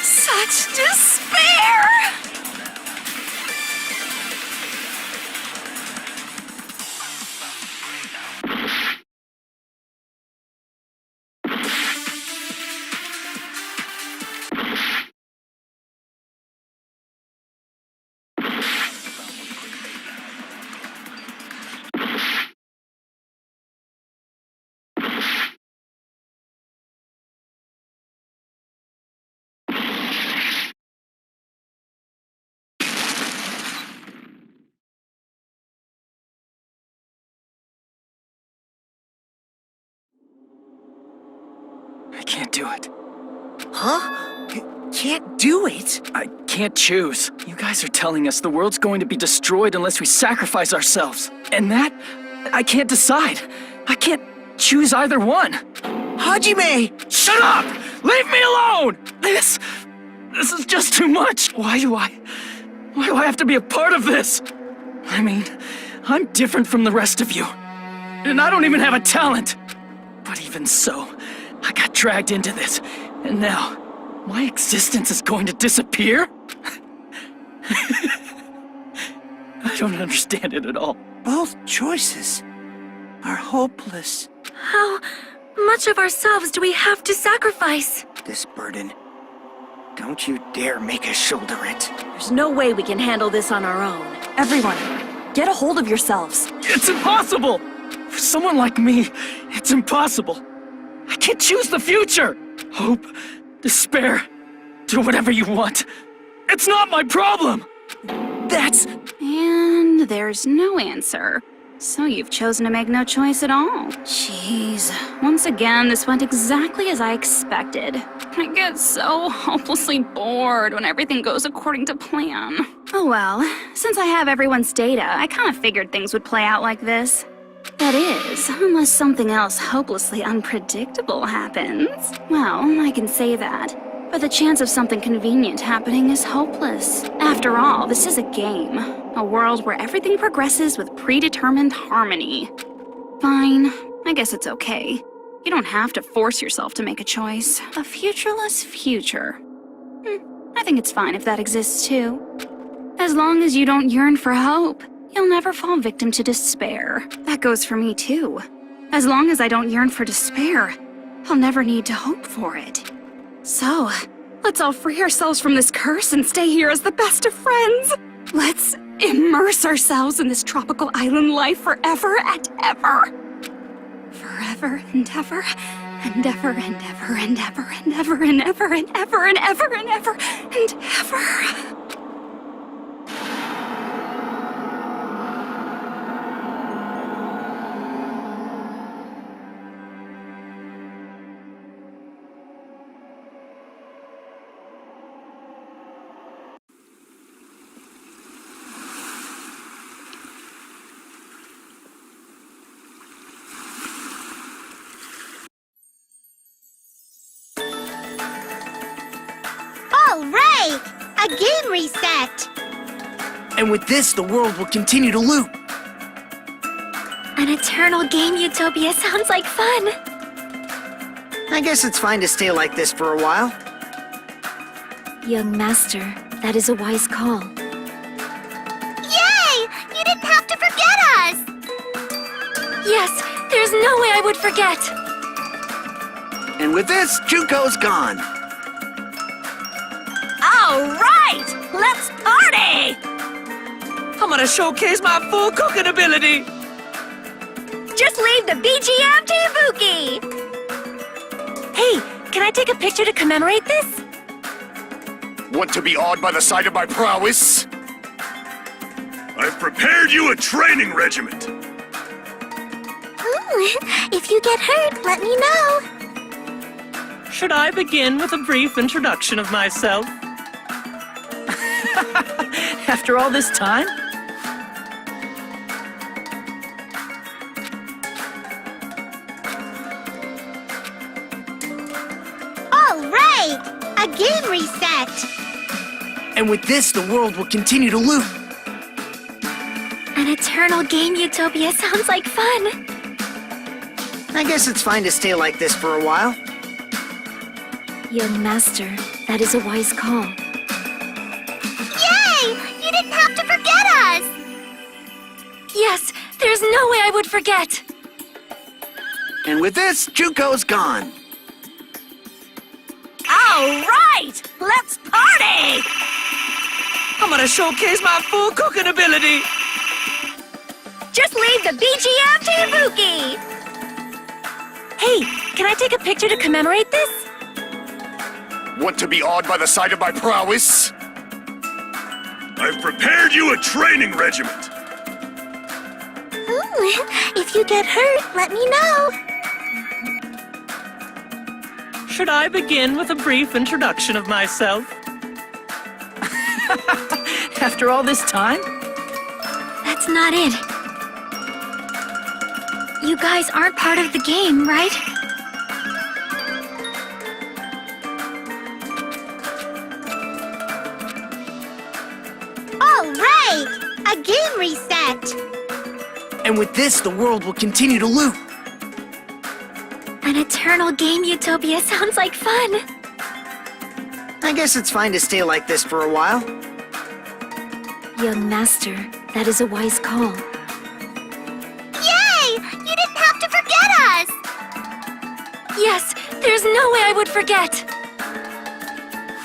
Such despair! I can't do it. Huh? Can't do it? I can't choose. You guys are telling us the world's going to be destroyed unless we sacrifice ourselves. And that, I can't decide. I can't choose either one. Hajime! Shut up! Leave me alone! This is just too much. Why do I have to be a part of this? I mean, I'm different from the rest of you. And I don't even have a talent. But even so, I got dragged into this. And now, my existence is going to disappear? I don't understand it at all. Both choices are hopeless. How much of ourselves do we have to sacrifice? This burden, don't you dare make us shoulder it. There's no way we can handle this on our own. Everyone, get a hold of yourselves. It's impossible! For someone like me, it's impossible. I can't choose the future! Hope, despair, do whatever you want. It's not my problem! That's... And there's no answer. So you've chosen to make no choice at all. Jeez. Once again, this went exactly as I expected. I get so hopelessly bored when everything goes according to plan. Oh well, since I have everyone's data, I kind of figured things would play out like this. That is, unless something else hopelessly unpredictable happens. Well, I can say that. But the chance of something convenient happening is hopeless. After all, this is a game. A world where everything progresses with predetermined harmony. Fine, I guess it's okay. You don't have to force yourself to make a choice. A futureless future. I think it's fine if that exists too. As long as you don't yearn for hope, you'll never fall victim to despair. That goes for me too. As long as I don't yearn for despair, I'll never need to hope for it. So, let's all free ourselves from this curse and stay here as the best of friends. Let's immerse ourselves in this tropical island life forever and ever. Forever and ever, and ever and ever and ever and ever and ever and ever and ever and ever and ever. All right! A game reset! And with this, the world will continue to loop. An eternal game utopia sounds like fun. I guess it's fine to stay like this for a while. Young master, that is a wise call. Yay! You didn't have to forget us! Yes, there's no way I would forget. And with this, Junko's gone. All right! Let's party! I'm gonna showcase my full cooking ability. Just leave the BGM to Ibuki. Hey, can I take a picture to commemorate this? Want to be awed by the sight of my prowess? I've prepared you a training regiment. If you get hurt, let me know. Should I begin with a brief introduction of myself? After all this time? All right! A game reset! And with this, the world will continue to loop. An eternal game utopia sounds like fun. I guess it's fine to stay like this for a while. Young master, that is a wise call. Yay! You didn't have to forget us! Yes, there's no way I would forget. And with this, Junko's gone. All right! Let's party! I'm gonna showcase my full cooking ability. Just leave the BGM to Ibuki. Hey, can I take a picture to commemorate this? Want to be awed by the sight of my prowess? I've prepared you a training regiment. If you get hurt, let me know. Should I begin with a brief introduction of myself? After all this time? That's not it. You guys aren't part of the game, right? All right! A game reset! And with this, the world will continue to loop. An eternal game utopia sounds like fun. I guess it's fine to stay like this for a while. Young master, that is a wise call. Yay! You didn't have to forget us! Yes, there's no way I would forget.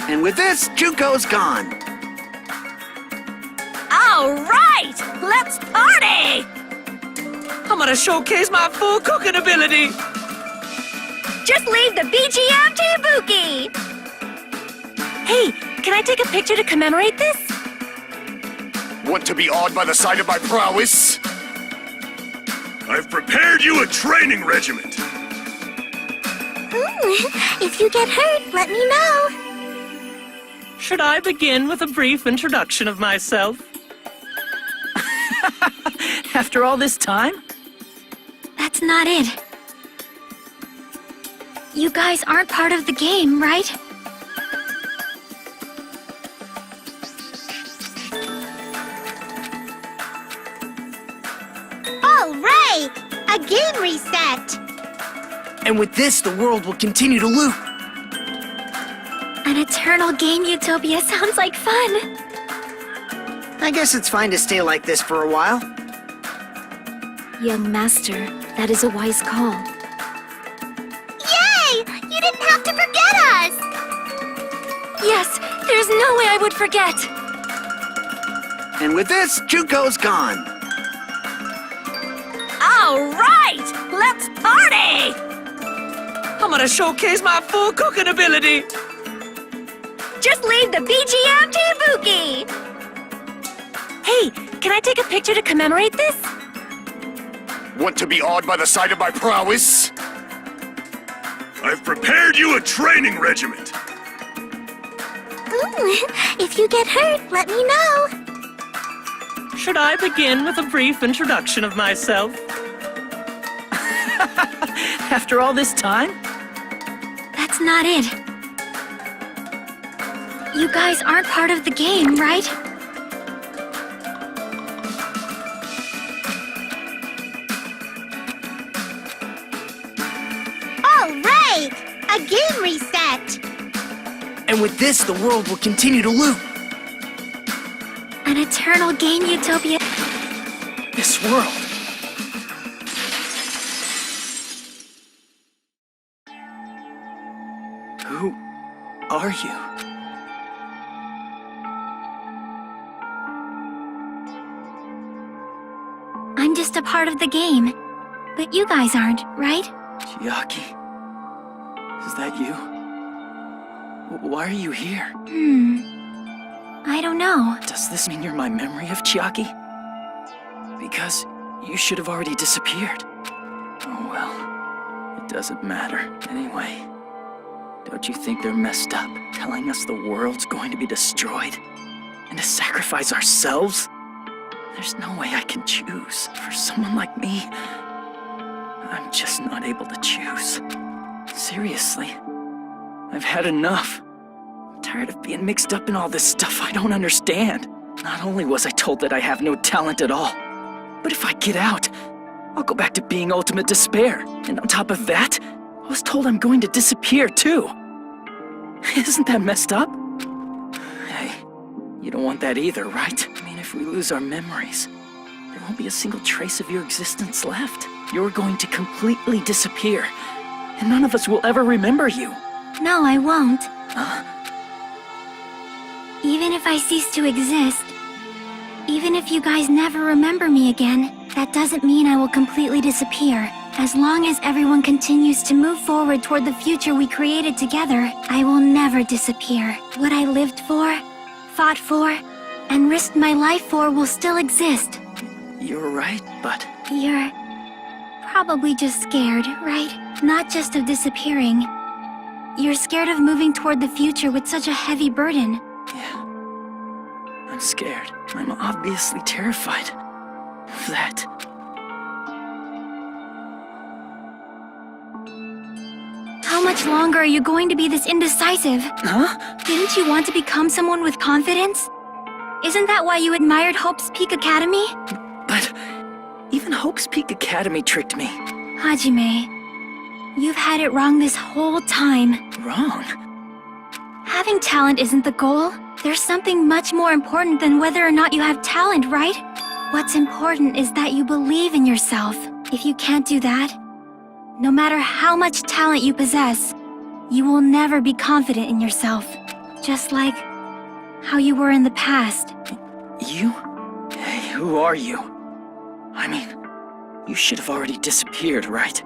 And with this, Junko's gone. All right! Let's party! I'm gonna showcase my full cooking ability. Just leave the BGM to Ibuki. Hey, can I take a picture to commemorate this? Want to be awed by the sight of my prowess? I've prepared you a training regiment. If you get hurt, let me know. Should I begin with a brief introduction of myself? After all this time? That's not it. You guys aren't part of the game, right? All right! A game reset! And with this, the world will continue to loop. An eternal game utopia sounds like fun. I guess it's fine to stay like this for a while. Young master, that is a wise call. Yay! You didn't have to forget us! Yes, there's no way I would forget. And with this, Junko's gone. All right, let's party! I'm gonna showcase my full cooking ability. Just leave the BGM to Ibuki. Hey, can I take a picture to commemorate this? Want to be awed by the sight of my prowess? I've prepared you a training regiment. Ooh, if you get hurt, let me know. Should I begin with a brief introduction of myself? After all this time? That's not it. You guys aren't part of the game, right? All right! A game reset! And with this, the world will continue to loop. An eternal game utopia. This world. Who are you? I'm just a part of the game. But you guys aren't, right? Chiaki. Is that you? Why are you here? I don't know. Does this mean you're my memory of Chiaki? Because you should have already disappeared. Oh well, it doesn't matter. Anyway, don't you think they're messed up, telling us the world's going to be destroyed? And to sacrifice ourselves? There's no way I can choose. For someone like me, I'm just not able to choose. Seriously, I've had enough. I'm tired of being mixed up in all this stuff I don't understand. Not only was I told that I have no talent at all, but if I get out, I'll go back to being ultimate despair. And on top of that, I was told I'm going to disappear too. Isn't that messed up? Hey, you don't want that either, right? I mean, if we lose our memories, there won't be a single trace of your existence left. You're going to completely disappear, and none of us will ever remember you. No, I won't. Even if I cease to exist, even if you guys never remember me again, that doesn't mean I will completely disappear. As long as everyone continues to move forward toward the future we created together, I will never disappear. What I lived for, fought for, and risked my life for will still exist. You're right, but... You're probably just scared, right? Not just of disappearing. You're scared of moving toward the future with such a heavy burden. Yeah. I'm scared. I'm obviously terrified of that. How much longer are you going to be this indecisive? Huh? Didn't you want to become someone with confidence? Isn't that why you admired Hope's Peak Academy? But even Hope's Peak Academy tricked me. Hajime, you've had it wrong this whole time. Wrong? Having talent isn't the goal. There's something much more important than whether or not you have talent, right? What's important is that you believe in yourself. If you can't do that, no matter how much talent you possess, you will never be confident in yourself. Just like how you were in the past. You? Hey, who are you? I mean, you should have already disappeared, right?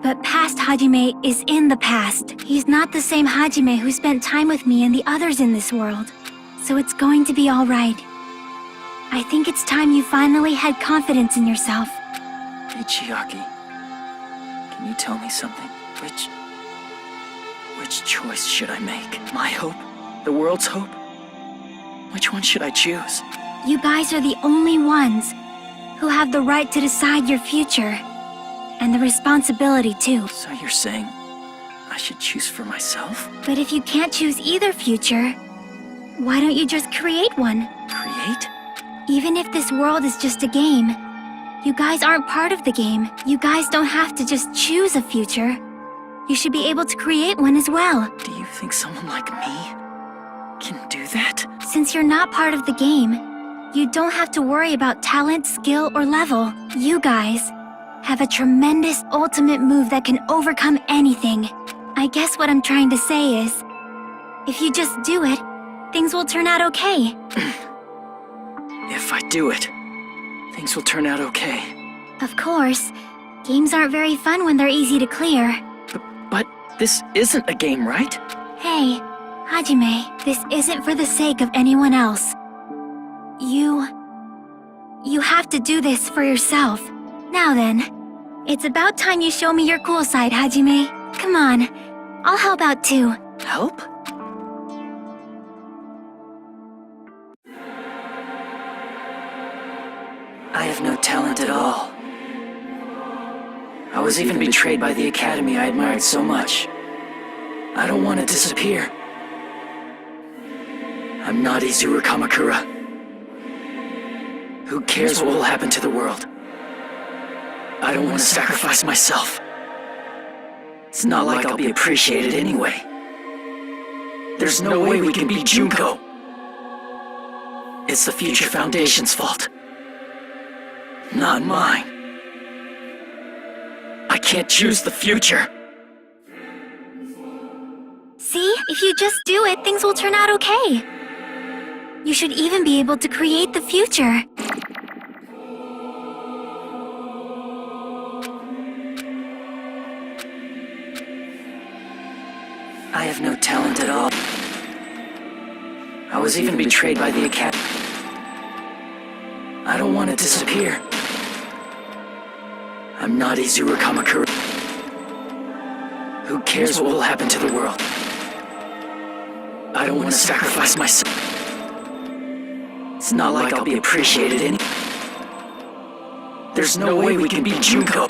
But past Hajime is in the past. He's not the same Hajime who spent time with me and the others in this world. So it's going to be all right. I think it's time you finally had confidence in yourself. Hey, Chiaki. Can you tell me something? Which choice should I make? My hope? The world's hope? Which one should I choose? You guys are the only ones who have the right to decide your future. And the responsibility, too. So you're saying I should choose for myself? But if you can't choose either future, why don't you just create one? Create? Even if this world is just a game, you guys aren't part of the game. You guys don't have to just choose a future. You should be able to create one as well. Do you think someone like me can do that? Since you're not part of the game, You don't have to worry about talent, skill, or level. You guys have a tremendous ultimate move that can overcome anything. I guess what I'm trying to say is, if you just do it, things will turn out okay. If I do it, things will turn out okay. Of course, games aren't very fun when they're easy to clear. But this isn't a game, right? Hey, Hajime, this isn't for the sake of anyone else. You have to do this for yourself. Now then, it's about time you show me your cool side, Hajime. Come on, I'll help out too. Help? I have no talent at all. I was even betrayed by the academy I admired so much. I don't want to disappear. I'm not Izuru Kamakura. Who cares what will happen to the world? I don't want to sacrifice myself. It's not like I'll be appreciated anyway. There's no way we can beat Junko. It's the Future Foundation's fault. Not mine. I can't choose the future. See, if you just do it, things will turn out okay. You should even be able to create the future. I have no talent at all. I was even betrayed by the academy. I don't want to disappear. I'm not Izuru Kamakura. Who cares what will happen to the world? I don't want to sacrifice myself. It's not like I'll be appreciated anyway. There's no way we can beat Junko.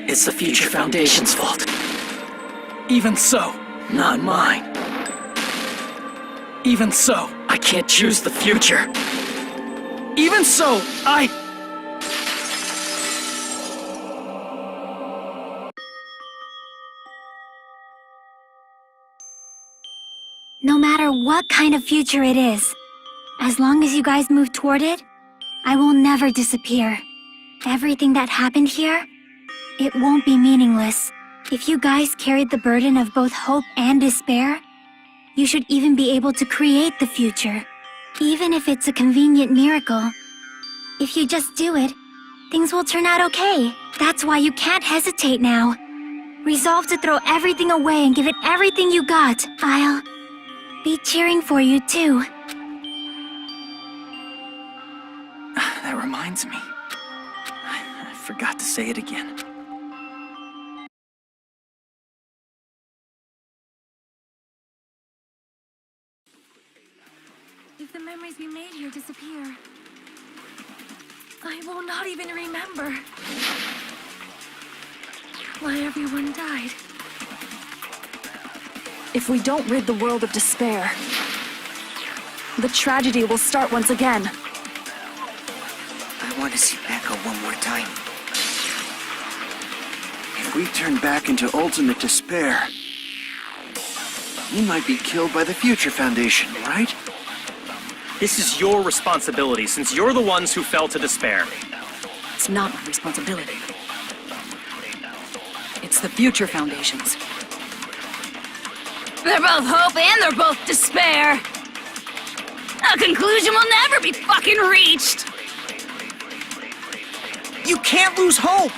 It's the Future Foundation's fault. Even so, not mine. Even so, I can't choose the future. Even so, No matter what kind of future it is, as long as you guys move toward it, I will never disappear. Everything that happened here, it won't be meaningless. If you guys carried the burden of both hope and despair, you should even be able to create the future, even if it's a convenient miracle. If you just do it, things will turn out okay. That's why you can't hesitate now. Resolve to throw everything away and give it everything you got. I'll be cheering for you too. That reminds me. I forgot to say it again. If the memories we made here disappear, I will not even remember why everyone died. If we don't rid the world of despair, the tragedy will start once again. I want to see Becca one more time. If we turn back into ultimate despair, we might be killed by the Future Foundation, right? This is your responsibility, since you're the ones who fell to despair. It's not my responsibility. It's the Future Foundation's. They're both hope and they're both despair. A conclusion will never be fucking reached. You can't lose hope!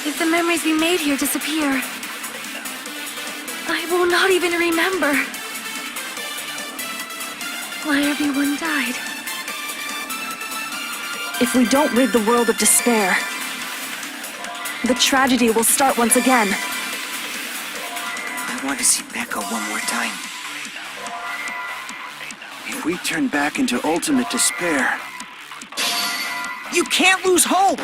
If the memories we made here disappear, I will not even remember why everyone died. If we don't rid the world of despair, the tragedy will start once again. I want to see Becca one more time. If we turn back into ultimate despair, you can't lose hope!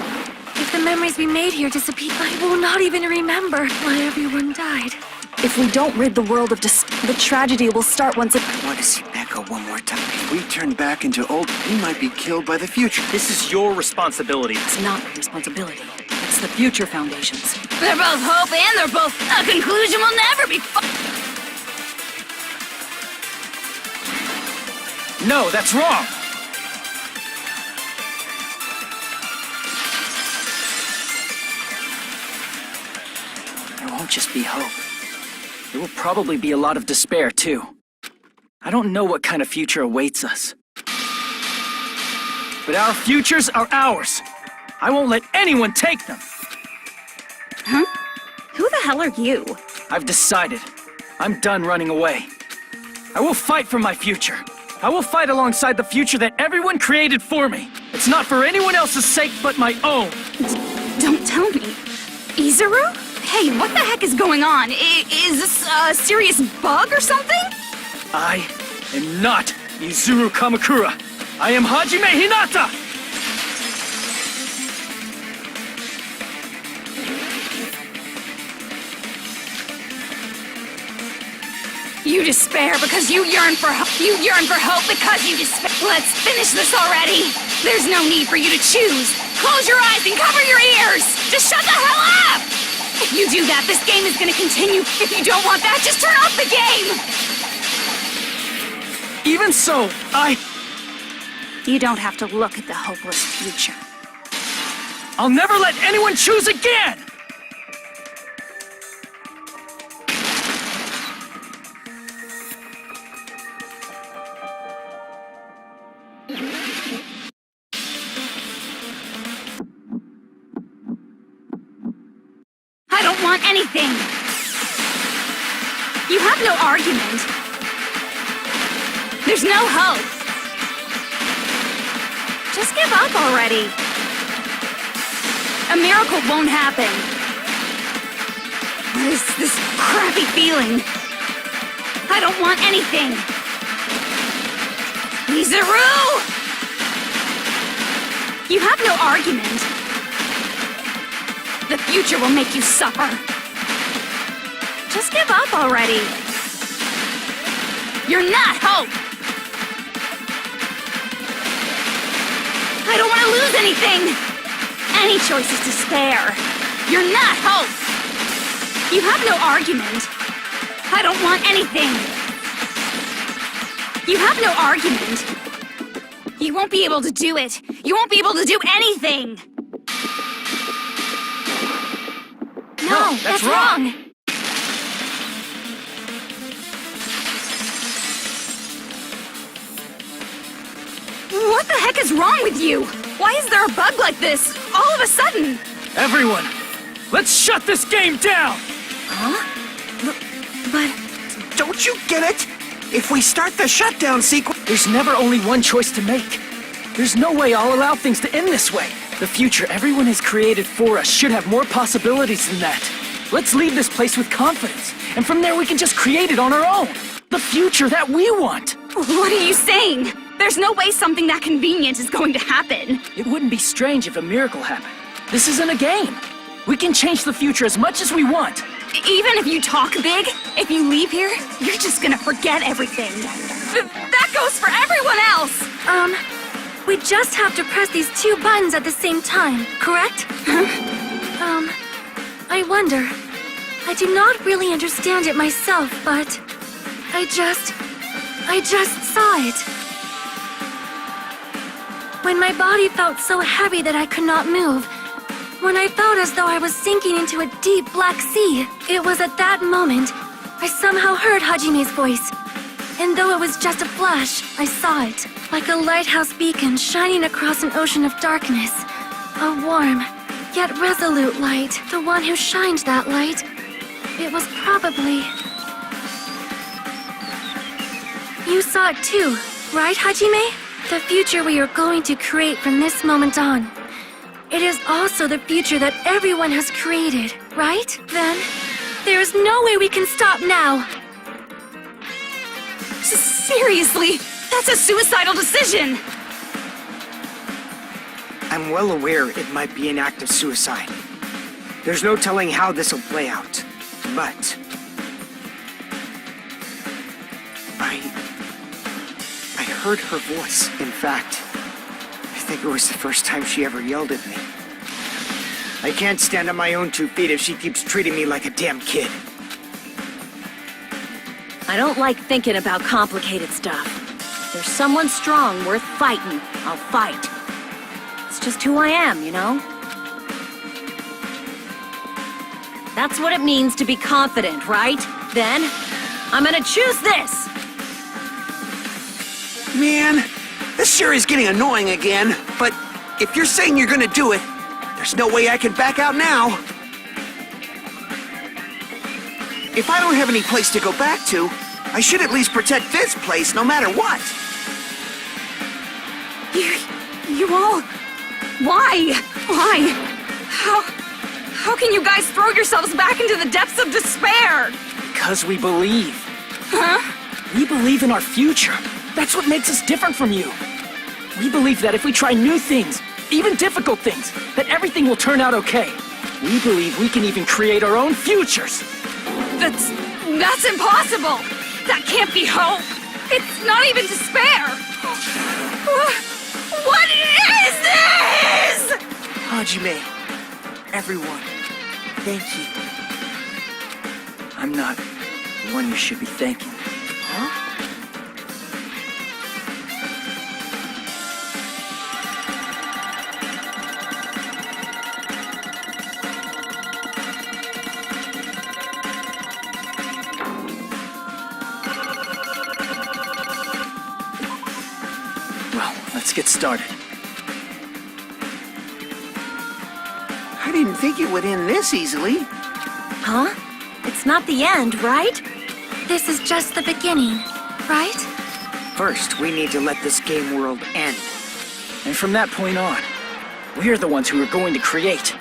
If the memories we made here disappear, I will not even remember why everyone died. If we don't rid the world of the tragedy will start once again. I want to see Becca one more time. If we turn back into we might be killed by the future. This is your responsibility. It's not my responsibility. It's the Future Foundation's. They're both hope and they're both... A conclusion will never be... No, that's wrong! There won't just be hope. There will probably be a lot of despair, too. I don't know what kind of future awaits us. But our futures are ours. I won't let anyone take them. Huh? Who the hell are you? I've decided. I'm done running away. I will fight for my future. I will fight alongside the future that everyone created for me. It's not for anyone else's sake but my own. Don't tell me. Izuru? Hey, what the heck is going on? Is this a serious bug or something? I am not Izuru Kamakura. I am Hajime Hinata! You despair because you yearn for hope. You yearn for hope because you despair. Let's finish this already. There's no need for you to choose. Close your eyes and cover your ears. Just shut the hell up! If you do that, this game is going to continue. If you don't want that, just turn off the game! Even so, You don't have to look at the hopeless future. I'll never let anyone choose again! I don't want anything! You have no argument. There's no hope. Just give up already. A miracle won't happen. What is this crappy feeling? I don't want anything. Izuru! You have no argument. The future will make you suffer. Just give up already. You're not hope. I don't want to lose anything. Any choice is despair. You're not hope. You have no argument. I don't want anything. You have no argument. You won't be able to do it. You won't be able to do anything. No, that's wrong. What the heck is wrong with you? Why is there a bug like this, all of a sudden? Everyone, let's shut this game down! Huh? But... Don't you get it? If we start the shutdown sequence... There's never only one choice to make. There's no way I'll allow things to end this way. The future everyone has created for us should have more possibilities than that. Let's leave this place with confidence, and from there we can just create it on our own. The future that we want. What are you saying? There's no way something that convenient is going to happen. It wouldn't be strange if a miracle happened. This isn't a game. We can change the future as much as we want. Even if you talk big, if you leave here, you're just gonna forget everything. That goes for everyone else! We just have to press these two buttons at the same time, correct? I wonder. I do not really understand it myself, but I just saw it. When my body felt so heavy that I could not move, when I felt as though I was sinking into a deep black sea, it was at that moment I somehow heard Hajime's voice. And though it was just a flash, I saw it, like a lighthouse beacon shining across an ocean of darkness. A warm, yet resolute light. The one who shined that light, it was probably... You saw it too, right, Hajime? The future we are going to create from this moment on. It is also the future that everyone has created, right? Then, there is no way we can stop now. Seriously, that's a suicidal decision. I'm well aware it might be an act of suicide. There's no telling how this will play out, but... I heard her voice. In fact, I think it was the first time she ever yelled at me. I can't stand on my own 2 feet if she keeps treating me like a damn kid. I don't like thinking about complicated stuff. If there's someone strong worth fighting, I'll fight. It's just who I am, you know? That's what it means to be confident, right? Then, I'm gonna choose this! Man, this sure is getting annoying again, but if you're saying you're gonna do it, there's no way I can back out now. If I don't have any place to go back to, I should at least protect this place no matter what. You all... Why? Why? How can you guys throw yourselves back into the depths of despair? Because we believe. Huh? We believe in our future. That's what makes us different from you. We believe that if we try new things, even difficult things, that everything will turn out okay. We believe we can even create our own futures. That's impossible! That can't be hope! It's not even despair! What is this?! Hajime, everyone, thank you. I'm not the one you should be thanking. Huh? Well, let's get started. I didn't think it would end this easily. Huh? It's not the end, right? This is just the beginning, right? First, we need to let this game world end. And from that point on, we're the ones who are going to create.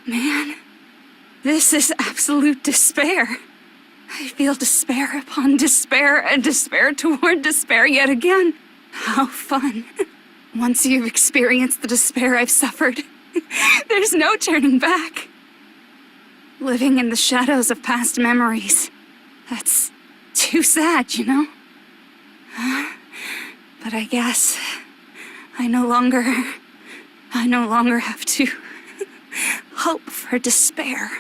Man, this is absolute despair. I feel despair upon despair and despair toward despair yet again. How fun. Once you've experienced the despair I've suffered, there's no turning back. Living in the shadows of past memories. That's too sad, you know? But I guess I no longer have to hope for despair.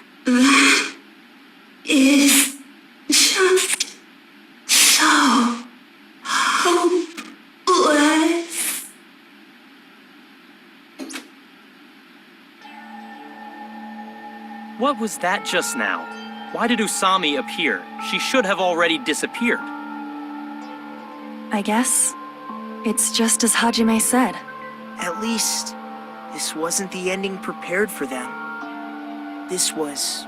Is just so hopeless. What was that just now? Why did Usami appear? She should have already disappeared. I guess it's just as Hajime said. At least, this wasn't the ending prepared for them. This was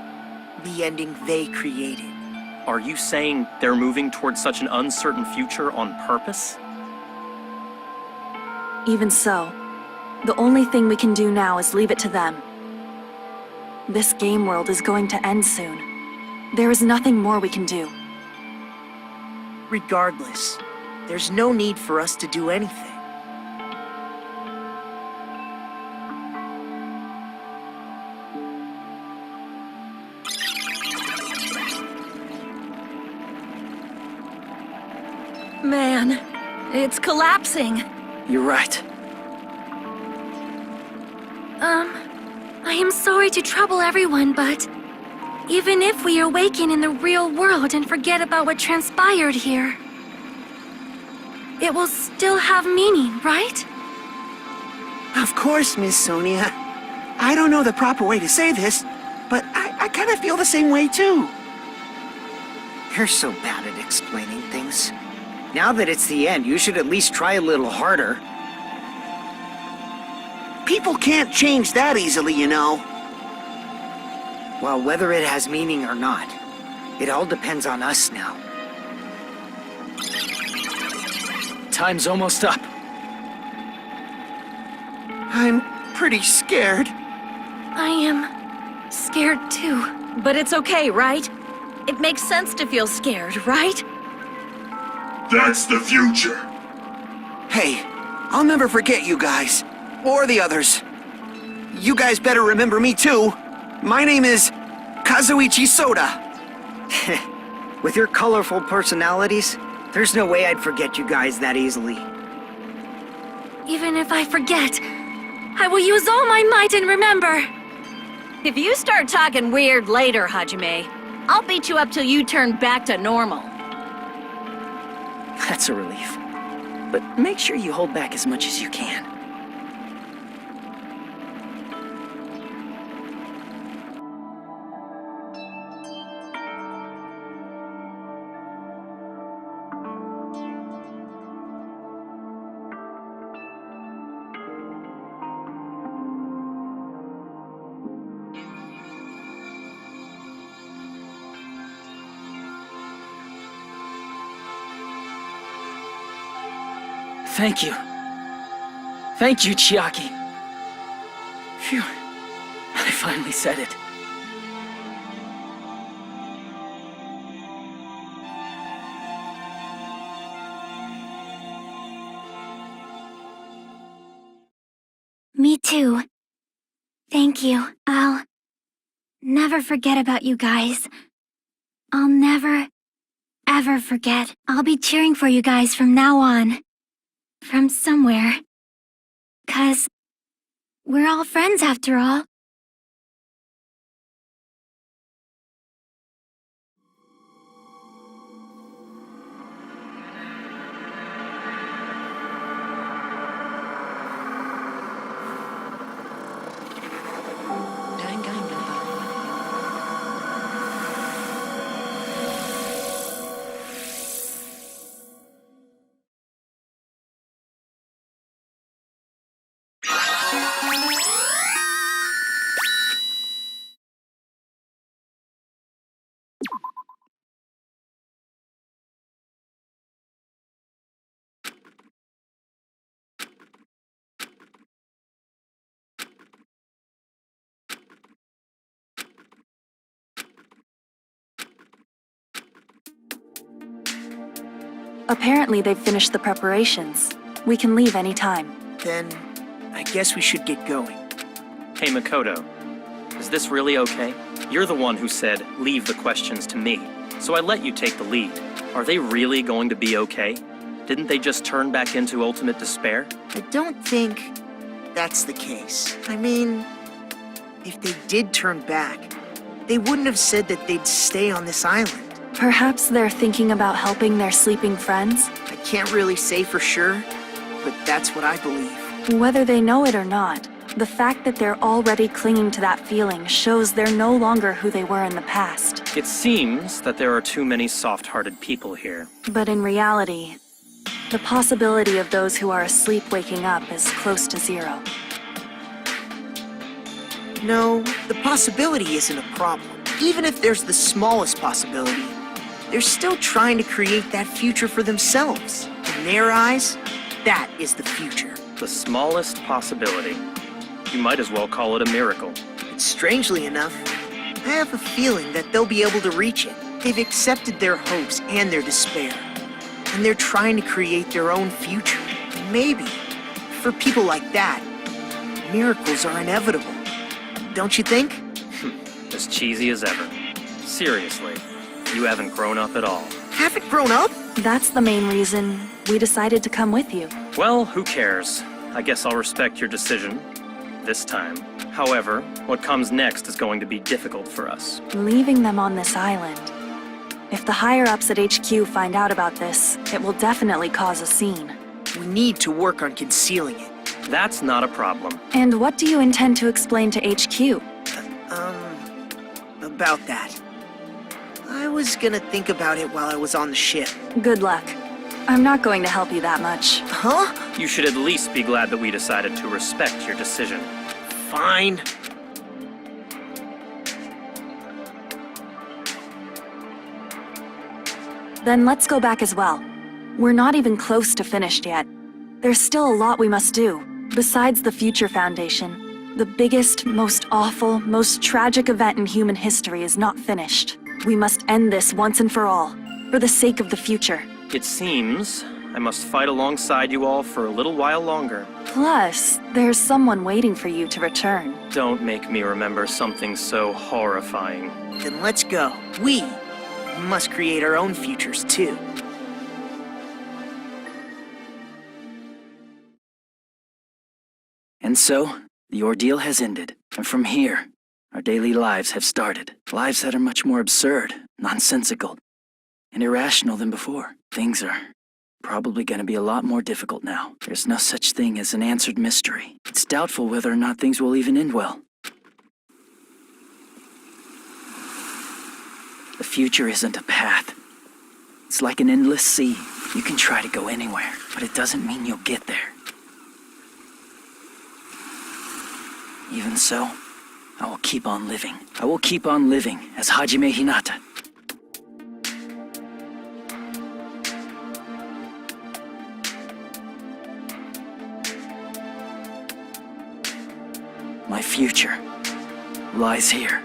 the ending they created. Are you saying they're moving towards such an uncertain future on purpose? Even so, the only thing we can do now is leave it to them. This game world is going to end soon. There is nothing more we can do. Regardless, there's no need for us to do anything. Man, it's collapsing. You're right. I am sorry to trouble everyone, but even if we awaken in the real world and forget about what transpired here, it will still have meaning, right? Of course, Miss Sonia. I don't know the proper way to say this, but I kind of feel the same way too. You're so bad at explaining things. Now that it's the end, you should at least try a little harder. People can't change that easily, you know. Well, whether it has meaning or not, it all depends on us now. Time's almost up. I'm pretty scared. I am scared too. But it's okay, right? It makes sense to feel scared, right? That's the future. Hey, I'll never forget you guys. Or the others. You guys better remember me too. My name is Kazuichi Soda. With your colorful personalities, there's no way I'd forget you guys that easily. Even if I forget, I will use all my might and remember. If you start talking weird later, Hajime, I'll beat you up till you turn back to normal. That's a relief. But make sure you hold back as much as you can. Thank you. Thank you, Chiaki. Phew. I finally said it. Me too. Thank you. I'll never forget about you guys. I'll never, ever forget. I'll be cheering for you guys from now on. From somewhere. 'Cause we're all friends after all. Apparently they've finished the preparations. We can leave any time. Then, I guess we should get going. Hey, Makoto. Is this really okay? You're the one who said, leave the questions to me. So I let you take the lead. Are they really going to be okay? Didn't they just turn back into ultimate despair? I don't think that's the case. I mean, if they did turn back, they wouldn't have said that they'd stay on this island. Perhaps they're thinking about helping their sleeping friends? I can't really say for sure, but that's what I believe. Whether they know it or not, the fact that they're already clinging to that feeling shows they're no longer who they were in the past. It seems that there are too many soft-hearted people here. But in reality, the possibility of those who are asleep waking up is close to zero. No, the possibility isn't a problem. Even if there's the smallest possibility, they're still trying to create that future for themselves. In their eyes, that is the future. The smallest possibility. You might as well call it a miracle. But strangely enough, I have a feeling that they'll be able to reach it. They've accepted their hopes and their despair, and they're trying to create their own future. Maybe, for people like that, miracles are inevitable. Don't you think? As cheesy as ever. Seriously, you haven't grown up at all. Haven't grown up? That's the main reason we decided to come with you. Well, who cares? I guess I'll respect your decision. This time. However, what comes next is going to be difficult for us. Leaving them on this island. If the higher-ups at HQ find out about this, it will definitely cause a scene. We need to work on concealing it. That's not a problem. And what do you intend to explain to HQ? About that. I was gonna think about it while I was on the ship. Good luck. I'm not going to help you that much. Huh? You should at least be glad that we decided to respect your decision. Fine. Then let's go back as well. We're not even close to finished yet. There's still a lot we must do. Besides the Future Foundation, the biggest, most awful, most tragic event in human history is not finished. We must end this once and for all, for the sake of the future. It seems I must fight alongside you all for a little while longer. Plus, there's someone waiting for you to return. Don't make me remember something so horrifying. Then let's go. We must create our own futures too. And so, the ordeal has ended. And from here, our daily lives have started. Lives that are much more absurd, nonsensical, and irrational than before. Things are probably going to be a lot more difficult now. There's no such thing as an answered mystery. It's doubtful whether or not things will even end well. The future isn't a path. It's like an endless sea. You can try to go anywhere, but it doesn't mean you'll get there. Even so, I will keep on living. I will keep on living as Hajime Hinata. My future lies here.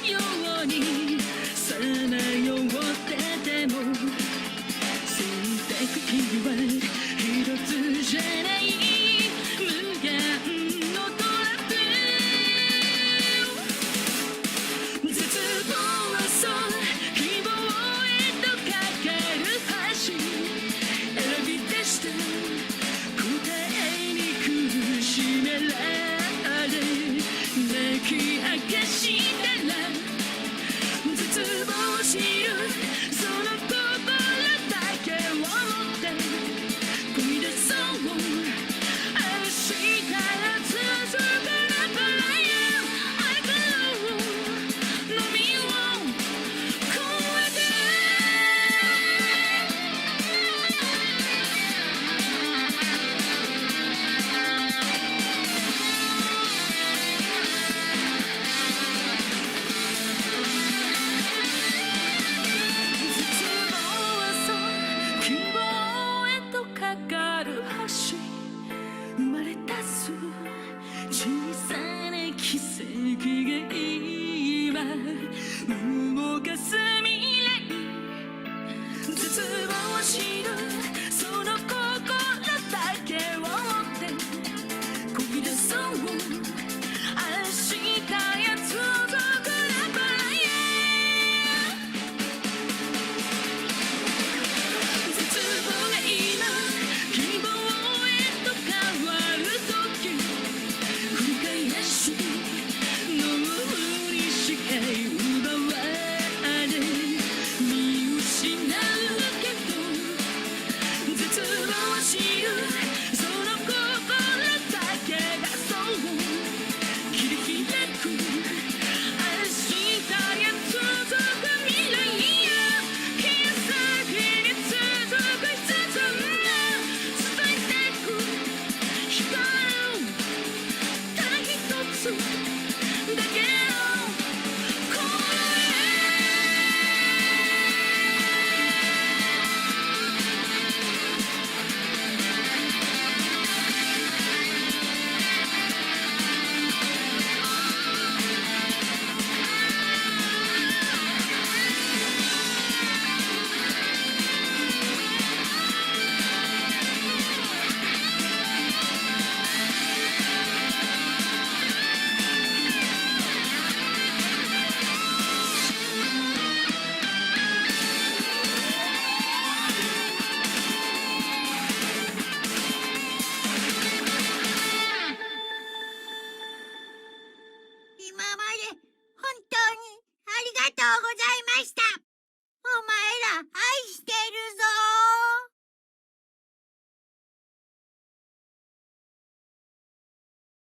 Yo すみれ絶望しる